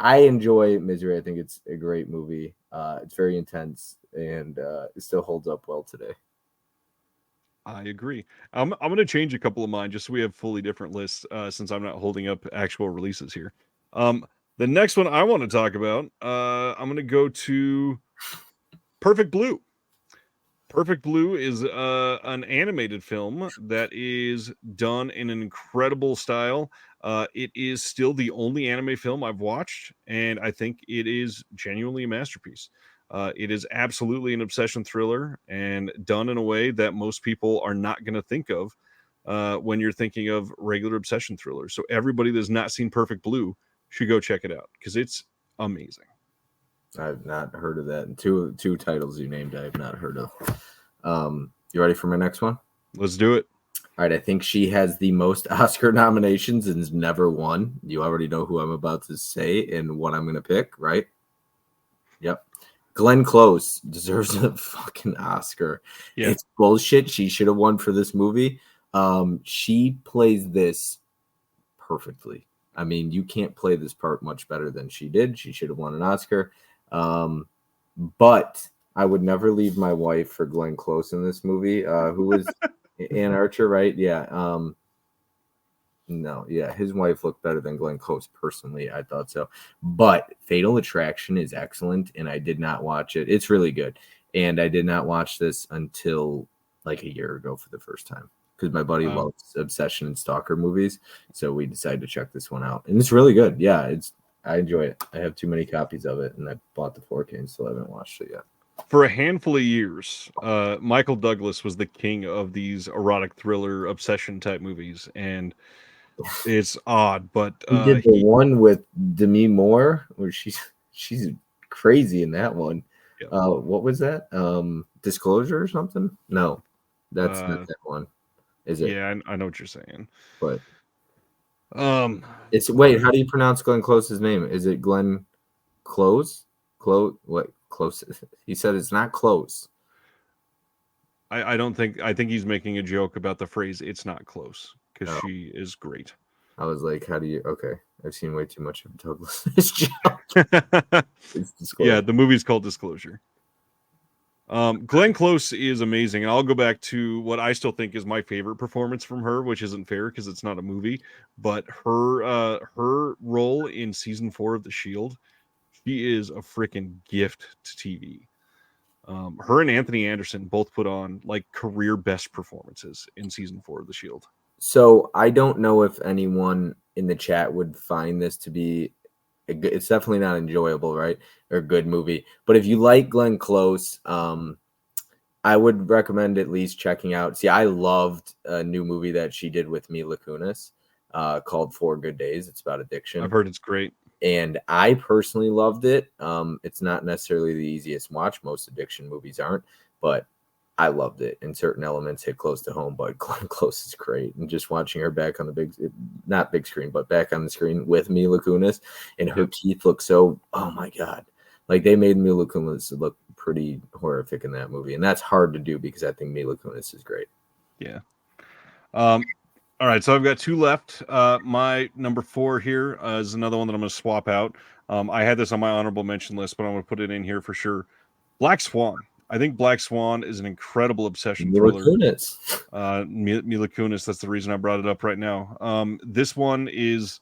I enjoy Misery. I think it's a great movie. It's very intense and it still holds up well today. I agree. I'm going to change a couple of mine just so we have fully different lists since I'm not holding up actual releases here. The next one I want to talk about, I'm going to go to Perfect Blue. Perfect Blue is an animated film that is done in an incredible style. It is still the only anime film I've watched, and I think it is genuinely a masterpiece. It is absolutely an obsession thriller and done in a way that most people are not going to think of when you're thinking of regular obsession thrillers. So everybody that's not seen Perfect Blue should go check it out because it's amazing. I've not heard of that. And two titles you named I have not heard of. You ready for my next one? Let's do it. All right. I think she has the most Oscar nominations and has never won. You already know who I'm about to say and what I'm going to pick, right? Yep. Glenn Close deserves a fucking Oscar. Yeah. It's bullshit. She should have won for this movie. She plays this perfectly. I mean, you can't play this part much better than she did. She should have won an Oscar. But I would never leave my wife for Glenn Close in this movie. Who was Ann Archer, right? Yeah. No, yeah, his wife looked better than Glenn Close personally. I thought so. But Fatal Attraction is excellent, and I did not watch it. It's really good. And I did not watch this until like a year ago for the first time because my buddy loves obsession and stalker movies. So we decided to check this one out. And it's really good. Yeah, I enjoy it. I have too many copies of it, and I bought the 4K and still haven't watched it yet. For a handful of years, Michael Douglas was the king of these erotic thriller obsession type movies, and it's odd, but he did the one with Demi Moore where she's crazy in that one. Yeah. What was that? Disclosure or something? No, that's not that one. Is it? Yeah, I know what you're saying. But It's wait, how do you pronounce Glenn Close's name? Is it Glenn Close? What Close? He said it's not close. I don't think I think he's making a joke about the phrase "it's not close" because Oh. she is great. I was like, how do you? Okay, I've seen way too much of Douglas' joke. Yeah, the movie's called Disclosure. Glenn Close is amazing, and I'll go back to what I still think is my favorite performance from her, which isn't fair because it's not a movie, but her role in season 4 of The Shield, she is a freaking gift to TV. Her and Anthony Anderson both put on like career best performances in season 4 of The Shield. So I don't know if anyone in the chat would find this to be it's definitely not enjoyable, right? Or a good movie. But if you like Glenn Close, I would recommend at least checking out. See, I loved a new movie that she did with Mila Kunis called 4 Good Days. It's about addiction. I've heard it's great. And I personally loved it. It's not necessarily the easiest watch. Most addiction movies aren't, but I loved it. And certain elements hit close to home, but Glenn Close is great. And just watching her back on the not big screen, but back on the screen with Mila Kunis, and her teeth look so, oh my God. Like they made Mila Kunis look pretty horrific in that movie. And that's hard to do because I think Mila Kunis is great. Yeah. All right, so I've got 2 left. My number 4 here is another one that I'm going to swap out. I had this on my honorable mention list, but I'm going to put it in here for sure. Black Swan. I think Black Swan is an incredible obsession thriller. Kunis. Mila Kunis, that's the reason I brought it up right now. This one is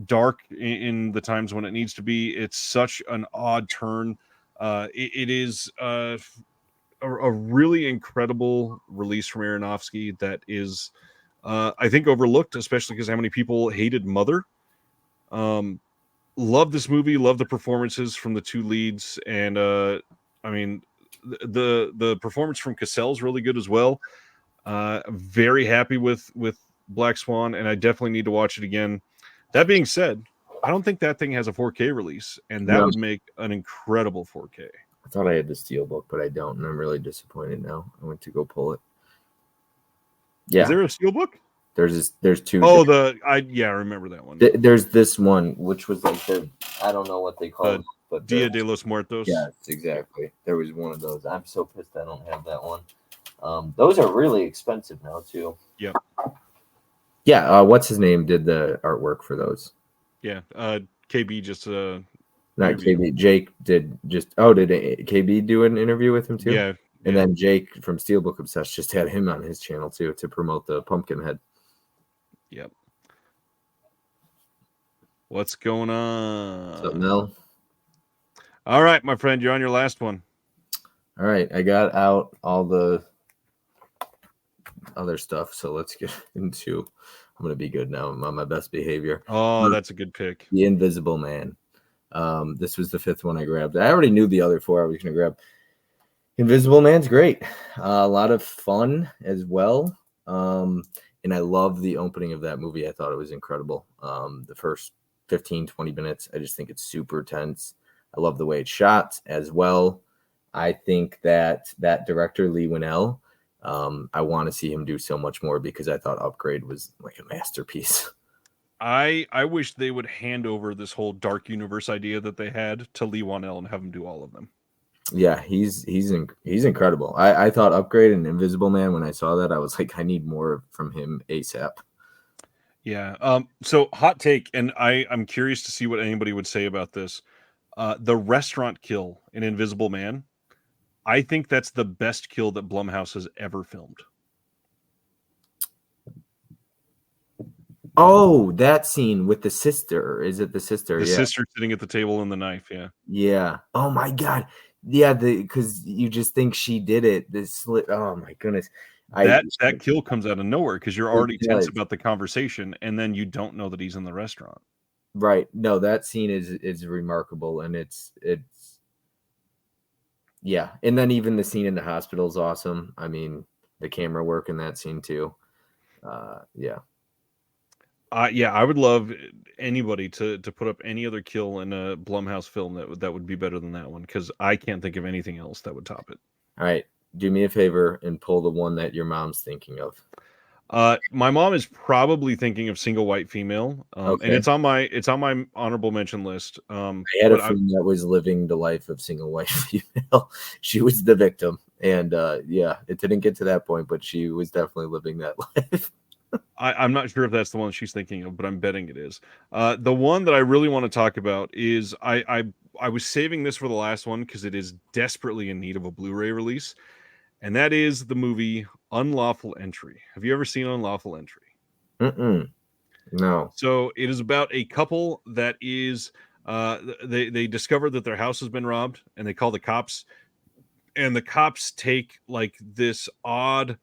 dark in the times when it needs to be. It's such an odd turn. It is a really incredible release from Aronofsky that is, I think, overlooked, especially because how many people hated Mother. Love this movie, love the performances from the 2 leads, and I mean, the performance from Cassell's really good as well. Very happy with Black Swan, and I definitely need to watch it again. That being said, I don't think that thing has a 4K release, and that would make an incredible 4K. I thought I had the Steelbook, but I don't, and I'm really disappointed now. I went to go pull it. Yeah. Is there a Steelbook? There's 2. Oh, I remember that one. There's this one, which was like I don't know what they call it, but Dia de los Muertos. Yes, exactly. There was one of those. I'm so pissed I don't have that one. Those are really expensive now too. Yep. Yeah. What's his name did the artwork for those? Yeah. KB just not interview. KB. Jake did just. Oh, did KB do an interview with him too? Yeah. And then Jake from Steelbook Obsessed just had him on his channel too to promote the Pumpkinhead. Yep. What's going on? Something else? All right, my friend, you're on your last one. All right, I got out all the other stuff, so let's get into. I'm gonna be good now. I'm on my best behavior. Oh, that's a good pick. The Invisible Man. This was the 5th one I grabbed. I already knew the other 4 I was gonna grab. Invisible Man's great. A lot of fun as well. And I love the opening of that movie. I thought it was incredible. The first 15, 20 minutes, I just think it's super tense. I love the way it's shot as well. I think that director, Lee Winnell, I want to see him do so much more because I thought Upgrade was like a masterpiece. I wish they would hand over this whole dark universe idea that they had to Lee Winnell and have him do all of them. Yeah, he's incredible. I thought Upgrade and Invisible Man, when I saw that, I was like, I need more from him ASAP. Yeah. So hot take, and I'm curious to see what anybody would say about this. The restaurant kill in Invisible Man, I think that's the best kill that Blumhouse has ever filmed. Oh, that scene with the sister. Is it the sister? The sister sitting at the table and the knife. Yeah. Yeah. Oh my God. Yeah. Because you just think she did it. Oh my goodness. That kill comes out of nowhere because you're already tense about the conversation, and then you don't know that he's in the restaurant. Right. No, that scene is remarkable, and it's yeah. And then even the scene in the hospital is awesome. I mean, the camera work in that scene too. Yeah. Yeah, I would love anybody to put up any other kill in a Blumhouse film that would be better than that one, because I can't think of anything else that would top it. All right, do me a favor and pull the one that your mom's thinking of. My mom is probably thinking of Single White Female, and Okay. it's on my honorable mention list. I had a But I friend that was living the life of single white female. She was the victim. And yeah, it didn't get to that point, but she was definitely living that life. I'm not sure if that's the one she's thinking of, but I'm betting it is. The one that I really want to talk about is I was saving this for the last one because it is desperately in need of a Blu-ray release, and that is the movie Unlawful Entry. Have you ever seen Unlawful Entry? Mm-mm. No. So it is about a couple that is they discover that their house has been robbed, and they call the cops, and the cops take like this odd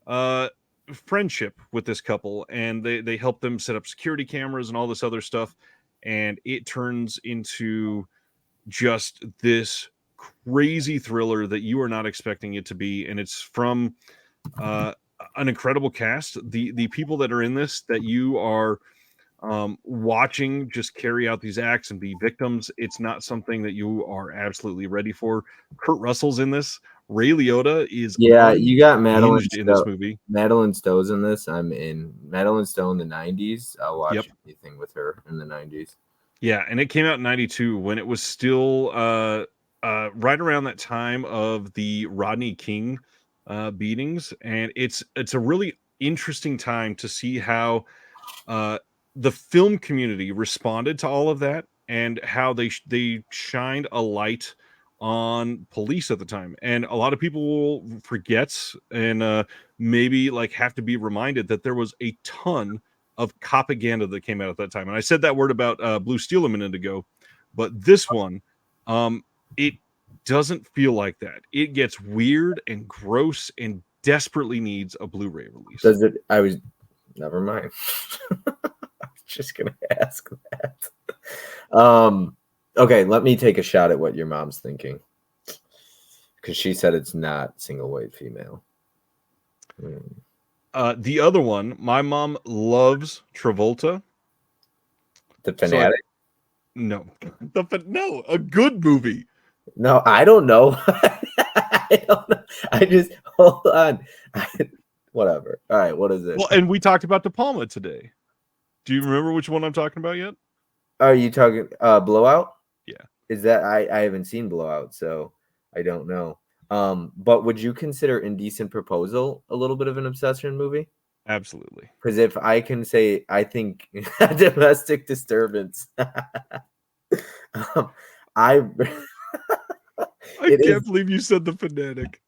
uh friendship with this couple, and they help them set up security cameras and all this other stuff, and it turns into just this crazy thriller that you are not expecting it to be, and it's from uh an incredible cast. The people that are in this that you are watching just carry out these acts and be victims, it's not something that you are absolutely ready for. Kurt Russell's in this. Ray Liotta is Yeah, you got unhinged in this movie. Madeline Stowe's in this. I'm in Madeline Stowe in the 90s. I'll Yep. watch anything with her in the 90s. Yeah, and it came out in 92 when it was still right around that time of the Rodney King beatings, and it's a really interesting time to see how uh the film community responded to all of that, and how they shined a light on police at the time. And a lot of people will forget, and maybe like have to be reminded that there was a ton of propaganda that came out at that time. And I said that word about Blue Steel a minute ago, but this one, it doesn't feel like that. It gets weird and gross and desperately needs a Blu-ray release. Does it? I was never mind. I was just gonna ask that. Okay, let me take a shot at what your mom's thinking, because she said it's not single white female. The other one, my mom loves Travolta. The Fanatic? No, no, a good movie. No, I don't know. I don't know. I just hold on. Whatever. All right, what is it? Well, and we talked about De Palma today. Do you remember which one I'm talking about yet? Are you talking Blowout? Yeah. Is that I haven't seen Blowout, so I don't know. But would you consider Indecent Proposal a little bit of an obsession movie? Absolutely. Because if I can say, I think Domestic Disturbance. I can't believe you said The Fanatic.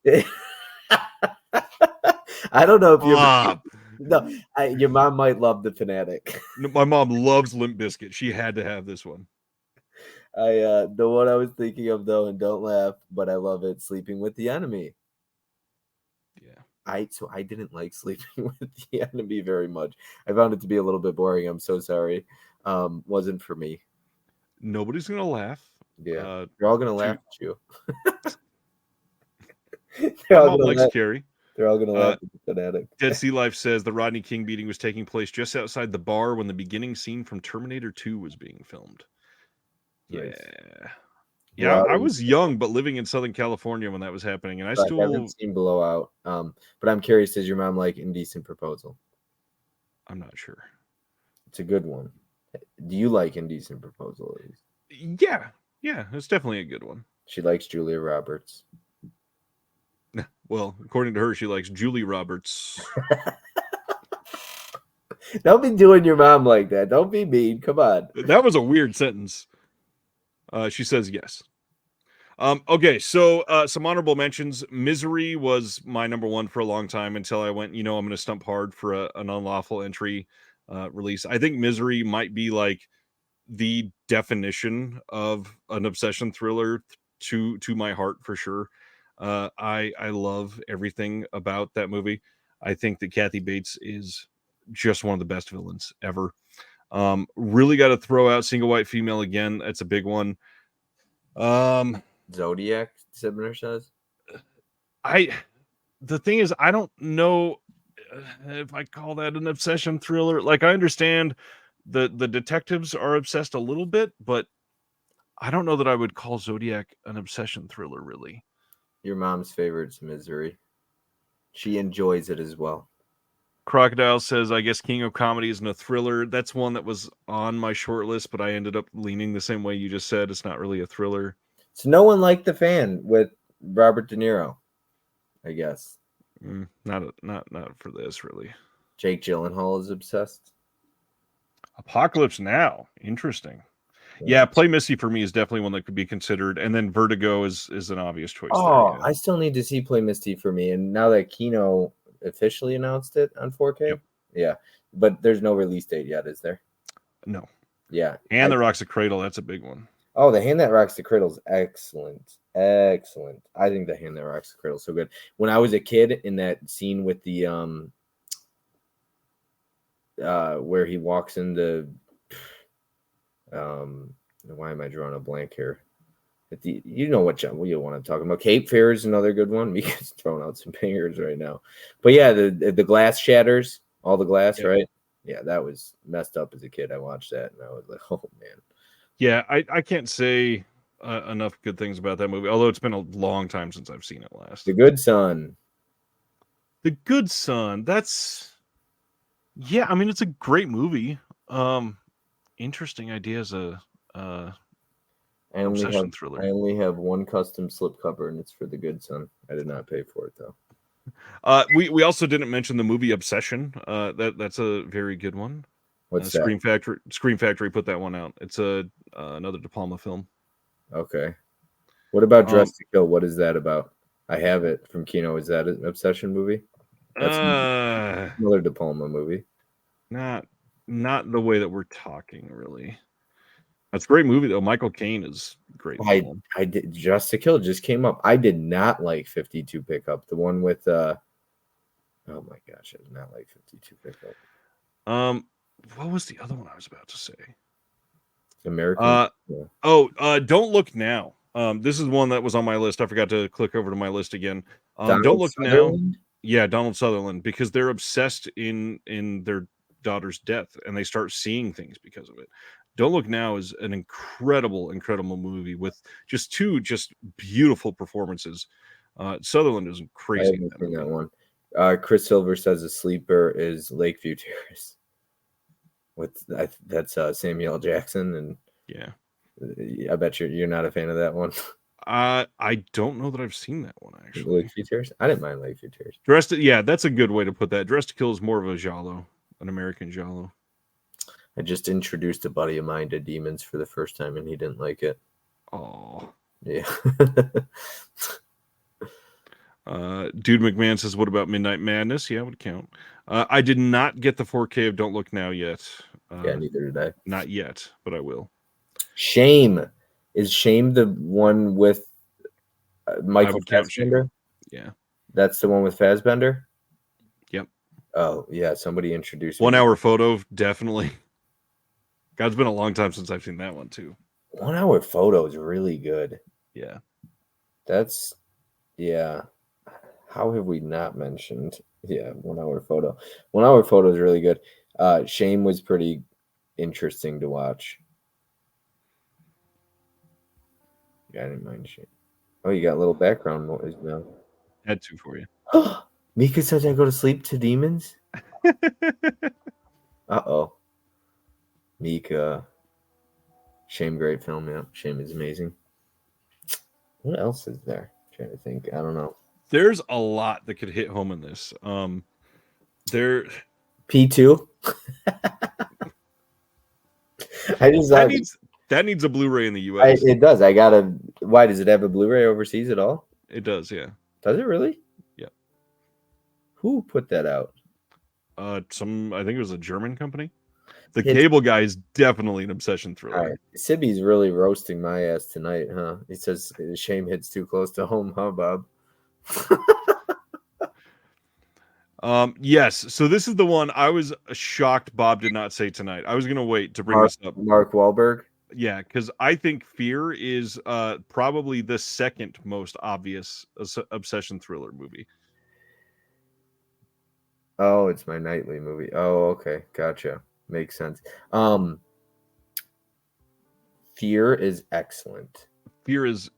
I don't know if you're. No, your mom might love The Fanatic. My mom loves Limp Bizkit. She had to have this one. The one I was thinking of though, and don't laugh, but I love it. Sleeping with the Enemy. Yeah. I didn't like Sleeping with the Enemy very much. I found it to be a little bit boring. I'm so sorry. Wasn't for me. Nobody's gonna laugh. Yeah, they're all gonna laugh at you. My mom likes Carrie. They're all gonna laugh at the Fanatic. Dead Sea Life says the Rodney King beating was taking place just outside the bar when the beginning scene from Terminator 2 was being filmed. Nice. Yeah, I was young, but living in Southern California when that was happening, and I haven't seen Blowout. But I'm curious, does your mom like Indecent Proposal? I'm not sure. It's a good one. Do you like Indecent Proposal? Yeah, it's definitely a good one. She likes Julia Roberts. Well, according to her, she likes Julie Roberts. Don't be doing your mom like that. Don't be mean. Come on. That was a weird sentence. She says yes. Okay, so some honorable mentions. Misery was my number one for a long time until I went, I'm going to stump hard for an Unlawful Entry release. I think Misery might be like the definition of an obsession thriller to my heart for sure. I love everything about that movie. I think that Kathy Bates is just one of the best villains ever. Really got to throw out Single White Female again. That's a big one. Zodiac, Sibner says. The thing is, I don't know if I call that an obsession thriller. Like, I understand the detectives are obsessed a little bit, but I don't know that I would call Zodiac an obsession thriller, really. Your mom's favorite's Misery. She enjoys it as well. Crocodile says, I guess King of Comedy isn't a thriller. That's one that was on my short list, but I ended up leaning the same way you just said. It's not really a thriller. So no one liked The Fan with Robert De Niro, I guess. Not for this, really. Jake Gyllenhaal is obsessed. Apocalypse Now. Interesting. Yeah, Play Misty for me is definitely one that could be considered. And then Vertigo is an obvious choice. Oh, there, yeah. I still need to see Play Misty for me. And now that Kino officially announced it on 4K. Yep. Yeah. But there's no release date yet, is there? No. Yeah. And The Rocks the Cradle, that's a big one. Oh, The Hand That Rocks the Cradle is excellent. Excellent. I think The Hand That Rocks the Cradle is so good. When I was a kid, in that scene with the where he walks into why am I drawing a blank here? You know what you want to talk about. Cape Fear is another good one. Mika's throwing out some bangers right now. But yeah, the glass shatters, all the glass, Yep. right? Yeah, that was messed up as a kid. I watched that and I was like, oh man. Yeah, I can't say enough good things about that movie, although it's been a long time since I've seen it last. The Good Son. The Good Son. That's, yeah, I mean, it's a great movie. Interesting idea as a I only have one custom slipcover, and it's for The Good Son. I did not pay for it though. We also didn't mention the movie Obsession. That's a very good one. What's that? Scream Factory put that one out. It's another De Palma film. Okay. What about Dress to Kill? What is that about? I have it from Kino. Is that an Obsession movie? That's another De Palma movie. Not the way that we're talking, really. That's a great movie though. Michael Caine is great. I did. Dress to Kill just came up. I did not like 52 Pickup. The one with oh my gosh, I did not like 52 Pickup. What was the other one I was about to say? American. Don't Look Now. This is one that was on my list. I forgot to click over to my list again. Don't Look Now. Yeah, Donald Sutherland, because they're obsessed in their daughter's death and they start seeing things because of it. Don't Look Now is an incredible movie with two beautiful performances. Sutherland is crazy. I haven't seen that one. Chris Silver says a sleeper is Lakeview Terrace. That's Samuel L. Jackson, and yeah, I bet you're not a fan of that one. I don't know that I've seen that one actually. Lakeview Terrace? I didn't mind Lakeview Terrace. That's a good way to put that. Dressed to Kill is more of a giallo, an American giallo. I just introduced a buddy of mine to Demons for the first time, and he didn't like it. Oh, yeah. Dude McMahon says, "What about Midnight Madness?" Yeah, it would count. I did not get the 4K of Don't Look Now yet. Yeah, neither did I. Not yet, but I will. Shame. Is Shame the one with Michael Fassbender? Yeah. That's the one with Fassbender? Yep. Oh, yeah. Somebody introduced 1 Hour Photo, definitely. God, it's been a long time since I've seen that one, too. 1 Hour Photo is really good. Yeah. Yeah. How have we not mentioned? Yeah, 1 Hour Photo. 1 Hour Photo is really good. Shame was pretty interesting to watch. Yeah, I didn't mind Shame. Oh, you got a little background noise now. Had to for you. Mika says I go to sleep to demons? Uh-oh. Mika. Shame, great film. Yeah, Shame is amazing. What else is there? I'm trying to think. I don't know. There's a lot that could hit home in this. There. P2. That needs a Blu-ray in the US. It does. Why does it have a Blu-ray overseas at all? It does, yeah. Does it really? Yeah. Who put that out? I think it was a German company. The Cable Guy is definitely an obsession thriller. All right. Sibby's really roasting my ass tonight, huh? He says Shame hits too close to home, huh, Bob? Yes. So this is the one I was shocked Bob did not say tonight. I was going to wait to bring this up. Mark Wahlberg? Yeah, because I think Fear is probably the second most obvious obsession thriller movie. Oh, it's my nightly movie. Oh, okay. Gotcha. Makes sense. Fear is excellent. Fear is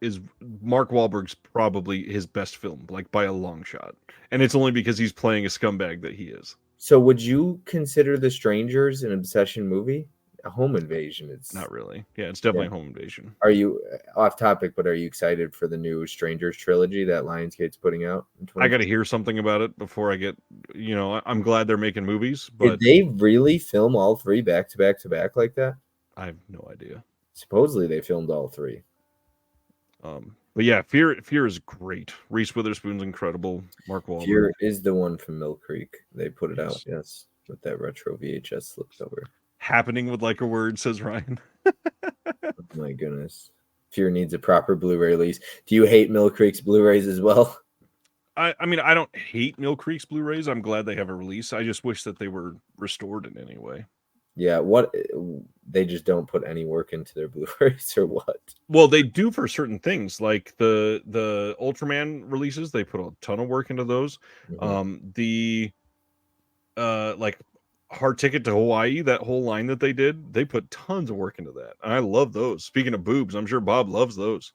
Mark Wahlberg's probably his best film, like by a long shot. And it's only because he's playing a scumbag that he is. So would you consider The Strangers an obsession movie? A home invasion. It's Not really. Yeah, it's yeah. definitely a home invasion. Are you off topic, but are you excited for the new Strangers trilogy that Lionsgate's putting out in I got 20? to hear something about it before I get, I'm glad they're making movies, Did but they really film all three back to back to back like that? I have no idea. Supposedly they filmed all three. But yeah, Fear is great. Reese Witherspoon's incredible. Mark Wahlberg. Fear is the one from Mill Creek. They put it Yes. out, yes, with that retro VHS flipped over. Happening with like a word, says Ryan. Oh my goodness. Fear needs a proper Blu-ray release. Do you hate Mill Creek's Blu-rays as well? I mean, I don't hate Mill Creek's Blu-rays. I'm glad they have a release. I just wish that they were restored in any way. Yeah, what they just don't put any work into their Blu-rays or what? Well, they do for certain things, like the Ultraman releases. They put a ton of work into those. The like Hard Ticket to Hawaii, that whole line that they did, they put tons of work into that. And I love those. Speaking of boobs, I'm sure Bob loves those.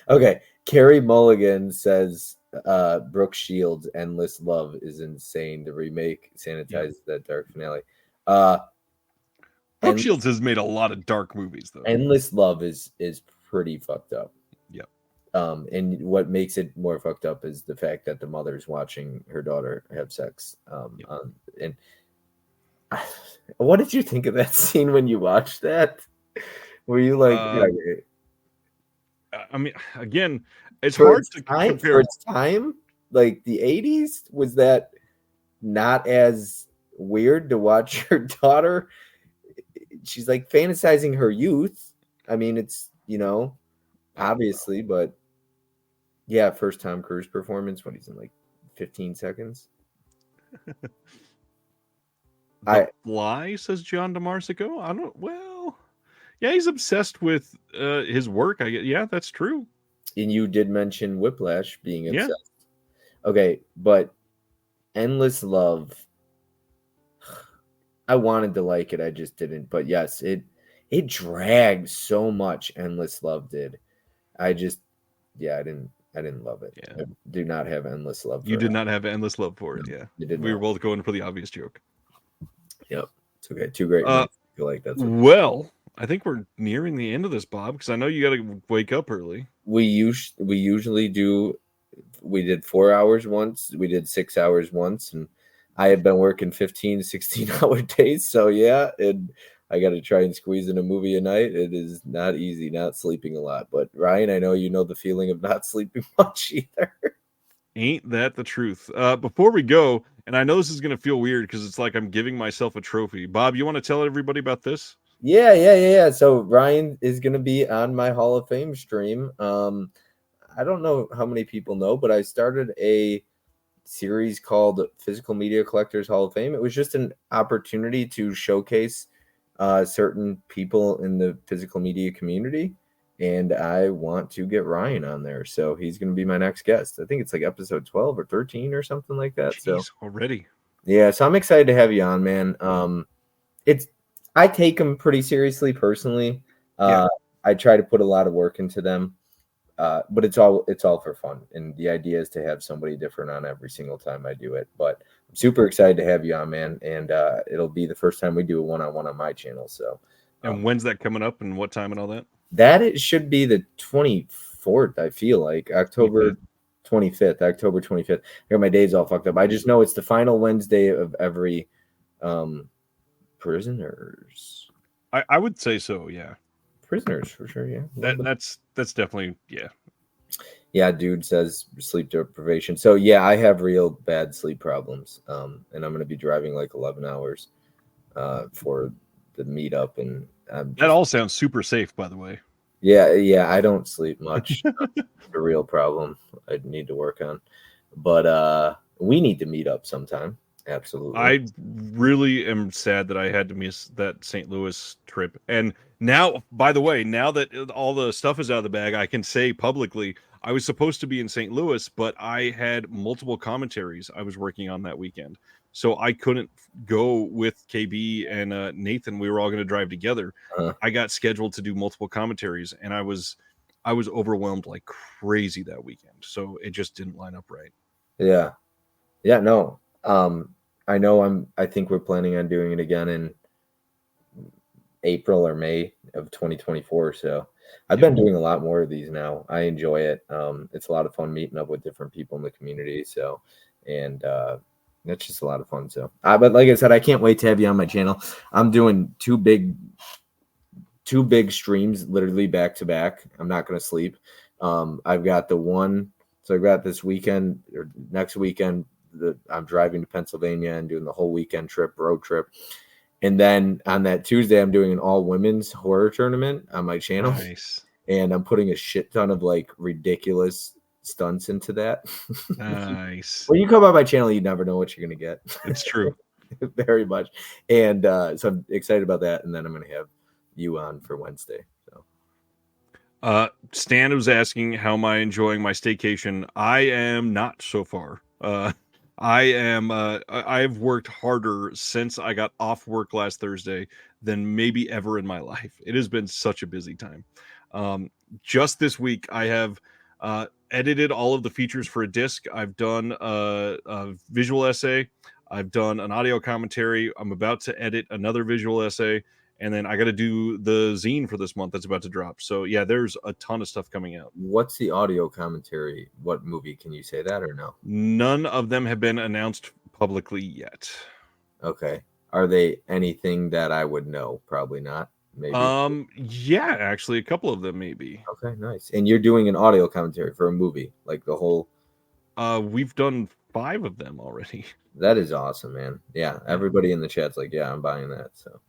Okay, Carrie Mulligan says Brooke Shields' Endless Love is insane. The remake sanitizes that dark finale. Brooke Shields has made a lot of dark movies, though. Endless Love is pretty fucked up. Yep. And what makes it more fucked up is the fact that the mother's watching her daughter have sex. And what did you think of that scene when you watched that? Were you like, I mean, again, it's for hard its to time, compare. for its time, like the 80s, was that not as weird to watch your daughter? She's like fantasizing her youth. I mean, it's, obviously, but yeah, first Tom Cruise performance when he's in like 15 seconds. Fly, says John DeMarsico. Yeah, he's obsessed with his work. Yeah, that's true. And you did mention Whiplash being obsessed. Yeah. Okay, but Endless Love, I wanted to like it, I just didn't. But yes, it dragged so much. Endless Love did. I didn't love it. Yeah. I do not have Endless Love. You did not have Endless Love for it. Yeah, we were both going for the obvious joke. Yep, it's okay. Two great. I feel like that's well. I think we're nearing the end of this, Bob, because I know you got to wake up early. We usually do. We did 4 hours once. We did 6 hours once, and I have been working 15, 16-hour days. So yeah, I got to try and squeeze in a movie a night. It is not easy, not sleeping a lot. But Ryan, I know you know the feeling of not sleeping much either. Ain't that the truth? Before we go, and I know this is going to feel weird because it's like I'm giving myself a trophy. Bob, you want to tell everybody about this? Yeah. So Ryan is going to be on my Hall of Fame stream. I don't know how many people know, but I started a series called Physical Media Collectors Hall of Fame. It was just an opportunity to showcase certain people in the physical media community, and I want to get Ryan on there. So he's going to be my next guest. I think it's like episode 12 or 13 or something like that. Jeez, so already. Yeah, so I'm excited to have you on, man. I take them pretty seriously personally. I try to put a lot of work into them, but it's all for fun. And the idea is to have somebody different on every single time I do it. But I'm super excited to have you on, man. And it'll be the first time we do a one-on-one on my channel. So, and when's that coming up, and what time and all that? It should be the 24th. I feel like October 25th. October 25th. I got my days all fucked up. I just know it's the final Wednesday of every. Prisoners. I would say so, yeah. Prisoners for sure, yeah. That's definitely, yeah. Yeah, dude says sleep deprivation. So yeah, I have real bad sleep problems. And I'm gonna be driving like 11 hours for the meetup, and that all sounds super safe, by the way. Yeah, I don't sleep much. It's a real problem I need to work on. But we need to meet up sometime. Absolutely. I really am sad that I had to miss that St. Louis trip. And now, by the way, now that all the stuff is out of the bag, I can say publicly I was supposed to be in St. Louis, but I had multiple commentaries I was working on that weekend. So I couldn't go with KB and Nathan. We were all going to drive together. I got scheduled to do multiple commentaries, and I was overwhelmed like crazy that weekend. So it just didn't line up right. Yeah, no. I know I think we're planning on doing it again in April or May of 2024. So I've Yep. been doing a lot more of these now. I enjoy it. It's a lot of fun meeting up with different people in the community. So, and it's just a lot of fun. So, but like I said, I can't wait to have you on my channel. I'm doing two big streams, literally back to back. I'm not going to sleep. I've got the one. So I've got this weekend or next weekend. I'm driving to Pennsylvania and doing the whole weekend road trip. And then on that Tuesday, I'm doing an all women's horror tournament on my channel. Nice. And I'm putting a shit ton of like ridiculous stunts into that. Nice. When you come on my channel, you never know what you're going to get. It's true. Very much. And so I'm excited about that. And then I'm going to have you on for Wednesday. So Stan was asking, how am I enjoying my staycation? I am not so far. I've worked harder since I got off work last Thursday than maybe ever in my life. It has been such a busy time. Just this week, I have edited all of the features for a disc. I've done a visual essay. I've done an audio commentary. I'm about to edit another visual essay. And then I got to do the zine for this month that's about to drop. So yeah, there's a ton of stuff coming out. what's the audio commentary? What movie? Can you say that or no? None of them have been announced publicly yet. Okay. Are they anything that I would know? Probably not. Maybe. Yeah, actually a couple of them maybe. Okay, nice. And you're doing an audio commentary for a movie, like the whole. We've done 5 of them already. That is awesome, man. Yeah, everybody in the chat's like, yeah, I'm buying that. So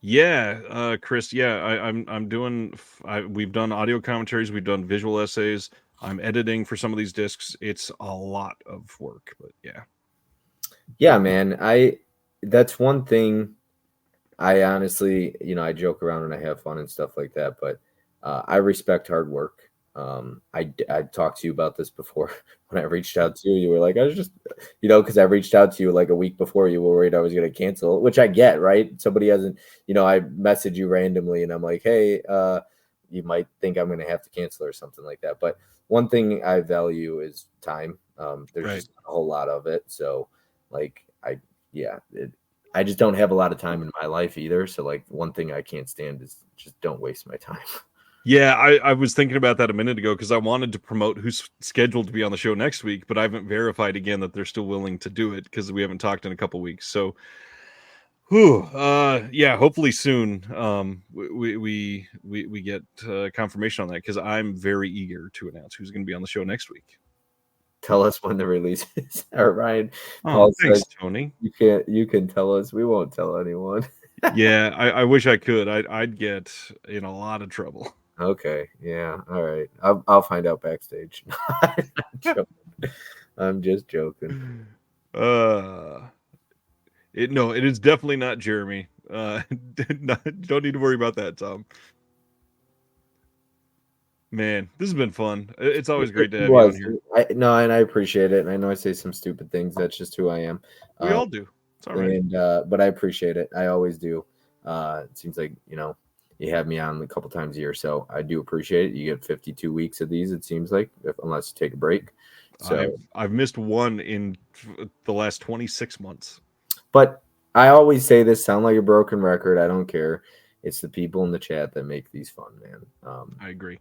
Yeah, Chris. Yeah, I'm doing. We've done audio commentaries. We've done visual essays. I'm editing for some of these discs. It's a lot of work, but yeah. yeah, man. That's one thing. I honestly, I joke around and I have fun and stuff like that, but I respect hard work. I talked to you about this before when I reached out to you. You were like, I was just, because I reached out to you like a week before. You were worried I was going to cancel, which I get, right? Somebody hasn't, I message you randomly and I'm like, hey, you might think I'm going to have to cancel or something like that. But one thing I value is time. There's Right. just a whole lot of it. So like, I just don't have a lot of time in my life either. So like one thing I can't stand is just don't waste my time. Yeah, I was thinking about that a minute ago because I wanted to promote who's scheduled to be on the show next week, but I haven't verified again that they're still willing to do it because we haven't talked in a couple weeks. So, yeah, hopefully soon. We get confirmation on that because I'm very eager to announce who's going to be on the show next week. Tell us when the release is. Or Ryan Paul thanks, Tony. You can tell us. We won't tell anyone. Yeah, I wish I could. I'd get in a lot of trouble. Okay. Yeah. All right. I'll find out backstage. I'm just joking. No, it is definitely not Jeremy. Don't need to worry about that, Tom. Man, this has been fun. It's always great to have you on here. And I appreciate it. And I know I say some stupid things. That's just who I am. We all do. It's all right. But I appreciate it. I always do. It seems like, you have me on a couple times a year, so I do appreciate it. You get 52 weeks of these, it seems like, unless you take a break. So I've missed one in the last 26 months. But I always say this, sound like a broken record. I don't care. It's the people in the chat that make these fun, man. I agree.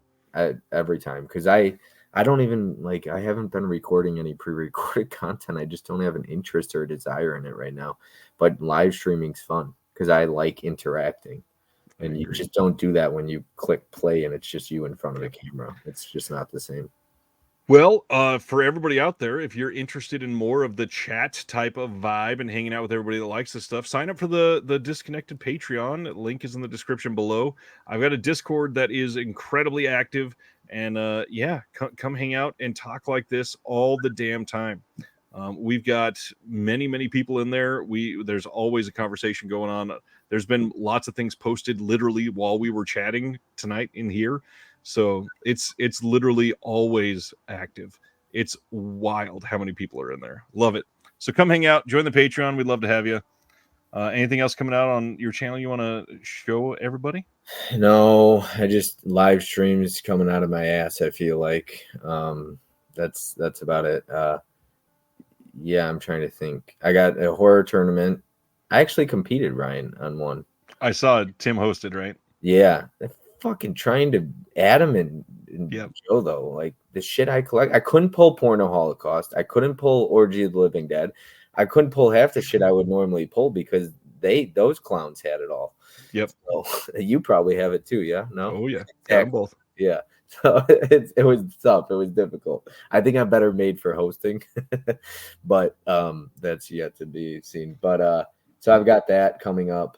Every time, because I don't even I haven't been recording any pre-recorded content. I just don't have an interest or a desire in it right now. But live streaming's fun because I like interacting. And you just don't do that when you click play and it's just you in front of the camera. It's just not the same. Well, for everybody out there, if you're interested in more of the chat type of vibe and hanging out with everybody that likes this stuff, sign up for the Disconnected Patreon. Link is in the description below. I've got a Discord that is incredibly active. And yeah, come hang out and talk like this all the damn time. We've got many people in there. There's always a conversation going on. There's been lots of things posted literally while we were chatting tonight in here. So it's literally always active. It's wild how many people are in there. Love it. So come hang out, join the Patreon. We'd love to have you. Anything else coming out on your channel you want to show everybody? No, I just live streams coming out of my ass. I feel like that's about it. Yeah, I'm trying to think. I got a horror tournament. I actually competed, Ryan, on one. I saw Tim hosted, right? Yeah, they're fucking trying to Adam and Yep. Joe though. Like the shit I collect, I couldn't pull Porno Holocaust. I couldn't pull Orgy of the Living Dead. I couldn't pull half the shit I would normally pull because those clowns had it all. Yep. So you probably have it too, yeah? No. Oh yeah. Exactly. Got them both. Yeah. So it was tough. It was difficult. I think I'm better made for hosting, but that's yet to be seen. But so I've got that coming up.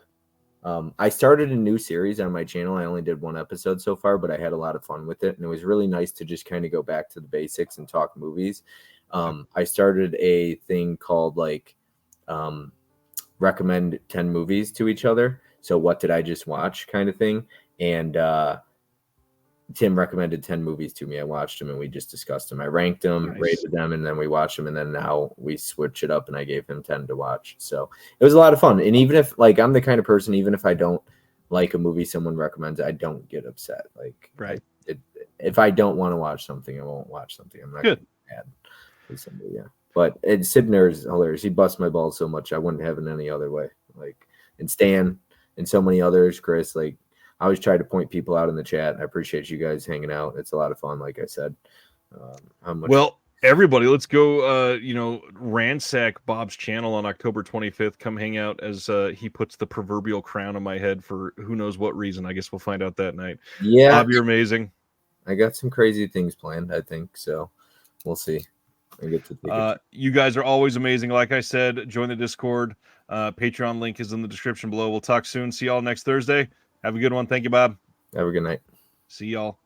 I started a new series on my channel. I only did one episode so far, but I had a lot of fun with it, and it was really nice to just kind of go back to the basics and talk movies. I started a thing called recommend 10 movies to each other. So what did I just watch kind of thing. And Tim recommended 10 movies to me. I watched them and we just discussed them. I ranked them, rated them, and then we watched them. And then now we switch it up and I gave him 10 to watch. So it was a lot of fun. And even if I'm the kind of person, even if I don't like a movie someone recommends, I don't get upset. If I don't want to watch something, I won't watch something. I'm not good. Mad with somebody, yeah. But Sidner is hilarious. He busts my balls so much I wouldn't have it any other way. And Stan and so many others, Chris, I always try to point people out in the chat. I appreciate you guys hanging out. It's a lot of fun, like I said. Well, everybody, let's go, ransack Bob's channel on October 25th. Come hang out as he puts the proverbial crown on my head for who knows what reason. I guess we'll find out that night. Yeah. Bob, you're amazing. I got some crazy things planned, I think. So we'll see. I get to take you guys are always amazing. Like I said, join the Discord. Patreon link is in the description below. We'll talk soon. See y'all next Thursday. Have a good one. Thank you, Bob. Have a good night. See y'all.